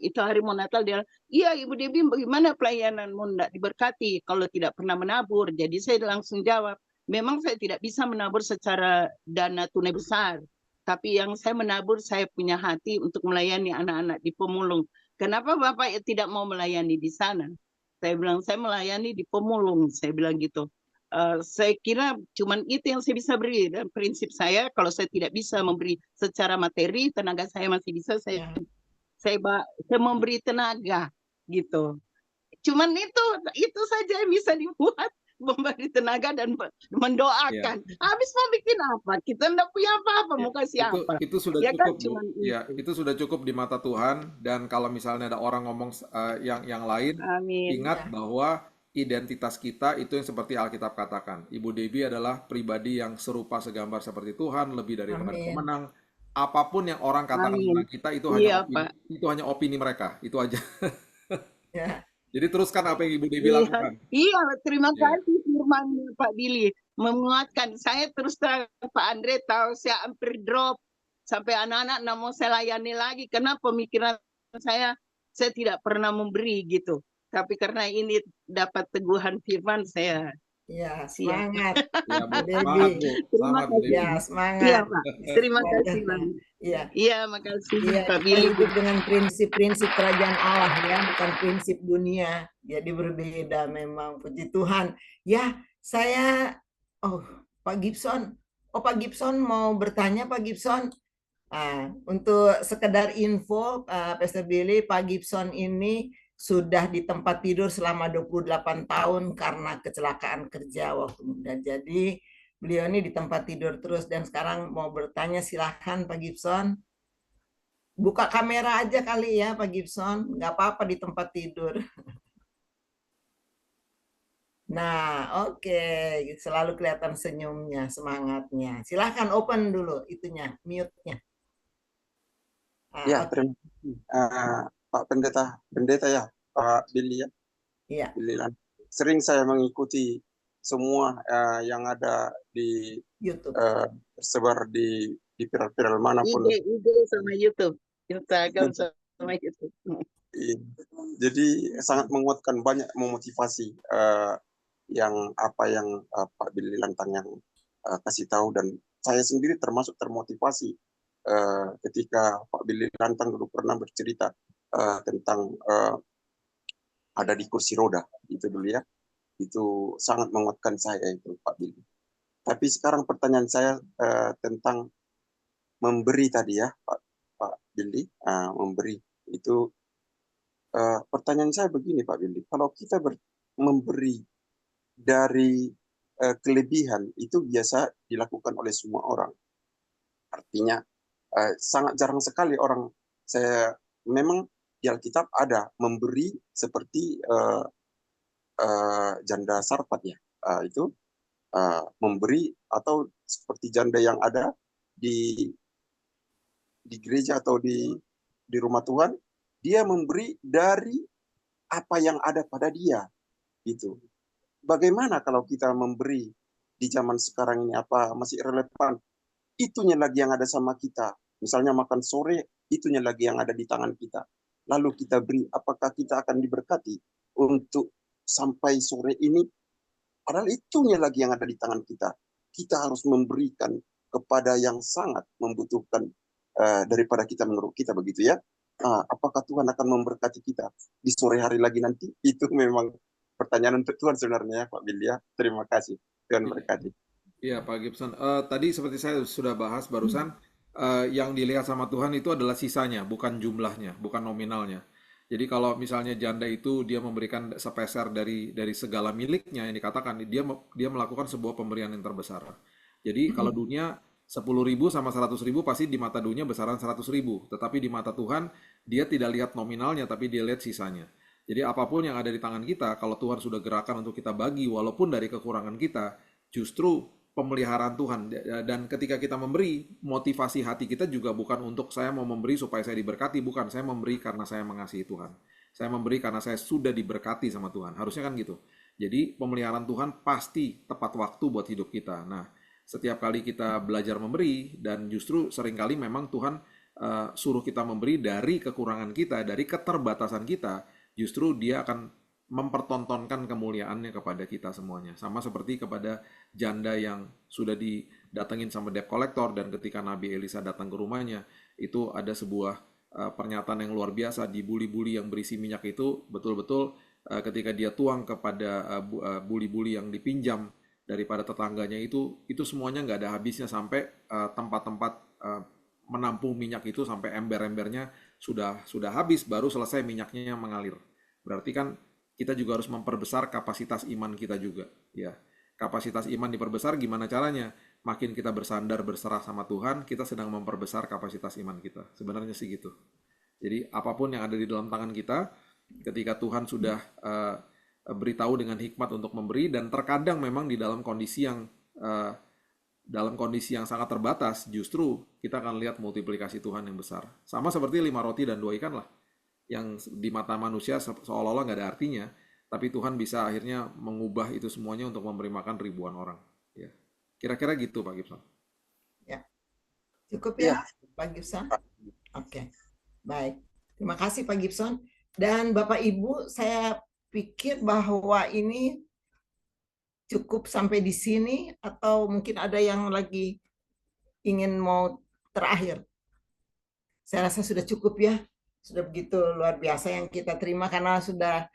itu hari mau Natal dia, iya Ibu Debbie bagaimana pelayananmu tidak diberkati kalau tidak pernah menabur. Jadi saya langsung jawab, memang saya tidak bisa menabur secara dana tunai besar. Tapi yang saya menabur, saya punya hati untuk melayani anak-anak di pemulung. Kenapa Bapak tidak mau melayani di sana? Saya bilang, saya melayani di pemulung. Saya bilang gitu. Saya kira cuman itu yang saya bisa beri, dan prinsip saya kalau saya tidak bisa memberi secara materi, tenaga saya masih bisa, saya memberi tenaga gitu. Cuman itu saja yang bisa dibuat, memberi tenaga dan mendoakan. Habis mau bikin apa? Kita enggak punya apa-apa, mau kasih apa? Itu sudah ya cukup, kan, itu sudah cukup di mata Tuhan. Dan kalau misalnya ada orang ngomong yang lain, ingat bahwa identitas kita itu yang seperti Alkitab katakan. Ibu Debbie adalah pribadi yang serupa segambar seperti Tuhan, lebih dari pemenang. Apapun yang orang katakan tentang kita itu hanya opini mereka, itu aja. Jadi teruskan apa yang Ibu Debbie lakukan. Iya, terima kasih firman Pak Billy menguatkan. Saya terus terang Pak Andre tahu saya hampir drop sampai anak-anak tidak mau saya layani lagi karena pemikiran saya tidak pernah memberi gitu. Tapi karena ini dapat teguhan firman saya. Ya, semangat. Ya, Bu. Semangat, Bu. Terima kasih. Ya, semangat. Iya, Pak. Terima kasih, Bang. Iya, makasih Pak Billy. Hidup dengan prinsip-prinsip kerajaan Allah ya, bukan prinsip dunia. Jadi berbeda memang, puji Tuhan. Ya, saya Pak Gibson. Pak Gibson mau bertanya, Pak Gibson. Untuk sekedar info, Pastor Billy, Pak Gibson ini sudah di tempat tidur selama 28 tahun karena kecelakaan kerja waktu muda. Jadi beliau ini di tempat tidur terus dan sekarang mau bertanya, silahkan Pak Gibson. Buka kamera aja kali ya Pak Gibson, nggak apa-apa di tempat tidur. Nah, oke. Selalu kelihatan senyumnya, semangatnya. Silahkan open dulu itunya, mute-nya. Ya, terima kasih. Pak Pendeta ya, Pak Billy ya. Iya. Billy. Sering saya mengikuti semua yang ada di YouTube. tersebar di viral-viral manapun. IG sama YouTube, Instagram sama YouTube. Jadi sangat menguatkan, banyak memotivasi yang Pak Billy Lantang yang kasih tahu, dan saya sendiri termasuk termotivasi ketika Pak Billy Lantang dulu pernah bercerita tentang ada di kursi roda itu dulu ya, itu sangat menguatkan saya itu Pak Billy. Tapi sekarang pertanyaan saya tentang memberi tadi ya Pak Billy, memberi itu pertanyaan saya begini Pak Billy, kalau kita memberi dari kelebihan itu biasa dilakukan oleh semua orang, artinya sangat jarang sekali orang, saya memang di Alkitab ada memberi seperti janda Sarfat ya, itu memberi, atau seperti janda yang ada di gereja atau di rumah Tuhan, dia memberi dari apa yang ada pada dia gitu. Bagaimana kalau kita memberi di zaman sekarang ini, apa masih relevan? Itunya lagi yang ada sama kita. Misalnya makan sore, itunya lagi yang ada di tangan kita. Lalu kita beri, apakah kita akan diberkati untuk sampai sore ini? Padahal itunya lagi yang ada di tangan kita. Kita harus memberikan kepada yang sangat membutuhkan daripada kita menurut kita, begitu ya. Apakah Tuhan akan memberkati kita di sore hari lagi nanti? Itu memang pertanyaan untuk Tuhan sebenarnya ya Pak Billy ya. Terima kasih. Tuhan berkati. Iya Pak Gibson, tadi seperti saya sudah bahas barusan, yang dilihat sama Tuhan itu adalah sisanya, bukan jumlahnya, bukan nominalnya. Jadi kalau misalnya janda itu dia memberikan sepeser dari segala miliknya, yang dikatakan dia melakukan sebuah pemberian yang terbesar. Jadi kalau dunia 10.000 sama 100.000 pasti di mata dunia besaran 100.000, tetapi di mata Tuhan dia tidak lihat nominalnya, tapi dia lihat sisanya. Jadi apapun yang ada di tangan kita, kalau Tuhan sudah gerakan untuk kita bagi, walaupun dari kekurangan kita, justru pemeliharaan Tuhan. Dan ketika kita memberi, motivasi hati kita juga bukan untuk saya mau memberi supaya saya diberkati, bukan. Saya memberi karena saya mengasihi Tuhan. Saya memberi karena saya sudah diberkati sama Tuhan. Harusnya kan gitu. Jadi pemeliharaan Tuhan pasti tepat waktu buat hidup kita. Nah, setiap kali kita belajar memberi, dan justru seringkali memang Tuhan suruh kita memberi dari kekurangan kita, dari keterbatasan kita, justru dia akan mempertontonkan kemuliaannya kepada kita semuanya. Sama seperti kepada janda yang sudah didatengin sama debt collector, dan ketika Nabi Elisa datang ke rumahnya, itu ada sebuah pernyataan yang luar biasa. Di buli-buli yang berisi minyak itu, betul-betul ketika dia tuang kepada buli-buli yang dipinjam daripada tetangganya, itu semuanya nggak ada habisnya, sampai tempat-tempat menampung minyak itu sampai ember-embernya sudah habis, baru selesai minyaknya yang mengalir. Berarti kan kita juga harus memperbesar kapasitas iman kita juga, ya. Kapasitas iman diperbesar gimana caranya? Makin kita bersandar berserah sama Tuhan, kita sedang memperbesar kapasitas iman kita. Sebenarnya sih gitu. Jadi apapun yang ada di dalam tangan kita, ketika Tuhan sudah beritahu dengan hikmat untuk memberi, dan terkadang memang di dalam kondisi yang sangat terbatas, justru kita akan lihat multiplikasi Tuhan yang besar. Sama seperti 5 roti dan 2 ikan lah, yang di mata manusia seolah-olah nggak ada artinya, tapi Tuhan bisa akhirnya mengubah itu semuanya untuk memberi makan ribuan orang. Ya, kira-kira gitu Pak Gibson. Ya, cukup ya Pak Gibson. Oke, baik. Terima kasih Pak Gibson. Dan Bapak Ibu, saya pikir bahwa ini cukup sampai di sini, atau mungkin ada yang lagi ingin mau terakhir. Saya rasa sudah cukup ya. Sudah begitu luar biasa yang kita terima, karena sudah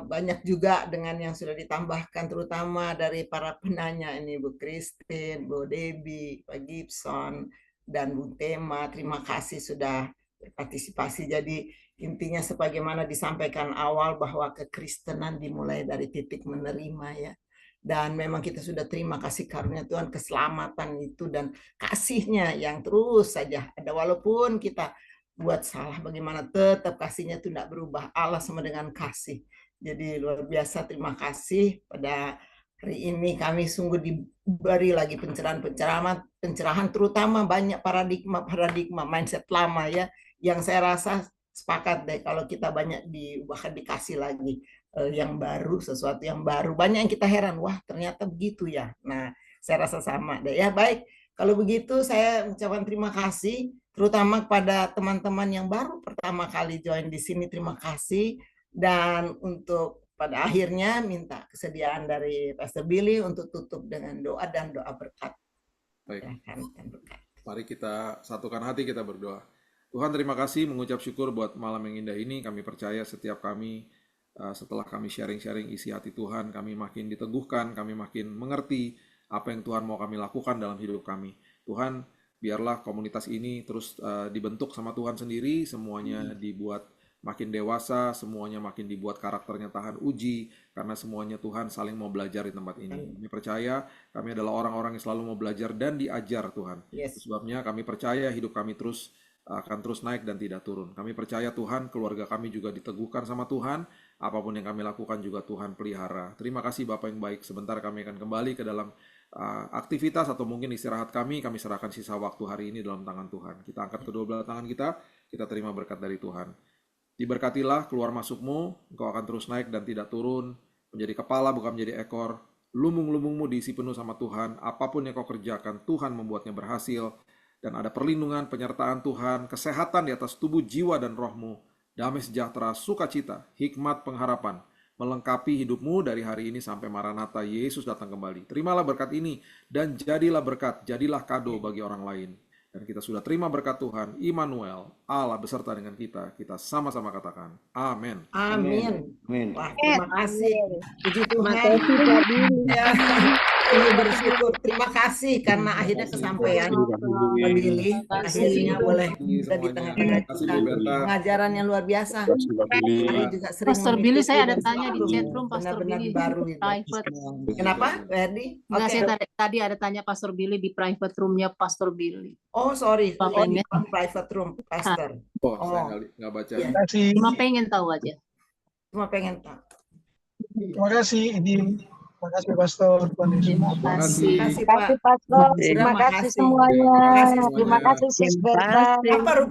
banyak juga dengan yang sudah ditambahkan, terutama dari para penanya ini, Bu Christine, Bu Debbie, Pak Gibson, dan Bu Tema. Terima kasih sudah berpartisipasi. Jadi intinya sebagaimana disampaikan awal, bahwa kekristenan dimulai dari titik menerima ya. Dan memang kita sudah terima kasih karunia Tuhan, keselamatan itu, dan kasihnya yang terus saja ada, walaupun kita buat salah bagaimana, tetap kasihnya itu tidak berubah. Allah sama dengan kasih. Jadi luar biasa, terima kasih. Pada hari ini kami sungguh diberi lagi pencerahan, terutama banyak paradigma mindset lama ya, yang saya rasa sepakat deh kalau kita banyak bahkan dikasih lagi yang baru, sesuatu yang baru. Banyak yang kita heran, wah ternyata begitu ya. Nah, saya rasa sama deh ya. Baik, kalau begitu saya ucapkan terima kasih, terutama kepada teman-teman yang baru pertama kali join di sini. Terima kasih. Dan untuk pada akhirnya minta kesediaan dari Pastor Billy untuk tutup dengan doa dan doa berkat. Baik. Mari kita satukan hati, kita berdoa. Tuhan, terima kasih, mengucap syukur buat malam yang indah ini. Kami percaya setiap kami, setelah kami sharing-sharing isi hati Tuhan, kami makin diteguhkan, kami makin mengerti apa yang Tuhan mau kami lakukan dalam hidup kami. Tuhan, biarlah komunitas ini terus dibentuk sama Tuhan sendiri, semuanya dibuat makin dewasa, semuanya makin dibuat karakternya tahan uji, karena semuanya Tuhan saling mau belajar di tempat ini. Kami percaya kami adalah orang-orang yang selalu mau belajar dan diajar Tuhan. Yes. Sebabnya kami percaya hidup kami akan terus naik dan tidak turun. Kami percaya Tuhan, keluarga kami juga diteguhkan sama Tuhan, apapun yang kami lakukan juga Tuhan pelihara. Terima kasih Bapak yang baik. Sebentar kami akan kembali ke dalam aktivitas atau mungkin istirahat kami serahkan sisa waktu hari ini dalam tangan Tuhan. Kita angkat kedua belah tangan kita terima berkat dari Tuhan. Diberkatilah keluar masukmu, engkau akan terus naik dan tidak turun, menjadi kepala bukan menjadi ekor. Lumbung-lumbungmu diisi penuh sama Tuhan, apapun yang kau kerjakan, Tuhan membuatnya berhasil. Dan ada perlindungan, penyertaan Tuhan, kesehatan di atas tubuh, jiwa, dan rohmu, damai sejahtera, sukacita, hikmat, pengharapan, melengkapi hidupmu dari hari ini sampai Maranatha, Yesus datang kembali. Terimalah berkat ini, dan jadilah berkat, jadilah kado bagi orang lain. Dan kita sudah terima berkat Tuhan, Immanuel, Allah beserta dengan kita. Kita sama-sama katakan, amin. Amin. Wah, terima kasih. Puji Tuhan. Ya. Ini bersyukur. Terima kasih karena akhirnya kesampaian. Billy, akhirnya boleh kita di tengah-tengah kita. Pengajaran yang luar biasa. Pastor Billy, saya ada tanya di chat room, Pastor Billy private. Kenapa, Verdi? Enggak, saya tadi ada tanya Pastor Billy di private roomnya Pastor Billy. Oh, sorry. Di private room, Pastor. Saya nggak baca. Cuma pengen tahu aja. Cuma pengen tahu. Terima kasih, terima kasih Pastor. Terima kasih. Terima kasih Pastor. Terima kasih semuanya. Terima kasih Sis Berta. Apa rupanya